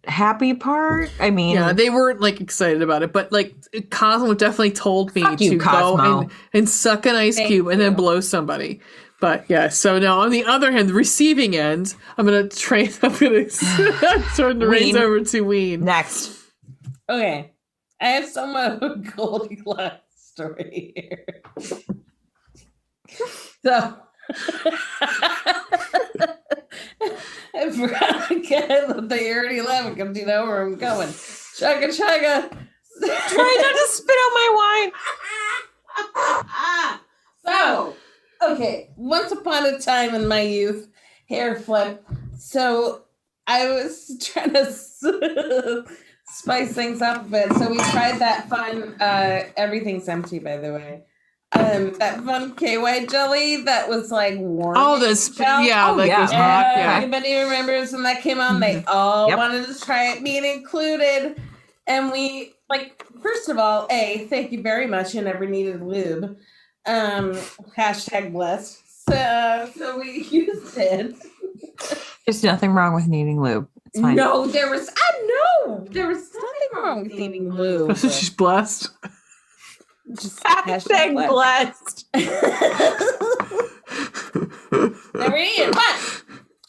happy part? I mean, yeah, they weren't like excited about it, but like Cosmo definitely told me to Cosmo. go and suck an ice cube and then blow somebody. But yeah, so now on the other hand, the receiving end, I'm gonna turn the reins over to Ween. Next. Okay. I have somewhat of a Goldilocks story here. So I forgot again that you're already laughing because you know where I'm going. Chugga chugga. Try not to spit out my wine. So, okay, once upon a time in my youth, hair flip. So I was trying to spice things up a bit. So we tried that fun, everything's empty, by the way. That fun KY jelly that was like warm. Oh, this, yeah, Oh, like yeah. this hot, yeah. Anybody remembers when that came on? They all wanted to try it, me included. And we, like, first of all, thank you very much. You never needed lube. Hashtag blessed. So we used it. There's nothing wrong with needing lube. It's fine. No, there was nothing wrong with needing lube. So she's blessed. Just Hashtag blessed. Never needed, but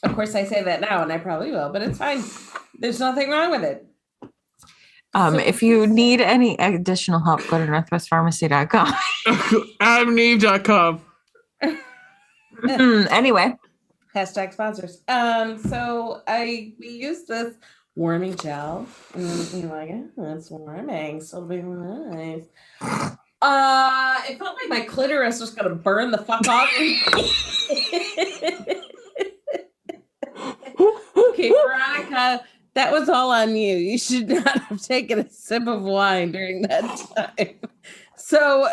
of course I say that now, and I probably will, but it's fine. There's nothing wrong with it. If you need any additional help, go to northwestpharmacy.com. AdamandEve.com. Anyway. Hashtag sponsors. So we used this warming gel, and then we were like, oh, it's warming, so it'll be nice. It felt like my clitoris was gonna burn the fuck off. Erica, that was all on you. You should not have taken a sip of wine during that time. So,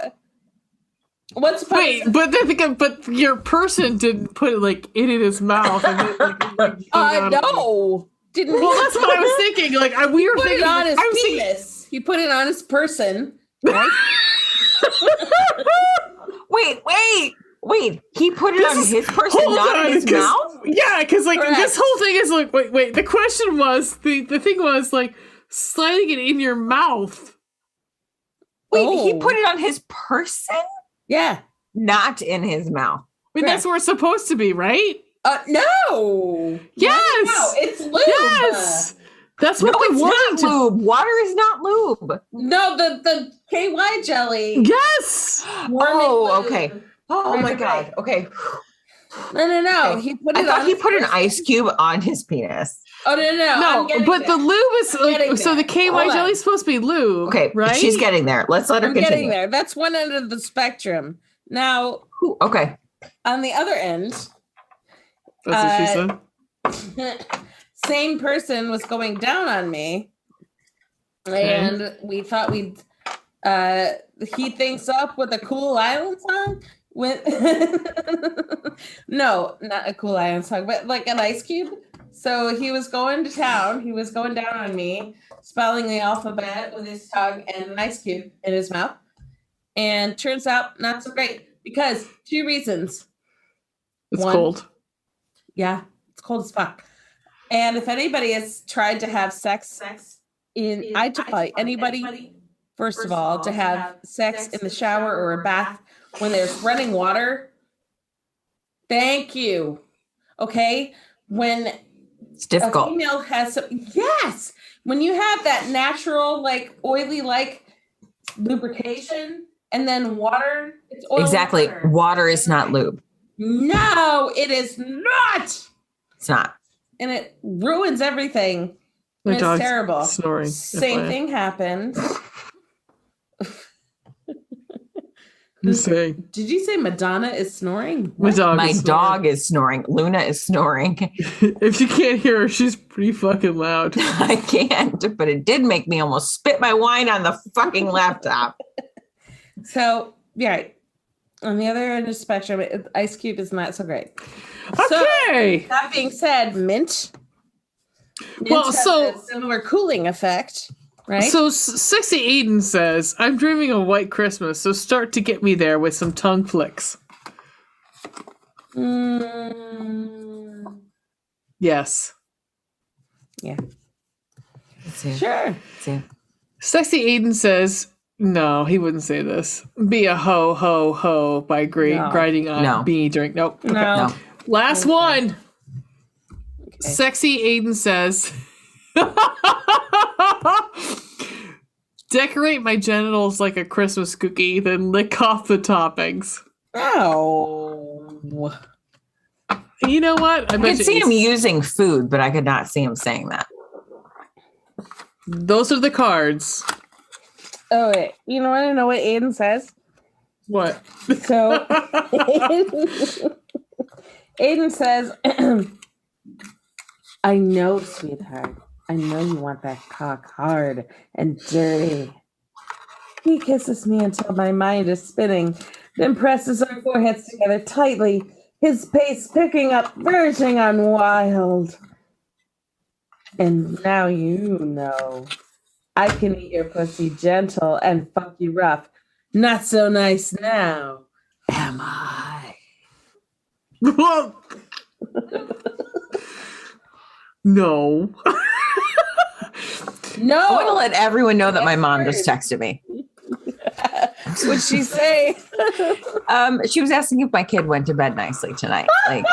what's funny? Wait, but your person didn't put it like in his mouth. And then, No, didn't. Well, that's what I was thinking. Like we were put thinking it on his I was penis. He put it on his person. Right? Wait. He put it on his person, not in his mouth? Yeah, because like Correct. this whole thing is like wait. The question was the thing was like sliding it in your mouth. Wait, he put it on his person, Yeah. not in his mouth. I mean, that's where it's supposed to be, right? No. Yes. No, it's lube. Yes. That's what No, the it's warning not lube. Water is not lube. No, the KY jelly. Yes. Oh, lube. okay. Oh my Right. God. Okay. No. Okay. He put I it thought on. he his put an person. ice cube on his penis. Oh no. No, but the lube is getting so the there. KY Hold on. jelly is supposed to be lube. Okay, right? she's getting there. Let's let her I'm continue. getting there. That's one end of the spectrum. Now, Ooh, okay. on the other end, That's what she said. same person was going down on me, and we thought we'd heat things up with a Cool Island song. With no, not a Cool Island song, but like an Ice Cube. So he was going to town. He was going down on me, spelling the alphabet with his tongue and an ice cube in his mouth. And turns out not so great because 2 reasons. It's One, cold. Yeah, it's cold as fuck. And if anybody has tried to have sex I defy anybody, first of all, to have sex in the shower or a bath when there's running water. Thank you. Okay? When It's a difficult. female has some, yes, when you have that natural, like oily, like lubrication, and then water, it's oil. Exactly. Water is not lube. No, it is not, It's not. and it ruins everything. My It's dog's terrible. snoring. Same FYI. thing happened. Just saying. Did you say Madonna is snoring? My dog. My is snoring. dog is snoring. Luna is snoring. If you can't hear her, she's pretty fucking loud. I can't, but it did make me almost spit my wine on the fucking laptop. So, yeah. On the other end of the spectrum, Ice Cube is not so great. Okay. So, that being said, mint. Well, has so- a similar cooling effect, right? So Sexy Aiden says, I'm dreaming of White Christmas, so start to get me there with some tongue flicks. Mm, Yes. yeah, Let's see. sure. Let's see. Sexy Aiden says, no, he wouldn't say this. Be a ho, ho, ho by No. grinding on No. bee drink. Nope. Okay. No. No. Last Okay. one. Okay. Sexy Aiden says, decorate my genitals like a Christmas cookie, then lick off the toppings. Oh. You know what? I could see him using food, but I could not see him saying that. Those are the cards. Oh, wait. You want to know what Aiden says? What? So, Aiden says, I know, sweetheart. I know you want that cock hard and dirty. He kisses me until my mind is spinning, then presses our foreheads together tightly, his pace picking up, verging on wild. And now you know. I can eat your pussy gentle and fuck you rough. Not so nice now, am I? No. No. I want to let everyone know that my mom just texted me. What'd she say? She was asking if my kid went to bed nicely tonight. Like,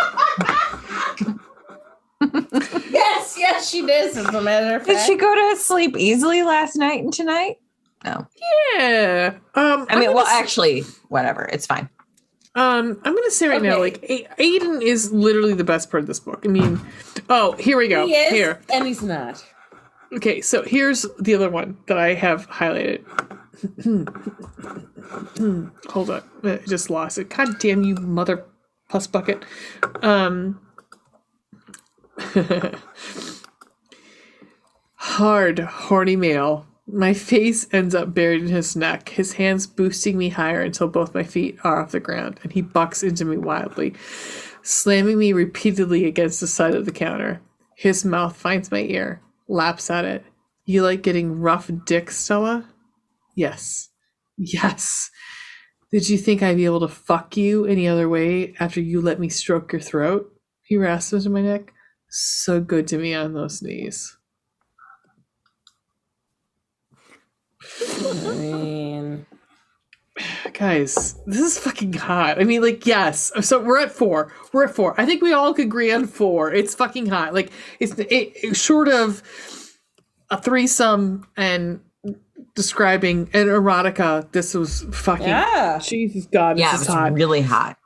Yes, she did. As a matter of did fact. she go to sleep easily last night and tonight? No. Yeah. I mean, well, actually, whatever. It's fine. I'm gonna say right now, Okay. like Aiden is literally the best part of this book. I mean, oh, here we go. He is, Here. and he's not. Okay, so here's the other one that I have highlighted. Hold on, I just lost it. God damn you, mother puss bucket. Hard, horny male. My face ends up buried in his neck, his hands boosting me higher until both my feet are off the ground, and he bucks into me wildly, slamming me repeatedly against the side of the counter. His mouth finds my ear, laps at it. You like getting rough dick, Stella? Yes. Yes. Did you think I'd be able to fuck you any other way after you let me stroke your throat? He rasps into my neck. So good to me on those knees. I mean, guys, this is fucking hot. I mean, like, yes. So we're at 4. We're at 4. I think we all could agree on 4. It's fucking hot. Like, it's short of a threesome and describing an erotica. This was fucking. Yeah. Jesus God, this is hot. Really hot.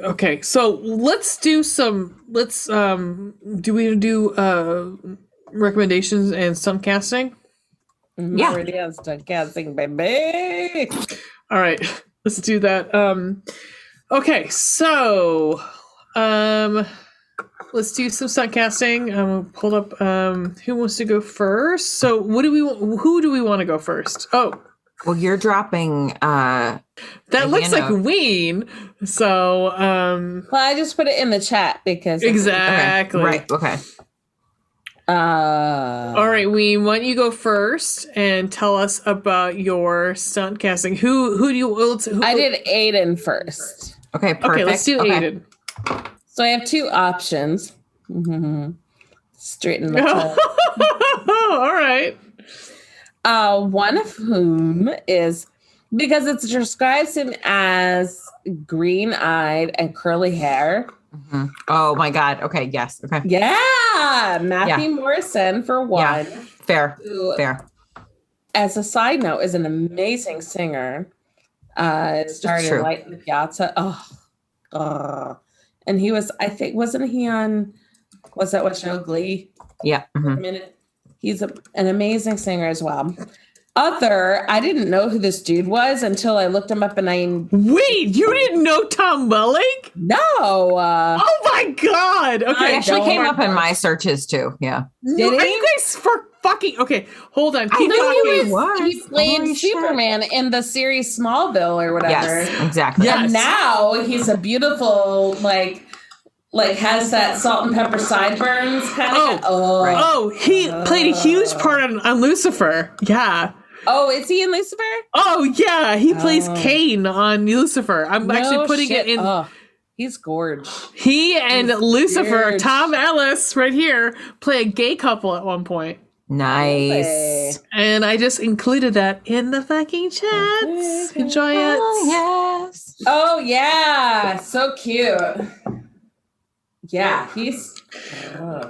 Okay, so let's do some. Do we do recommendations and stunt casting? Yeah. Already on stunt casting, baby. All right, let's do that. Okay, so let's do some stunt casting. Hold up. Who wants to go first? So who do we want to go first? Oh, well, you're dropping that looks like Ween. So well, I just put it in the chat because exactly. Okay. Right. Okay. All right, Ween, why don't you go first and tell us about your stunt casting? Who do you? I did Aiden first. Okay, perfect. Okay, let's do Aiden. So I have 2 options. Straighten my toe. All right. One of whom is because it describes him as green-eyed and curly hair. Mm-hmm. Oh my God. Okay. Yes. Okay. Yeah, Matthew Morrison for one. Yeah. Fair. Who, Fair. as a side note, is an amazing singer. Started in Light in the Piazza. And he was, I think, wasn't he on? Was that what show? Glee. Yeah. Mm-hmm. He's an amazing singer as well. I didn't know who this dude was until I looked him up and Wait, you didn't know Tom Welling? No. Oh my God. Okay. He actually came up in my searches too. Yeah. Did he? Are you guys fucking okay? Hold on. He played Superman in the series Smallville or whatever. Yes, exactly. Yes. And now he's a beautiful, like has that salt and pepper sideburns kind of. Oh, he played a huge part on Lucifer. Yeah. Oh, is he in Lucifer? Oh yeah, he plays Cain on Lucifer. I'm actually putting it in. Oh, he's gorgeous. He and Lucifer, Tom Ellis, right here, play a gay couple at one point. Nice. And I just included that in the fucking chats. Enjoy it. Oh, yes. Oh yeah, so cute. Yeah, he's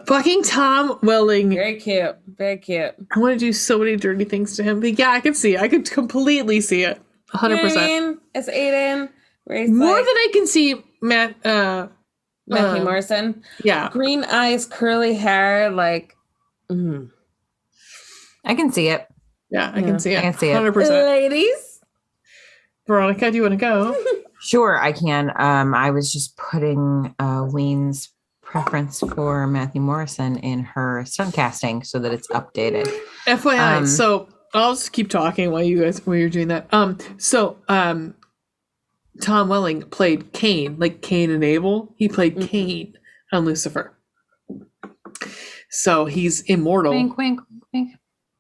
fucking Tom Welling. very cute. Very cute. I want to do so many dirty things to him. But yeah, I can see it. I could completely see it. 100%. It's Aiden. More than I can see Matthew Morrison. Yeah. Green eyes, curly hair, like. I can see it. Yeah, I can see it. I can see it. 100%. Ladies. Veronica, do you want to go? Sure, I can. I was just putting Ween's preference for Matthew Morrison in her stunt casting so that it's updated. FYI, so I'll just keep talking while you're doing that. Tom Welling played Cain, like Cain and Abel. He played Cain on Lucifer. So he's immortal. Wink, wink, wink.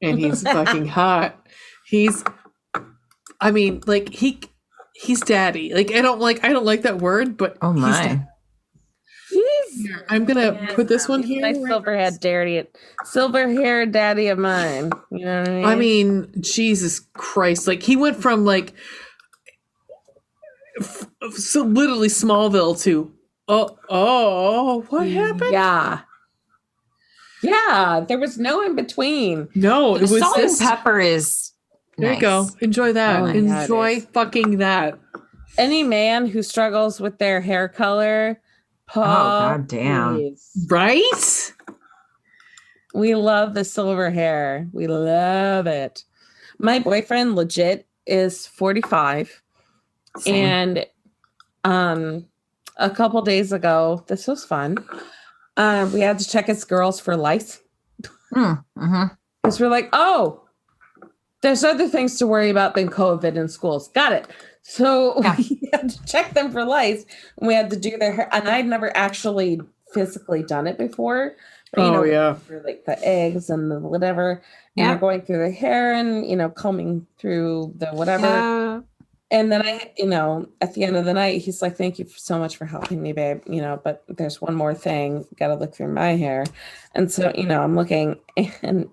And he's fucking hot. He's daddy. Like I don't like that word, but oh my. Here, I'm gonna put this one here. Nice silver hair daddy of mine. You know what I mean? I mean, Jesus Christ! Like he went from like so literally Smallville to what happened? Yeah. There was no in between. No, it was salt this. and pepper is. There nice. you go. Enjoy that. Enjoy fucking that. Any man who struggles with their hair color, God damn. please. Right? We love the silver hair. We love it. My boyfriend legit is 45. Same. And a couple days ago, this was fun. We had to check his girls for lice. Mm-hmm. Because we're like, oh, there's other things to worry about than COVID in schools. Got it. So we had to check them for lice, and we had to do their hair. And I'd never actually physically done it before. But, for like the eggs and the whatever. And you're going through the hair and, combing through the whatever. Yeah. And then at the end of the night, he's like, thank you so much for helping me, babe. But there's one more thing. Got to look through my hair. And so, I'm looking and,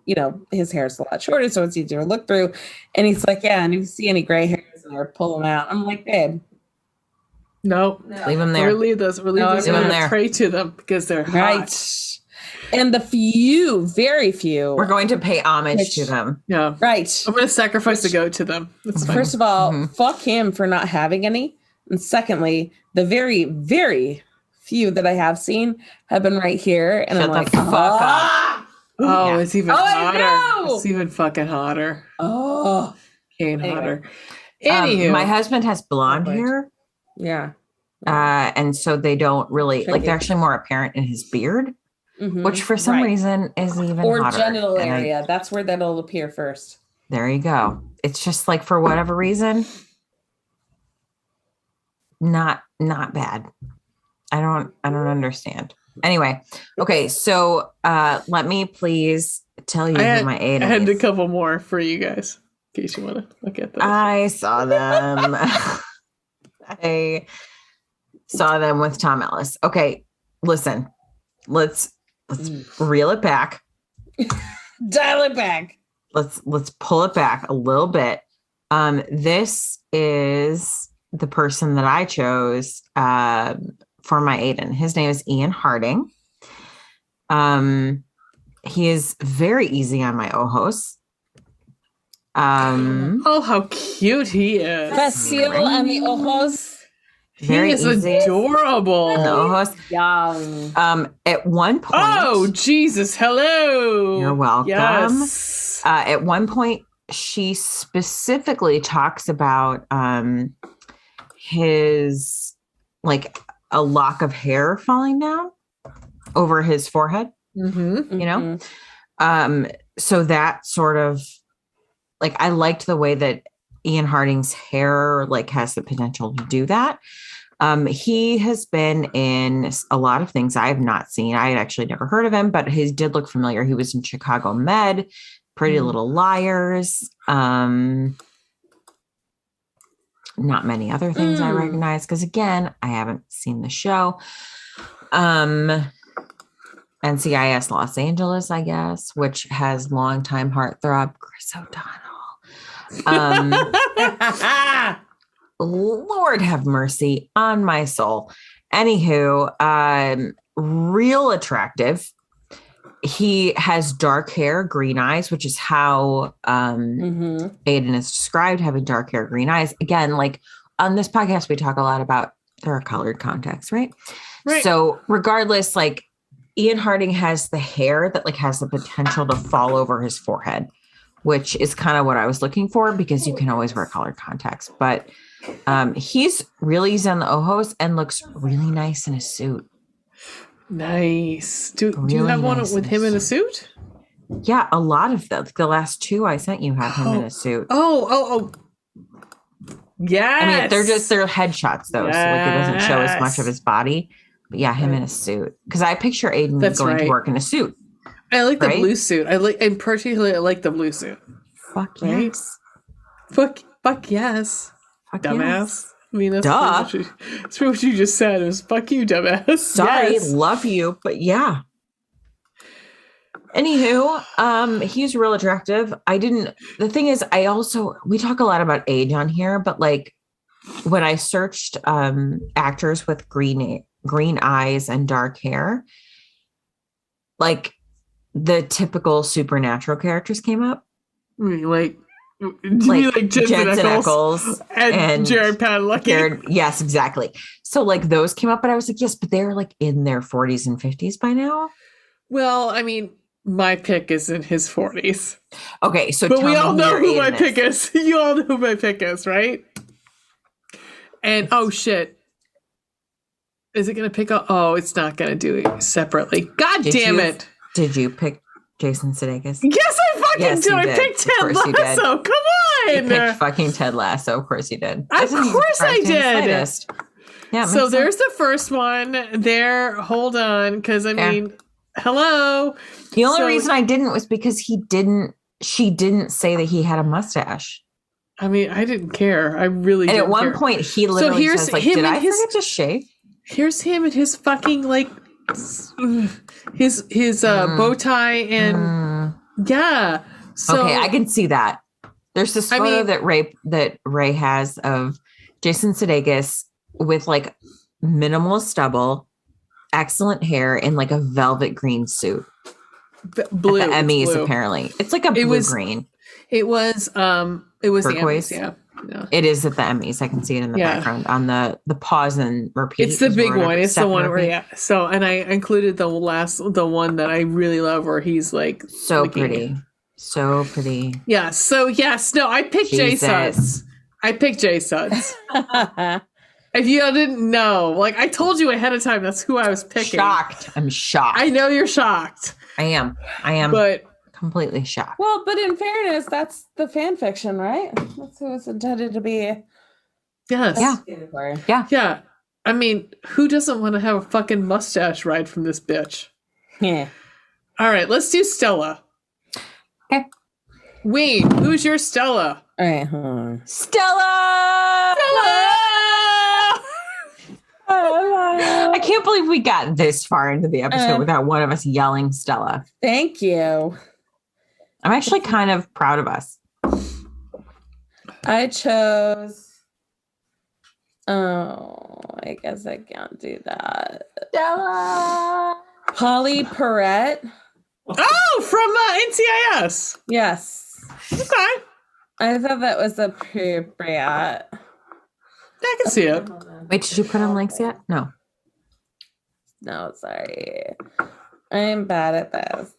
his hair is a lot shorter, so it's easier to look through. And he's like, yeah, and if you see any gray hairs in there, pull them out. I'm like, babe. No. Leave them there. We're leave those. We're leave them there. Pray to them because they're hot. Right. And the very few. We're going to pay homage to them. Yeah. Right. I'm going to sacrifice a goat to them. That's fine. First of all, fuck him for not having any. And secondly, the very, very few that I have seen have been right here. And I'm like, fuck up. Oh, it's even hotter. I know. It's even fucking hotter. Oh. Hotter. Anywho. My husband has blonde hair. Yeah. And so they don't really, they're actually more apparent in his beard. Mm-hmm. Which for some reason is even hotter. Genital area. That's where that'll appear first. There you go. It's just like for whatever reason, not bad. I don't understand. Anyway, okay, so let me please tell you who my Aiden I had is. a couple more for you guys in case you want to look at those. I saw them. I saw them with Tom Ellis. Okay, listen. Let's reel it back. Dial it back. Let's pull it back a little bit. This is the person that I chose for my Aiden. His name is Ian Harding. He is very easy on my ojos. Oh, how cute he is. Facile on the ojos. Very he is easy. Adorable. On the ojos. Young. At one point. Oh, Jesus. Hello. You're welcome. Yes. At one point, she specifically talks about his, like, a lock of hair falling down over his forehead. Mm-hmm. So that sort of, like, I liked the way that Ian Harding's hair, like, has the potential to do that. He has been in a lot of things I have not seen. I had actually never heard of him, but he did look familiar. He was in Chicago Med, Pretty Little Liars. Not many other things I recognize because, again, I haven't seen the show. NCIS Los Angeles, I guess, which has longtime heartthrob Chris O'Donnell. Lord have mercy on my soul. Anywho, real attractive. He has dark hair, green eyes, which is how Aiden is described, having dark hair, green eyes. Again, like on this podcast, we talk a lot about there are colored contacts, right? So regardless, like Ian Harding has the hair that like has the potential to fall over his forehead, which is kind of what I was looking for because you can always wear colored contacts. But he's really easy on the ojos and looks really nice in a suit. Nice. Do you have one with him in a suit? Yeah, a lot of them. The last two I sent you have him in a suit. Oh. Yes. I mean, they're headshots though, so like it doesn't show as much of his body. But yeah, him in a suit. Because I picture Aiden going to work in a suit. I like the blue suit. And particularly I like the blue suit. Fuck yes. Fuck yes. Fuck dumbass. Yes. I mean, that's what you just said. It was fuck you, dumbass. Sorry, love you, but yeah. Anywho, he's real attractive. The thing is, we talk a lot about age on here, but like when I searched actors with green eyes and dark hair, like the typical supernatural characters came up. Like Jensen Ackles and Jared Padalecki. Yes, exactly. So like those came up, but I was like, yes, but they're like in their 40s and 50s by now. Well, I mean, my pick is in his 40s. Okay, so but we all know who my pick is. You all know who my pick is, right? And oh shit, Is it going to pick up? Oh, it's not going to do it separately. God damn it. Did you pick Jason Sudeikis? Yes, I fucking Yes, did. you I did. picked Of Ted course you did. Lasso. Come You on. picked fucking Ted Lasso. Of course you did. Of Doesn't even course I surprise me in the did. slightest. Yeah. it So makes there's sense. the first one. There, hold on, because I Fair. mean, hello. The only So- reason I didn't was because she didn't say that he had a mustache. I mean, I didn't care. I really And didn't at one care. point, he literally here's says, like, him did and I his- forget to shave? Here's him and his fucking like his bow tie and yeah. So Okay, I can see that. There's this I photo mean- that Ray has of Jason Sudeikis with like minimal stubble, excellent hair, and like a velvet green suit. blue. At the it's Emmys, blue. apparently. It's like a blue was- green. It was the Turquoise? Emmys, yeah. Yeah. It is at the Emmys. I can see it in the Yeah. background on the pause and repeat. It's the is big whatever, one. It's step the and one where repeat. yeah. So and I included the one that I really love where he's like So licking it. pretty. So pretty. Yeah. So yes, no, I picked Jay Jesus. Suds. I picked Jay Suds. If you didn't know, like I told you ahead of time, that's who I was picking. Shocked. I'm shocked. I know you're shocked, I am but completely shocked. Well, but in fairness, that's the fan fiction, right? That's who it's intended to be. yes, Yeah. yeah. I mean, who doesn't want to have a fucking mustache ride from this bitch? Yeah. All right, let's do Stella. Okay. Ween, who's your Stella? All right. Hold on. Stella! I can't believe we got this far into the episode without one of us yelling Stella. Thank you. I'm actually kind of proud of us. I chose. Oh, I guess I can't do that. Stella! Polly Perrette. Oh, from NCIS. Yes. Okay, I thought that was appropriate. I can see it. Wait, did you put on links yet? No. No, sorry. I'm bad at this.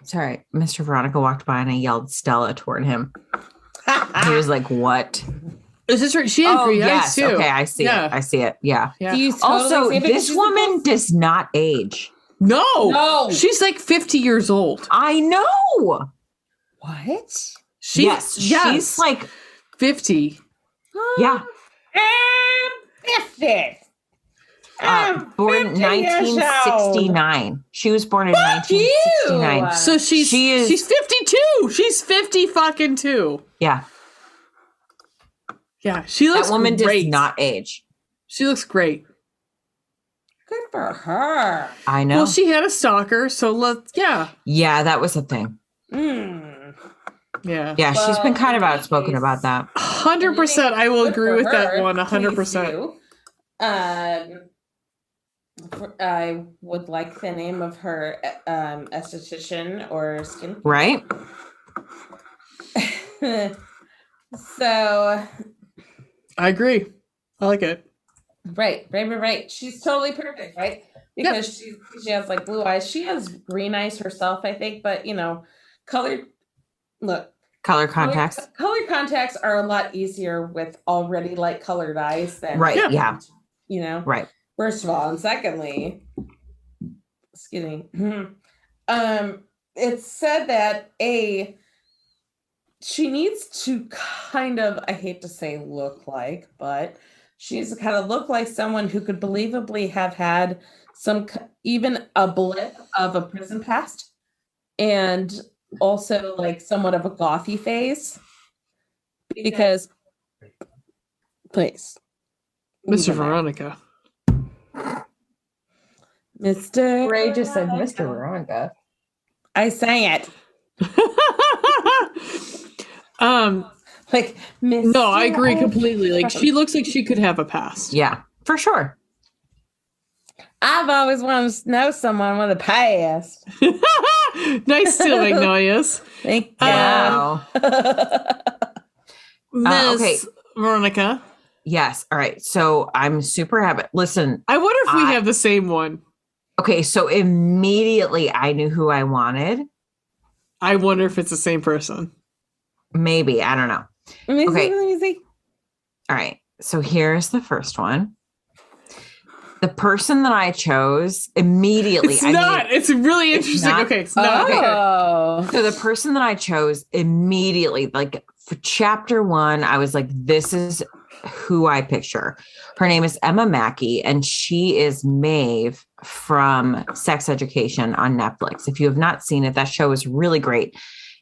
Sorry. Mr. Veronica walked by and I yelled Stella toward him. He was like, what? Is this right? She had Oh, green yes. eyes too. Okay, I see Yeah. it. I see it. Yeah. Yeah. Do you totally Also, see it because this she's woman does not age. No, No. she's like 50 years old. I know. What? She's She's like, 50. yeah. I'm 50. Born 50 years old. 1969. She was born in Fuck you. 1969. So she's She is- she's 52. She's 50 fucking two. Yeah. Yeah, she looks That woman great. does not age. She looks great. Good for her. I know. Well, she had a stalker, so yeah. Yeah, that was a thing. Yeah. Yeah, she's been Well, kind of in any outspoken case- about that. 100%. I will Good agree for with that her. one. Please 100%. do. I would like the name of her esthetician or skin. Right? So, I agree. I like it. right. She's totally perfect, right? Because she has like blue eyes. She has green eyes herself, I think, but colored. Look, Color contacts. Color contacts are a lot easier with already light colored eyes than Right. Yeah. Yeah. Right. First of all, and secondly, excuse me. It's said that she needs to kind of, I hate to say look like, but she needs to kind of look like someone who could believably have had even a blip of a prison past, and also like somewhat of a gothy phase. Because, please, Mr. Veronica. Mr. Ray just said Mr. Veronica. I sang it. Like, No, I agree completely. Like she looks like she could have a past. Yeah, for sure. I've always wanted to know someone with a past. Nice to Magnolias. Thank you. Wow. Miss okay. Veronica. Yes. All right. So I'm super happy. Listen. I wonder if we have the same one. Okay. So immediately I knew who I wanted. I wonder if it's the same person. Maybe. I don't know. Let me Okay. see. All right. So here's the first one. The person that I chose immediately. It's really interesting. Okay, it's not. Oh. So the person that I chose immediately, like for chapter 1, I was like, this is who I picture. Her name is Emma Mackey, and she is Maeve from Sex Education on Netflix. If you have not seen it, that show is really great.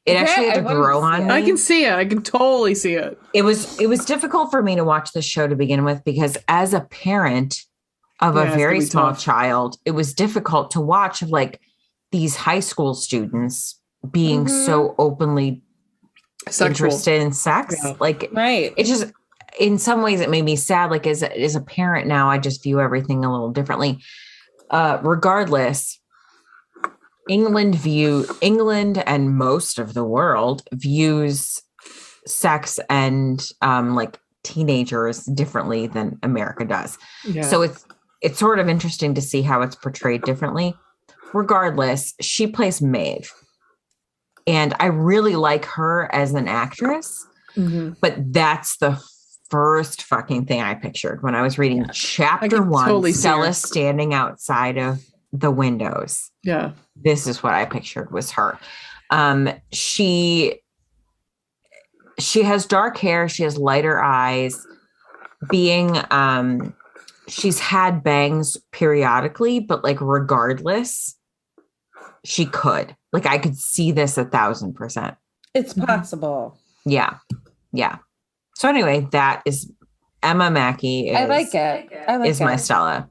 It actually had to grow on me. I can see it. I can totally see it. It was difficult for me to watch this show to begin with because as a parent of a very small child, it was difficult to watch of like these high school students being so openly interested in sex. Yeah. Like, it just, in some ways it made me sad. Like as a parent now, I just view everything a little differently. Regardless, England and most of the world views sex and like teenagers differently than America does. Yeah. So it's sort of interesting to see how it's portrayed differently. Regardless, she plays Maeve. And I really like her as an actress, but that's the first fucking thing I pictured when I was reading chapter 1, totally Stella standing outside of the windows. Yeah. This is what I pictured was her. She has dark hair. She has lighter eyes. She's had bangs periodically, but like regardless, she could. Like I could see this 1,000%. It's possible. Yeah. Yeah. So anyway, that is Emma Mackey. I like it. Is my Stella.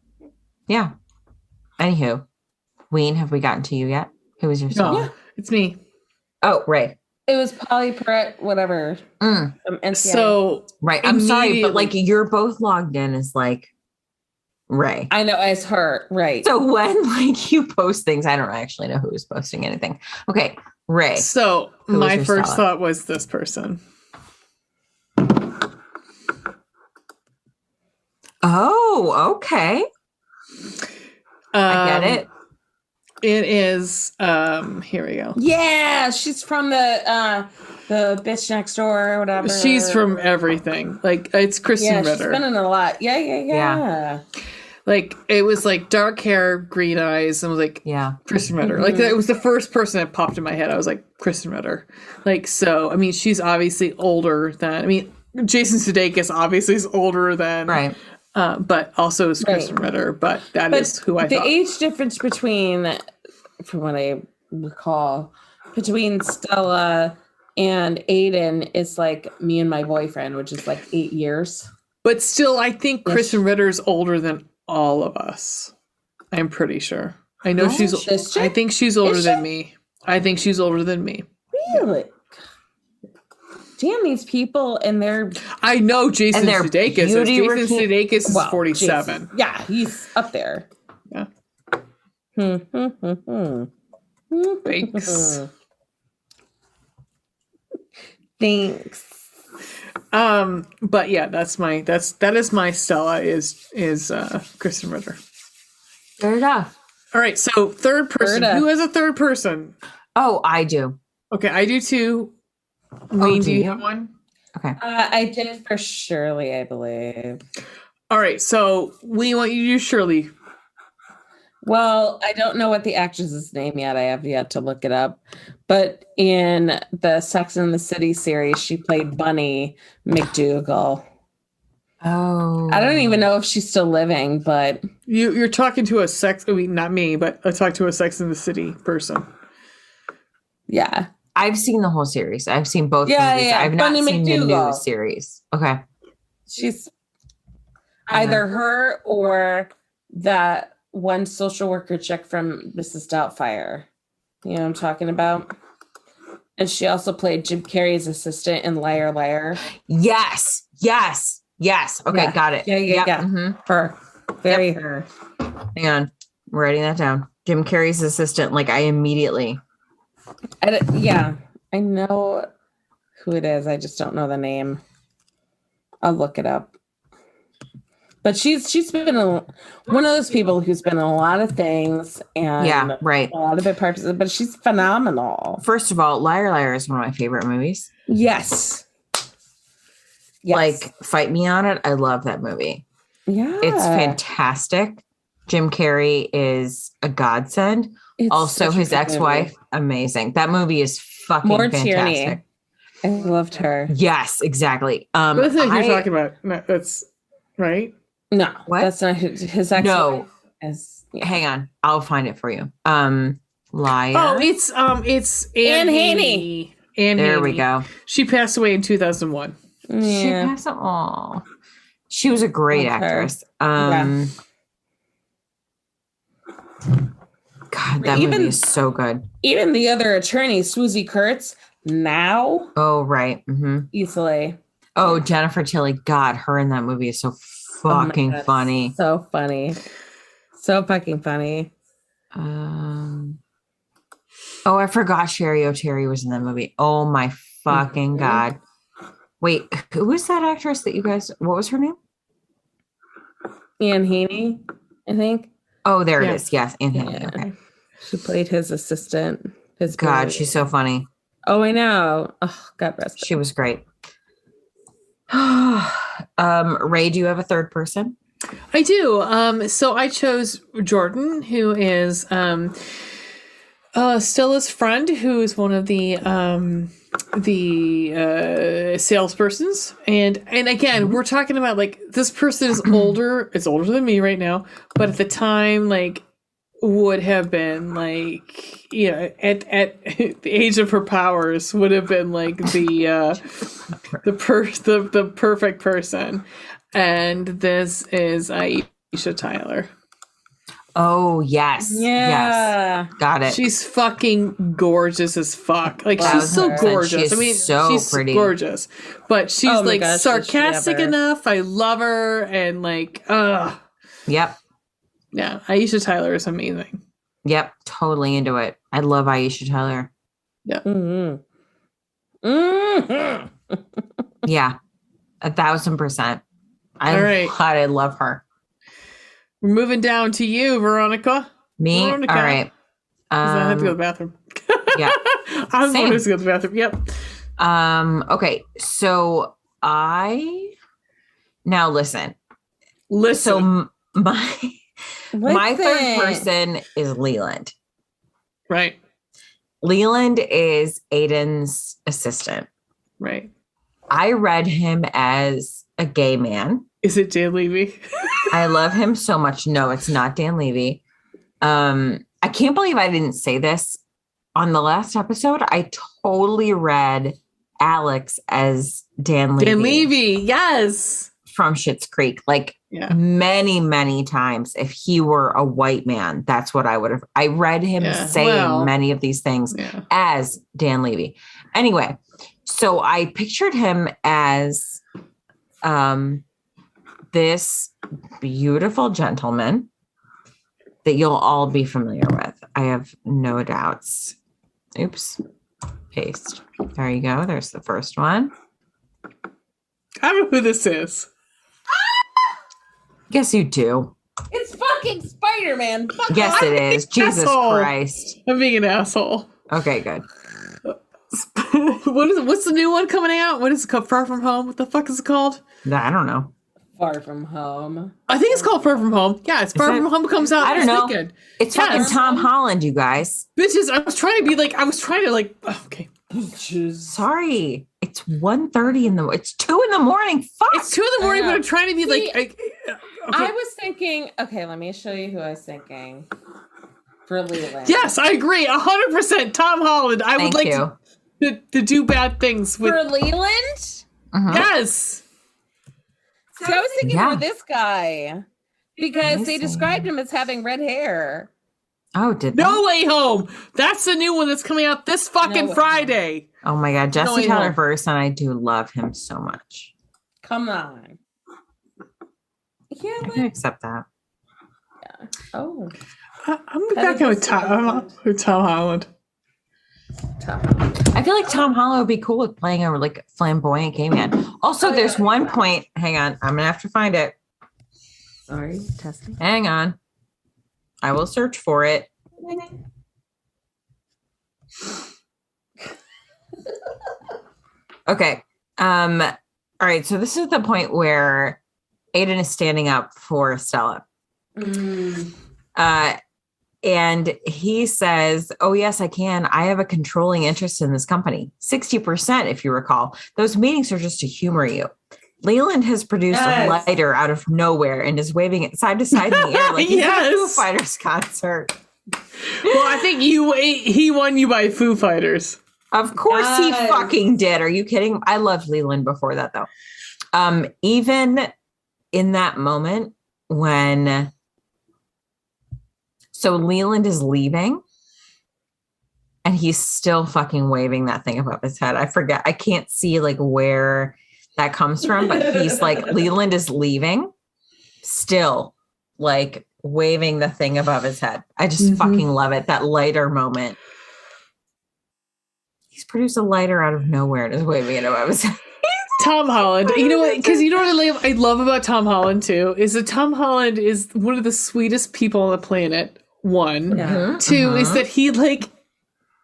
Yeah. Anywho, Ween, have we gotten to you yet? Who is your Stella? No, it's me. Oh, right. It was Polly Perrette, whatever. So right. I'm sorry, but like you're both logged in as like Ray. I know as her, right. So when like you post things, I don't actually know who is posting anything. Okay, Ray. So my first thought was this person. Oh, okay. I get it. It is here we go. Yeah, she's from the bitch next door or whatever. She's from everything. Like it's Kristen Ritter. She's been in a lot. Yeah. Like it was like dark hair, green eyes, and I was like, Kristen Ritter. Like it was the first person that popped in my head. I was like, Kristen Ritter. Like so, I mean, she's obviously older than. I mean, Jason Sudeikis obviously is older than. Right. But also is Kristen Ritter. But that is who I thought. The age difference between, from what I recall, between Stella and Aiden is like me and my boyfriend, which is like 8 years. But still, I think Kristen Ritter's older than all of us. I'm pretty sure. I know I think she's older than me. I think she's older than me. Really? Damn, these people and their... I know Jason Sudeikis. Jason Sudeikis is 47. Jason. Yeah, he's up there. Yeah. Thanks. But yeah, that is my Stella is Kristen Ritter. There you go. All right, so third person. Who has a third person? Oh, I do. Okay, I do too. Ween, do you have one? Okay. I did for Shirley, I believe. All right, so we want you to do Shirley. Well, I don't know what the actress's name yet. I have yet to look it up. But in the Sex and the City series, she played Bunny McDougal. Oh. I don't even know if she's still living, but... You're talking to not me, but I talked to a Sex and the City person. Yeah. I've seen the whole series. I've seen both movies. I've not seen the new series. Okay. She's either her or that one social worker chick from Mrs. Doubtfire. You know what I'm talking about? And she also played Jim Carrey's assistant in Liar Liar. Yes. Okay, got it. Yeah. Mm-hmm. Her. Very her. Hang on. I'm writing that down. Jim Carrey's assistant. Like I immediately... I know who it is. I just don't know the name. I'll look it up. But she's been one of those people who's been in a lot of things and a lot of bit parts. But she's phenomenal. First of all, Liar Liar is one of my favorite movies. Yes. Like Fight Me on It. I love that movie. Yeah, it's fantastic. Jim Carrey is a godsend. It's Also, such a his good ex-wife, movie. amazing. That movie is fucking More fantastic. Tierney. I loved her. Yes, exactly. What is it you're talking about? No, that's right. No, What? that's not his ex. No. Yeah. Hang on, I'll find it for you. Liar. Oh, it's Anne Haney. Anne there Haney. we go. She passed away in 2001. She Yeah. passed. Oh, she was a great Love her. actress. Yeah. God, that Even- movie is so good. Even the other attorney, Swoosie Kurtz, now Oh, right. easily. Oh, Jennifer Tilly. God, her in that movie is so fucking God, funny. So funny. So fucking funny. Oh, I forgot Sherry O'Terry was in that movie. Oh my fucking God. Wait, who was that actress that you guys, what was her name? Anne Haney, I think. Oh, there Yeah. it is. Yes, Anne Haney. Yeah. Okay. She played his assistant. His God, boy. she's so funny. Oh, I know. Oh, God rest her. She was great. Ray, do you have a third person? I do. So I chose Jordan, who is Stella's friend, who is one of the salespersons, and again, we're talking about like this person is older. It's older than me right now, but at the time, like would have been like at the age of her powers would have been like the perfect person, and this is Aisha Tyler. Oh, yes. Yes. Yeah. Got it. She's fucking gorgeous as fuck. Like she's so 1000%. gorgeous. She is I mean, so she's pretty. gorgeous, but she's Oh my like gosh, sarcastic ever. enough. I love her, and like, Yep. yeah, Aisha Tyler is amazing. Yep. Totally into it. I love Aisha Tyler. Mm-hmm. Mm-hmm. Yeah. 1,000%. All right. God, I love her. We're moving down to you, Veronica. Me? Veronica. All right. I have to go to the bathroom. Yeah. I was Same. going to go to the bathroom. Yep. Okay. So now listen. Listen. So my third person is Leland. Right. Leland is Aiden's assistant. Right. I read him as a gay man. Is it Dan Levy? I love him so much. No, it's not Dan Levy. I can't believe I didn't say this on the last episode. I totally read Alex as Dan Levy. Dan Levy. Yes. From Schitt's Creek. Like many, many times. If he were a white man, that's what I would have. I read him saying many of these things as Dan Levy. Anyway, so I pictured him as this beautiful gentleman that you'll all be familiar with. I have no doubts. Oops. Paste. There you go. There's the first one. I don't know who this is. Yes, you do. It's fucking Spider-Man. Yes, it is. Jesus asshole. Christ. I'm being an asshole. Okay, good. What's the new one coming out? What is it called? Far From Home? What the fuck is it called? I don't know. Far From Home. I think it's called Far From Home. Yeah, it's Far From Home comes out. I don't know. Weekend. It's Yes. fucking Tom Holland, you guys. Bitches, I was trying to okay. Sorry. It's 1:30 in the it's 2 in the morning. Fuck. It's 2 in the morning, but I'm trying to be See, okay. I was thinking, okay, let me show you who I was thinking for Leland. Yes, I agree. 100% Tom Holland. I would Thank like you. to do bad things with For Leland? Yes. So I was thinking Yeah. for this guy because they described him as having red hair. Oh, did No Way Home. That's the new one that's coming out this fucking No Way Friday. Oh my God, Jesse Way Tyler Home. first, and I do love him so much. Come on. Yeah, I but, can accept that. oh. I'm back in with Tom Holland. I feel like Tom Holland would be cool with playing a like flamboyant gay man. Also, there's one point. Hang on, I'm gonna have to find it. Sorry, testing. Hang on, I will search for it. Okay. All right. So this is the point where Aiden is standing up for Stella. And he says, oh, yes, I can. I have a controlling interest in this company. 60%, if you recall. Those meetings are just to humor you. Leland has produced a lighter out of nowhere and is waving it side to side in the air like he's at a Foo Fighters concert. Well, I think he won you by Foo Fighters. Of course he fucking did. Are you kidding? I loved Leland before that, though. Even in that moment when... So Leland is leaving and he's still fucking waving that thing above his head. I forget. I can't see like where that comes from, but he's like, Leland is leaving still like waving the thing above his head. I just fucking love it. That lighter moment. He's produced a lighter out of nowhere and is waving it above his head. Tom Holland. You know what? Because you know what I love about Tom Holland too is that Tom Holland is one of the sweetest people on the planet. One. Yeah. Two is that he like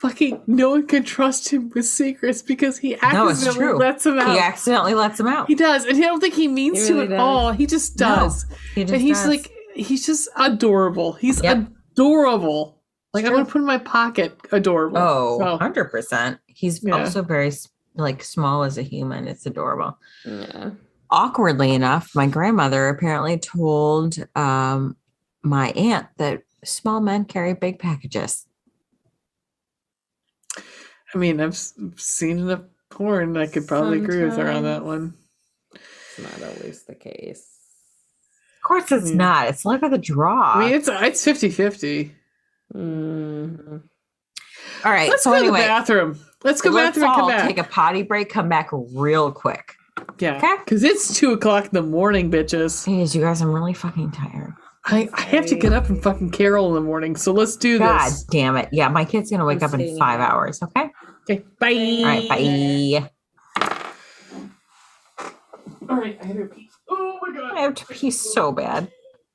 fucking no one can trust him with secrets because he accidentally lets him out. He accidentally lets him out. He does. And I don't think he means to at all. He just does. No, he just and he's does. like he's just adorable. He's adorable. Like I want to put in my pocket adorable. Oh, 100%. He's also very like small as a human. It's adorable. Yeah. Awkwardly enough, my grandmother apparently told my aunt that small men carry big packages. I mean, I've seen enough porn. I could probably agree with her on that one. It's not always the case. Of course it's not. It's luck of the draw. I mean, it's 50-50. Mm-hmm. All right. Let's so go anyway, to the bathroom. Let's go let's bathroom and come all back. take a potty break, come back real quick. Yeah. Okay. Because it's 2:00 in the morning, bitches. Hey, you guys, I'm really fucking tired. I have to get up and fucking carol in the morning, so let's do God this. damn it. Yeah, my kid's going to wake up in 5 hours, okay? Okay, bye. All right, bye. All right, I have to pee. Oh my god. I have to pee so bad.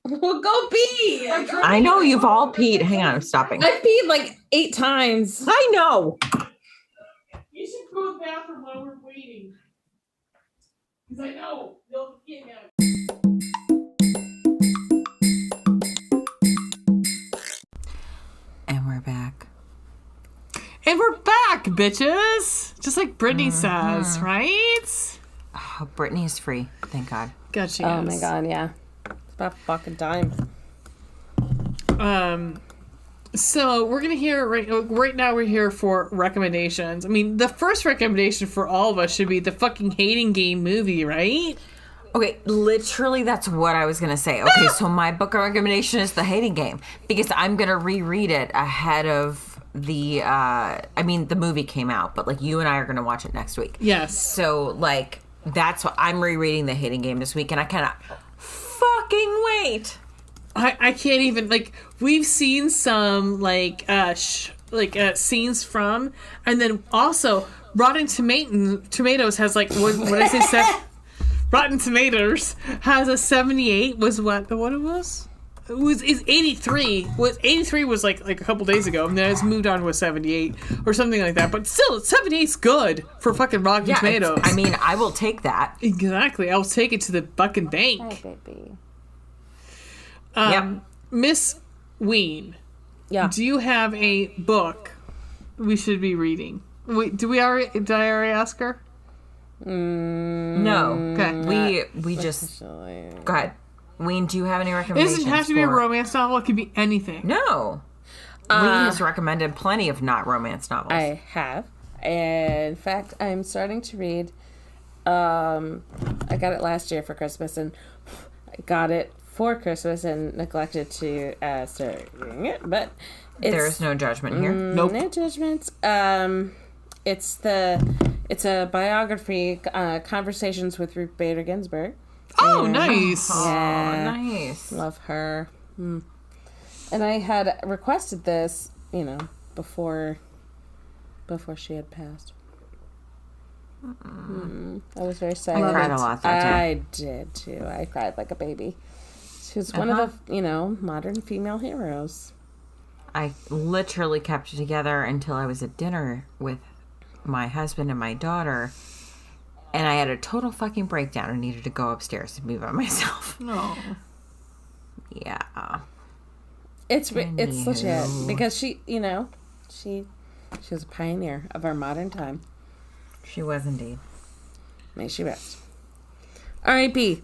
Well, go pee. I know you've all peed. Hang on, I'm stopping. I peed like 8 times. I know. You should go to the bathroom while we're waiting. Because I know you'll get me. And we're back. And we're back, bitches. Just like Brittany says, right? Oh, Brittany is free. Thank God. Gotcha. Oh my god, yeah. It's about fucking time. So we're gonna hear right now. We're here for recommendations. I mean, the first recommendation for all of us should be the fucking hating game movie, right? Okay, literally that's what I was going to say. Okay, so my book recommendation is The Hating Game because I'm going to reread it ahead of the the movie came out, but like you and I are going to watch it next week. Yes. So like that's what I'm rereading The Hating Game this week and I cannot fucking wait. I can't even we've seen some scenes from, and then also Rotten Tomatoes has what did I say? Rotten Tomatoes has a 78. Was what it was? Is 83. 83 was like a couple days ago, and then it's moved on to a 78 or something like that. But still, 78's good for fucking Rotten Tomatoes. I mean, I will take that. Exactly, I'll take it to the fucking bank. Hi, baby. Miss Ween. Yeah. Do you have a book we should be reading? Did I already ask her? No. Okay. We just go ahead. Ween, do you have any It recommendations? doesn't have to be a romance novel. It could be anything. No. Ween has recommended plenty of not romance novels. I have. And in fact, I'm starting to read. I got it last year for Christmas, and I got it for Christmas and neglected to start reading it. But there is no judgment here. Nope. No judgments. It's a biography, Conversations with Ruth Bader Ginsburg. Oh, nice. Yeah. Oh, nice. Love her. And I had requested this, before she had passed. I was very sad. I cried a lot that day. I did too. I cried like a baby. She was one of the, modern female heroes. I literally kept it together until I was at dinner with my husband and my daughter, and I had a total fucking breakdown and needed to go upstairs and be by myself. No. Yeah. It's legit because she was a pioneer of our modern time. She was indeed. May she rest. R.I.P.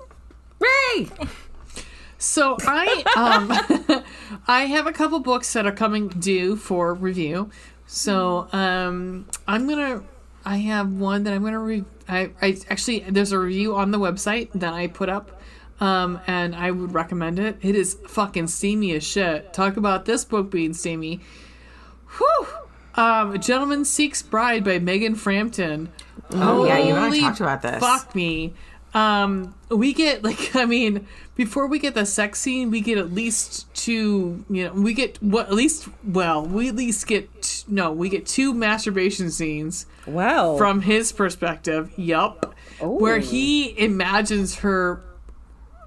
Ray! So I I have a couple books that are coming due for review. So I have one that I'm gonna I actually there's a review on the website that I put up, and I would recommend it. It is fucking steamy as shit. Talk about this book being steamy. Whew. A Gentleman Seeks Bride by Megan Frampton. Oh, yeah, you and I Holy talked about this. Fuck me. We get before we get the sex scene, we get at least two, we get two masturbation scenes. Wow. From his perspective. Yup. Where he imagines her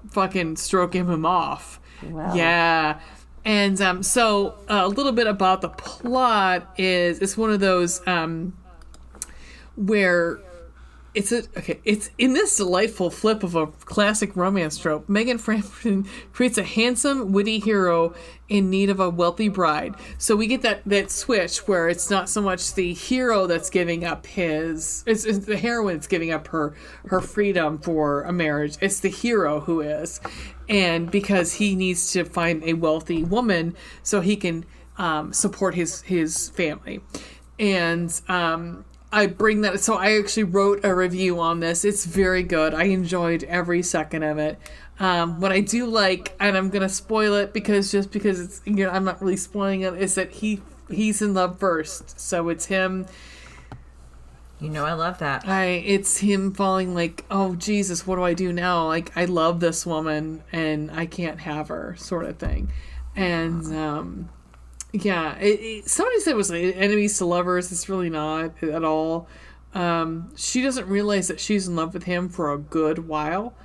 fucking stroking him off. Wow. Yeah. And so a little bit about the plot is it's one of those where it's in this delightful flip of a classic romance trope. Megan Frampton creates a handsome, witty hero in need of a wealthy bride. So we get that switch where it's not so much the hero that's giving up it's the heroine that's giving up her freedom for a marriage. It's the hero who is. And because he needs to find a wealthy woman so he can support his family. And I bring that, so I actually wrote a review on this. It's very good. I enjoyed every second of it. What I do like, and I'm gonna spoil it because it's I'm not really spoiling it, is that he's in love first. So it's him. I love that. It's him falling like, oh Jesus, what do I do now? Like, I love this woman and I can't have her, sort of thing. And yeah, somebody said it was like enemies to lovers. It's really not at all. She doesn't realize that she's in love with him for a good while.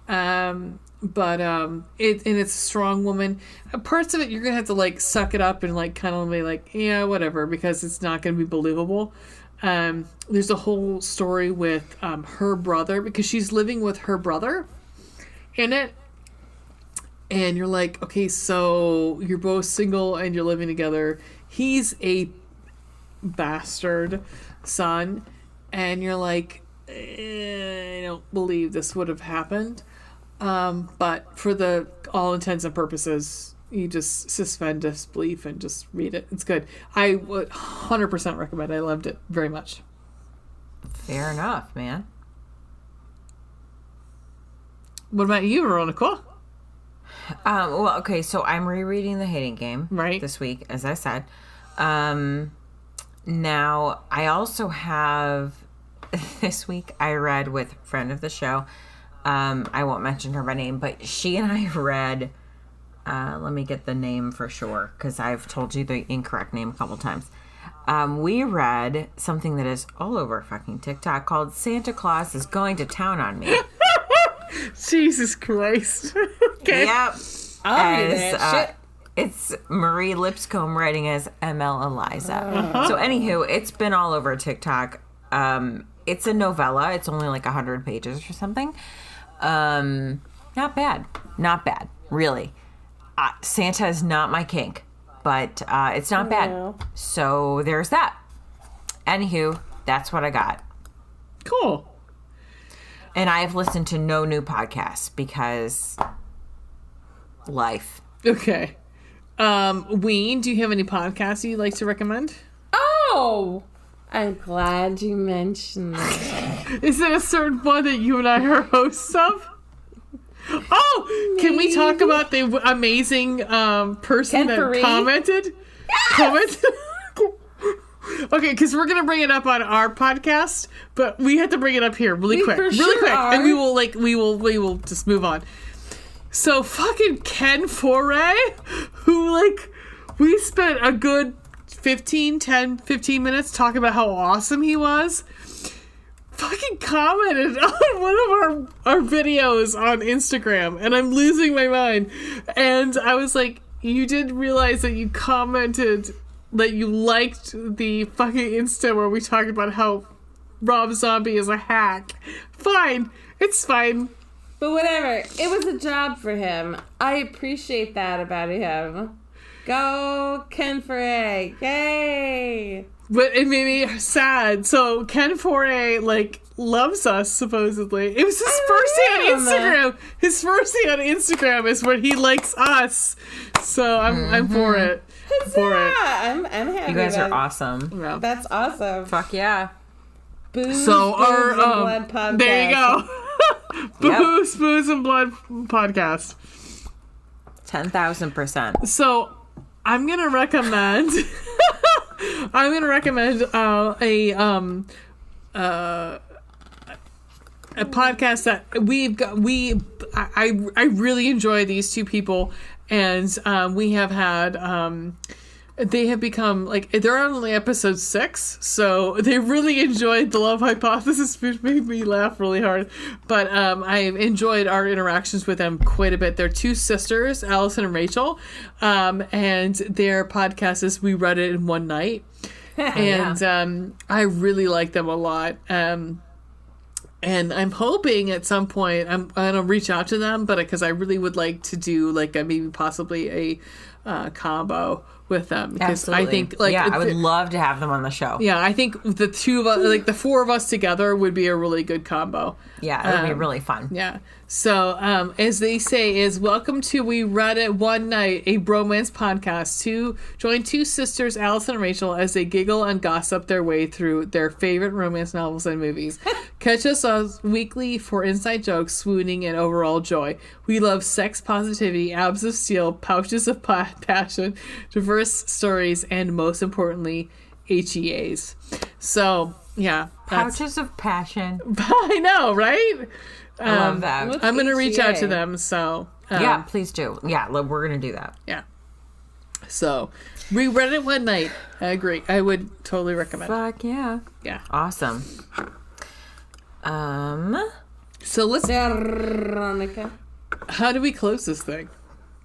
But it's a strong woman. Parts of it you're gonna have to like suck it up and like kind of be like, yeah, whatever, because it's not gonna be believable. There's a whole story with her brother, because she's living with her brother in it. And you're like, okay, so you're both single and you're living together. He's a bastard son. And you're like, I don't believe this would have happened. But for all intents and purposes, you just suspend disbelief and just read it. It's good. I would 100% recommend it. I loved it very much. Fair enough, man. What about you, Veronica? Well, okay, so I'm rereading The Hating Game this week, as I said. Now, I also have, this week, I read with a friend of the show. I won't mention her by name, but she and I read, let me get the name for sure, because I've told you the incorrect name a couple times. We read something that is all over fucking TikTok called Santa Claus is Going to Town on Me. Jesus Christ. Okay. Yep. I'll read that shit. It's Marie Lipscomb writing as ML Eliza. So anywho, it's been all over TikTok. It's a novella. It's only like 100 pages or something. Not bad. Not bad, really. Santa is not my kink, but it's not bad. So there's that. Anywho, that's what I got. Cool. And I've listened to no new podcasts because life. Okay. Ween, do you have any podcasts you'd like to recommend? Oh, I'm glad you mentioned that. Is there a certain one that you and I are hosts of? Oh, can we talk about the amazing person that commented? Yes! Okay, because we're gonna bring it up on our podcast, but we have to bring it up here really quick, and we will just move on. So fucking Ken Foray, who we spent a good 15 minutes talking about how awesome he was, fucking commented on one of our videos on Instagram, and I'm losing my mind. And I was like, you didn't realize that you commented that you liked the fucking Insta where we talked about how Rob Zombie is a hack. Fine. It's fine. But whatever. It was a job for him. I appreciate that about him. Go Ken Foray. Yay! But it made me sad. So Ken Foray, like, loves us, supposedly. It was his first day on Instagram. His first day on Instagram is when he likes us. So I'm for it. I'm happy. You guys about are awesome. Yeah. That's awesome. Fuck yeah. Booze, So Booze, our and Blood podcast. there you go. Booze, Booze, and Blood podcast. 10,000%. So I'm gonna recommend. I'm gonna recommend a podcast that we've got. I really enjoy these two people, and we have had. They have become like they're on only episode 6, so they really enjoyed the Love Hypothesis, which made me laugh really hard. But I've enjoyed our interactions with them quite a bit. They're two sisters, Allison and Rachel, and their podcast is We Read It in One Night, and I really like them a lot. And I'm hoping at some point I'm gonna reach out to them, but because I really would like to do like maybe possibly a combo with them, because Absolutely. I think like I would love to have them on the show. Yeah, I think the two of us, like the four of us together, would be a really good combo. Yeah, it would be really fun. Yeah. So, as they say, is welcome to We Read It One Night, a bromance podcast. Join two sisters, Allison and Rachel, as they giggle and gossip their way through their favorite romance novels and movies. Catch us weekly for inside jokes, swooning, and overall joy. We love sex positivity, abs of steel, pouches of passion, diverse stories, and most importantly, HEAs. So, yeah. Pouches of passion. I know, right? I love that. What's I'm going to reach out to HEA? them. So, Yeah, please do. Yeah, we're going to do that. yeah. So, we read it one night. I agree. I would totally recommend it. Fuck yeah. Yeah. Awesome. So, Veronica. how do we close this thing?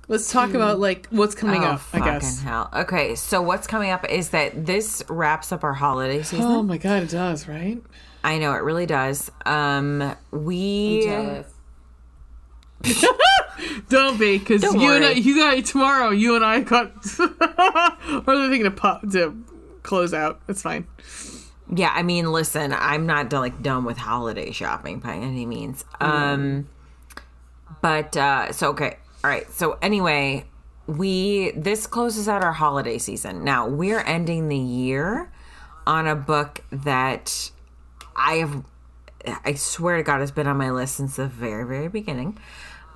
Let's talk about, like, what's coming up, I guess. Fucking hell. Okay, so what's coming up is that this wraps up our holiday season. Oh, my God, it does, right? I know, it really does. We... Jealous. Don't be, because Don't you and I, worry. you got tomorrow. You and I got other thing to close out. It's fine. Yeah, I mean, listen, I'm not done with holiday shopping by any means. But so okay, all right. So anyway, this closes out our holiday season. Now we're ending the year on a book that I swear to God, has been on my list since the very, very beginning.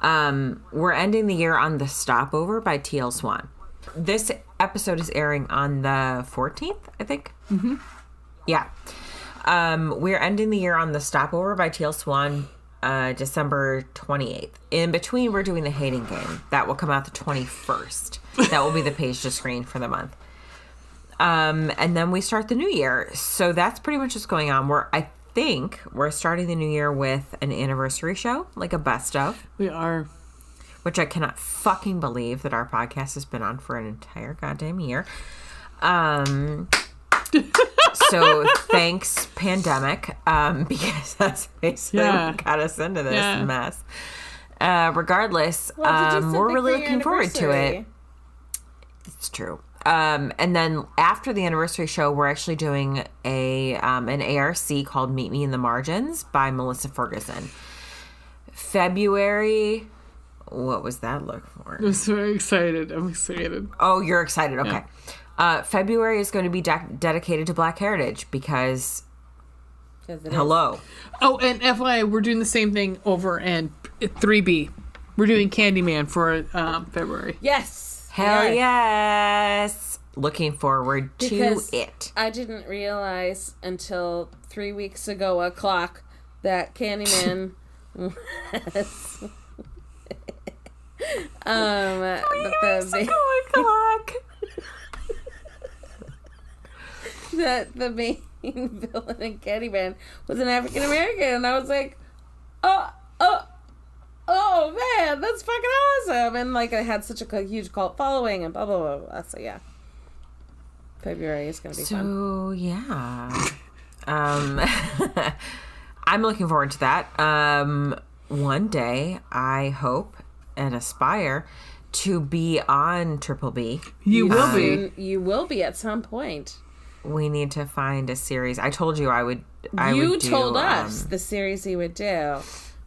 We're ending the year on The Stopover by T.L. Swan. This episode is airing on the 14th, I think. Mm-hmm. Yeah. We're ending the year on The Stopover by T.L. Swan, December 28th. In between, we're doing The Hating Game. That will come out the 21st. That will be the page to screen for the month. And then we start the new year. So that's pretty much what's going on. I think we're starting the new year with an anniversary show, like a best of. We are. Which I cannot fucking believe that our podcast has been on for an entire goddamn year. So thanks, pandemic, because that's basically what got us into this mess. Regardless, we're really looking forward to it. It's true. And then after the anniversary show, we're actually doing an ARC called Meet Me in the Margins by Melissa Ferguson. February, what was that look for? I'm so excited. I'm excited. Oh, you're excited. Okay. February is going to be dedicated to Black Heritage because hello. Oh, and FYI, we're doing the same thing over in 3B. We're doing Candyman for February. Yes. Hell yes. Looking forward Because to it. I didn't realize until 3 weeks ago that Candyman was that the main villain in Candyman was an African American, and I was like, oh man, that's fucking awesome! And like, I had such a huge cult following, and blah blah blah blah. So yeah, February is gonna be fun. So yeah, I'm looking forward to that. one day, I hope and aspire to be on Triple B. You will be. You will be at some point. We need to find a series. I told you I would. You told us the series you would do,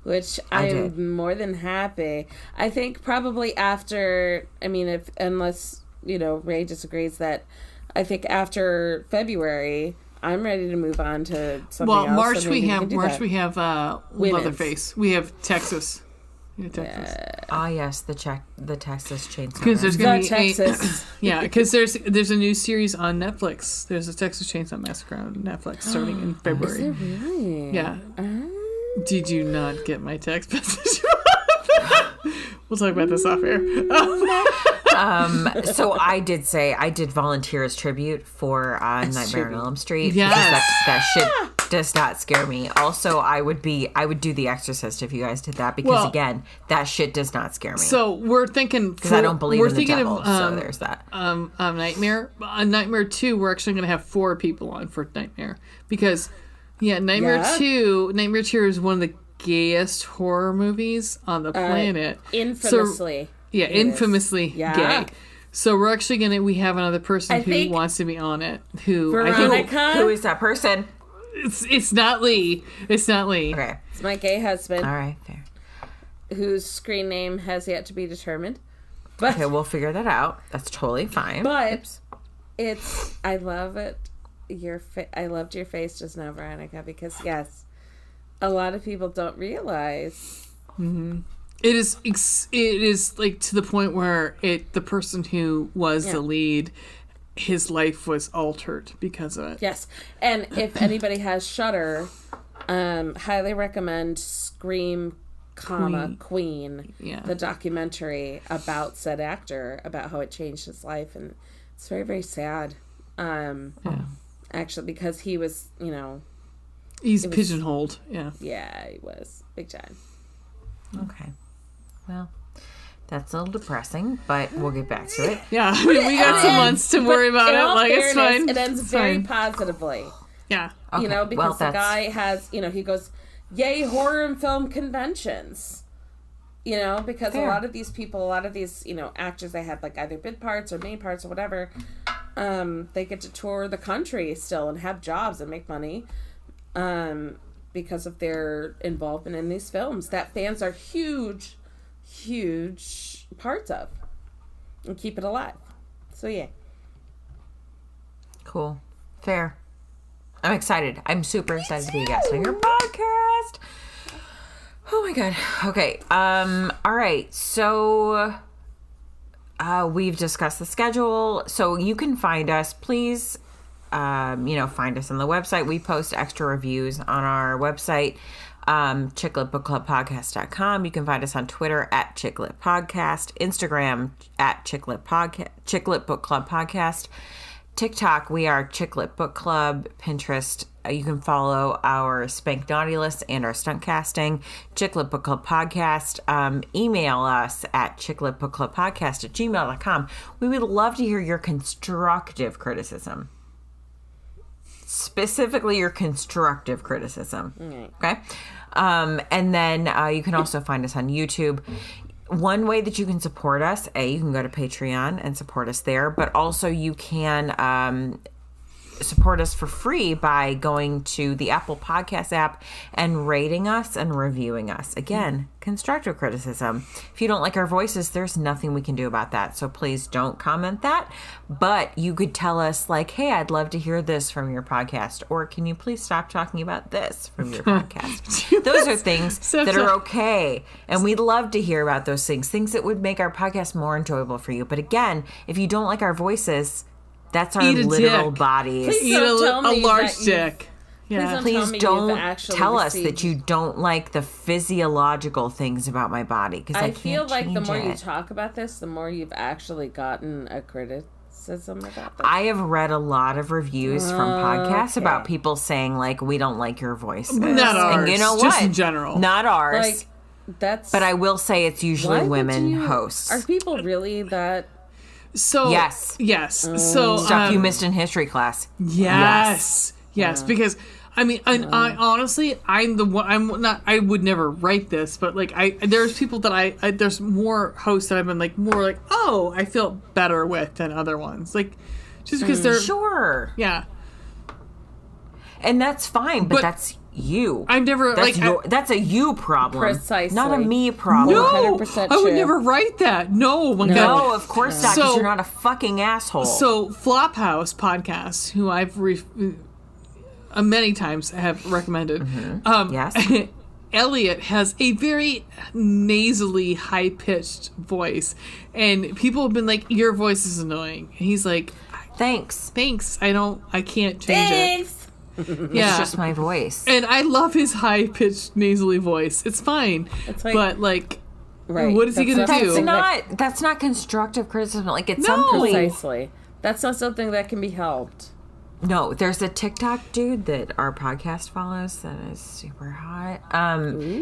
which did. I'm more than happy. I think probably after. I mean, unless Ray disagrees, that I think after February, I'm ready to move on to something else. March so we maybe have can do that. Women's. Leatherface. We have Texas. Yes, the Texas Chainsaw. Because there's going to be Texas. because there's a new series on Netflix. There's a Texas Chainsaw Massacre on Netflix starting in February. Is it really? Yeah. Did you not get my text message? We'll talk about this off air. So I did volunteer as tribute for Nightmare on Elm Street. Yes. Because that shit does not scare me. Also, I would do The Exorcist if you guys did that, because again, that shit does not scare me. So we're thinking, because I don't believe in the devil. So there's that. Nightmare. On Nightmare 2, we're actually going to have 4 people on for Nightmare, because Nightmare 2 is one of the gayest horror movies on the planet. Infamously. Infamously gay. So we're actually we have another person who wants to be on it. Veronica? Who is that person? It's not Lee. It's not Lee. Okay. It's my gay husband. All right, fair. Whose screen name has yet to be determined. But, okay, we'll figure that out. That's totally fine. But I love it. I loved your face just now, Veronica, because yes, a lot of people don't realize. Mm-hmm. It is like to the point where the person who was the lead, his life was altered because of it. Yes, and if anybody has Shudder, highly recommend Scream, Queen, the documentary about said actor, about how it changed his life, and it's very, very sad. Actually, because he was, he's pigeonholed. Yeah, he was big time. Okay. Well, that's a little depressing, but we'll get back to it. Yeah, I mean, we got some months to worry about it. Like, it's fine. It ends very positively. Yeah. Okay. Because the guy has, he goes, yay, horror and film conventions. Because a lot of these people, actors, they had like either bit parts or main parts or whatever. They get to tour the country still and have jobs and make money. Because of their involvement in these films that fans are huge parts of and keep it alive. So yeah. Cool. Fair. I'm excited. I'm super excited to be a guest on your podcast. Oh my God. Okay. All right. So we've discussed the schedule. So you can find us, please. Find us on the website. We post extra reviews on our website, chicletbookclubpodcast.com. You can find us on Twitter at Chicklet Podcast, Instagram at Chicklet Book Club Podcast, TikTok, we are Chicklet Book Club, Pinterest. You can follow our Spank Naughty List and our stunt casting, Chicklet Book Club Podcast. Email us at chickletbookclubpodcast@gmail.com. We would love to hear your constructive criticism. Specifically your constructive criticism. Okay? And then you can also find us on YouTube. One way that you can support us, you can go to Patreon and support us there, but also you can support us for free by going to the Apple Podcast app and rating us and reviewing us. Again, constructive criticism. If you don't like our voices, there's nothing we can do about that. So please don't comment that. But you could tell us like, hey, I'd love to hear this from your podcast. Or can you please stop talking about this from your podcast? Those are things that are okay. And we'd love to hear about those things that would make our podcast more enjoyable for you. But again, if you don't like our voices, that's our literal bodies. Eat a large dick. Yeah. Please don't tell us that you don't like the physiological things about my body, because I feel like the more it. you talk about this, the more you've actually gotten a criticism about this. I have read a lot of reviews from podcasts about people saying like, we don't like your voices. Not ours. And you know what? Just in general. Not ours. Like, that's. But I will say it's usually women hosts. Are people really that? So yes. So stuff you missed in history class. Yes. Because I mean, I honestly, I'm the one. I'm not. I would never write this, but like, there's people that there's more hosts that I've been like more like, oh, I feel better with than other ones. Like, just because they're Sure. yeah. And that's fine, but that's you. I've never that's a you problem, Precisely. not a me problem. No, 100% I would true. never write that. No, my God. No, of course not, because So- you're not a fucking asshole. So Flophouse podcast, who I've many times have recommended. Yes. Elliot has a very nasally, high-pitched voice, and people have been like, "Your voice is annoying." And he's like, Thanks. "Thanks, I can't change Thanks. it." Yeah, It's just my voice. and I love his high-pitched, nasally voice. It's fine, It's like- but like, Right. what is he That's gonna not do? something That's not constructive criticism. Like, at No. some point, Precisely. That's not something that can be helped. no. There's a TikTok dude that our podcast follows that is super hot.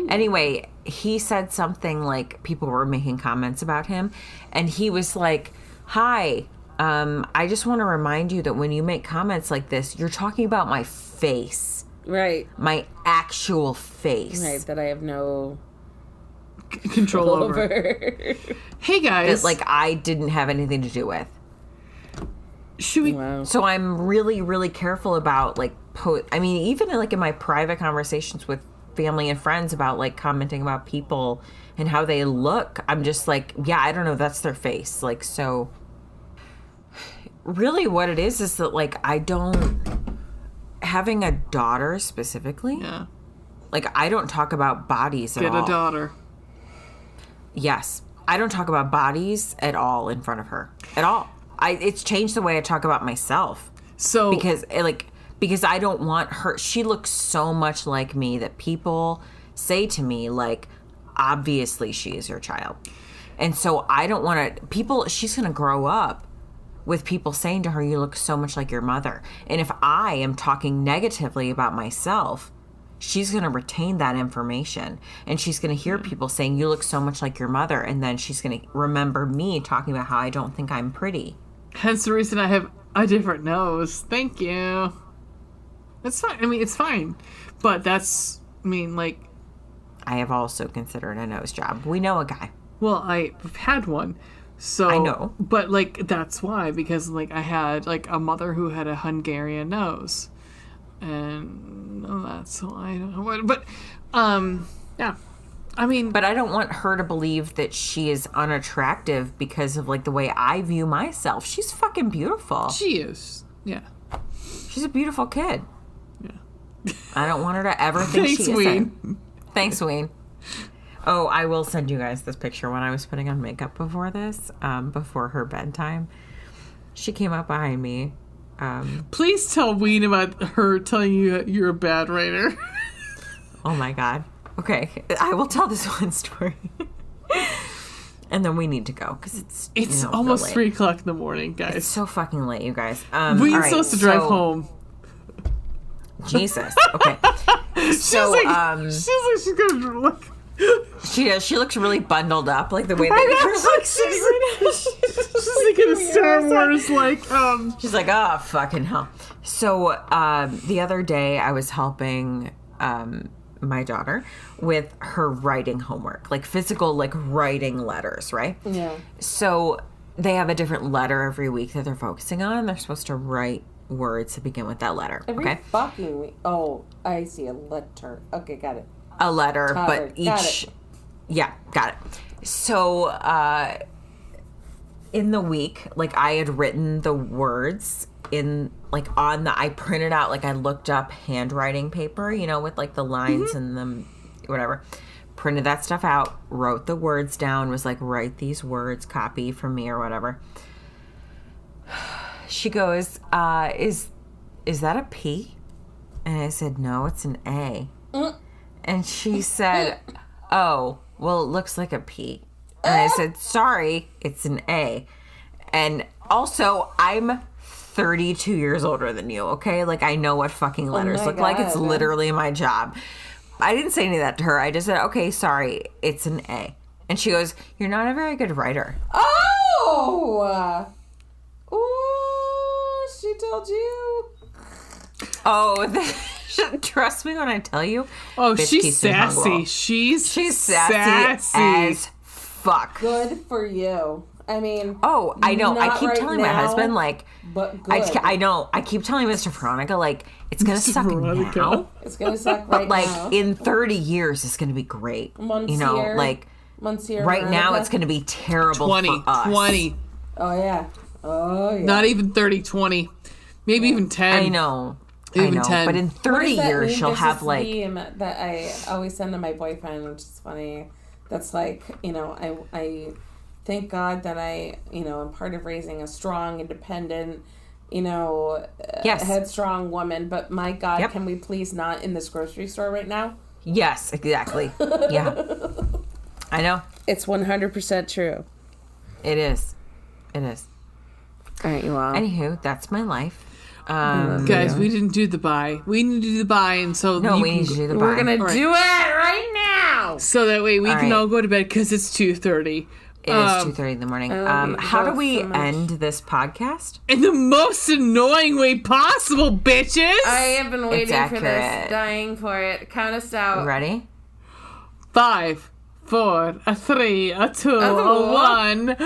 Anyway, he said something like people were making comments about him, and he was like, "Hi, I just want to remind you that when you make comments like this, you're talking about my face, Right. my actual face." Right. That I have no Control over. over. Hey guys, That, like, I didn't have anything to do with. should we? Wow. So I'm really, really careful about, like, I mean, even like in my private conversations with family and friends about like commenting about people and how they look, I'm just like, yeah, I don't know, that's their face. Like, so really what it is that like, I don't, having a daughter specifically, Yeah, like, I don't talk about bodies at all. get a daughter. Yes. I don't talk about bodies at all in front of her. At all. It's changed the way I talk about myself. So Because I don't want her. She looks so much like me that people say to me, like, obviously she is your child. And so I don't want to, she's going to grow up with people saying to her, you look so much like your mother. And if I am talking negatively about myself, she's going to retain that information. And she's going to hear people saying, you look so much like your mother. And then she's going to remember me talking about how I don't think I'm pretty. hence the reason I have a different nose. Thank you. It's fine. I mean, it's fine. But that's, I mean, like, I have also considered a nose job. We know a guy. well, I've had one. So I know. But, like, that's why. Because, like, I had, like, a mother who had a Hungarian nose. And that's why I don't know. But, yeah. I mean, But I don't want her to believe that she is unattractive because of, like, the way I view myself. She's fucking beautiful. she is. Yeah. She's a beautiful kid. I don't want her to ever think Thanks, she isn't. Ween. Thanks, Ween. Oh, I will send you guys this picture when I was putting on makeup before this, before her bedtime. She came up behind me. Please tell Ween about her telling you that you're a bad writer. Oh my God. Okay, I will tell this one story. And then we need to go because it's It's real almost late. 3 o'clock in the morning, guys. It's so fucking late, you guys. Ween's all right, supposed to drive so- home. Jesus. Okay. So, she's gonna look. she does. She looks really bundled up, like the way that She's thinking of Star Wars, like, She's like, oh, fucking hell. So the other day I was helping my daughter with her writing homework, like physical, like writing letters, right? Yeah. So they have a different letter every week that they're focusing on. They're supposed to write words to begin with that letter. Every Okay. fucking week. Oh, I see a letter. Okay, got it. A letter, Got but it. Got each. Yeah, got it. So in the week, like I had written the words in like on the I printed out, like I looked up handwriting paper, you know, with like the lines and the whatever. Printed that stuff out, wrote the words down, was like, write these words, copy from me or whatever. She goes, is that a P? And I said, no, it's an A. And she said, oh, well, it looks like a P. And I said, sorry, it's an A. And also, I'm 32 years older than you, okay? Like, I know what fucking letters my look like. It's God. literally my job. I didn't say any of that to her. I just said, okay, sorry, it's an A. And she goes, you're not a very good writer. Oh! Ooh, she told you. Oh, Trust me when I tell you. Oh, bitch she's keeps me humble. sassy. She's sassy as fuck. Good for you. I mean, Oh, I know. I not keep right telling my now, husband, like, but good. I know. I keep telling Mr. Veronica, like, it's going to suck Veronica. now. It's gonna suck But, right like, now. in 30 years, it's going to be great. Monsieur- Like, Monsieur right now, Veronica. it's going to be terrible 20, for us. 20. Oh yeah. Oh yeah. Not even 30, 20. Maybe even 10. I know. Even 10. But in What 30 does that years, mean? she'll There's have, this like... meme that I always send to my boyfriend, which is funny. That's like, I thank God that I, am part of raising a strong, independent, Yes. headstrong woman. But my God, Yep. can we please not in this grocery store right now? Yes, exactly. Yeah. I know. It's 100% true. It is. It is. All right, you all. Anywho, that's my life. Guys, we didn't do the buy. We need to do the buy, and so No, you we can need to do the We're buy. gonna right. do it right now. so that way we All can right. all go to bed because it's 2:30. It is 2:30 in the morning. love you How do both we so much. end this podcast? In the most annoying way possible, bitches. I have been waiting for this, accurate. dying for it. Count us out. Ready? 5, 4, 3, 2, Oh. 1. Bye.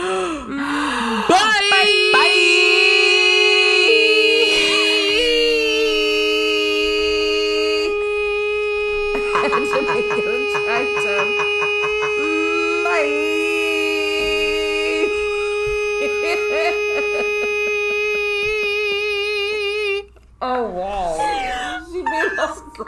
Oh wow. She made us go.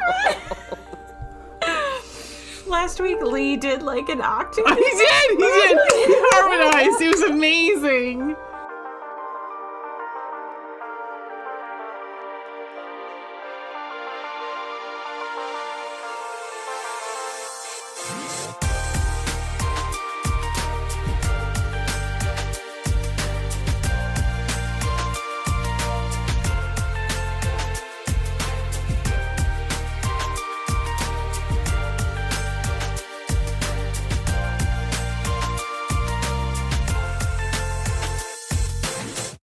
Last week, Lee did like an octave. He did. He harmonized. It was amazing.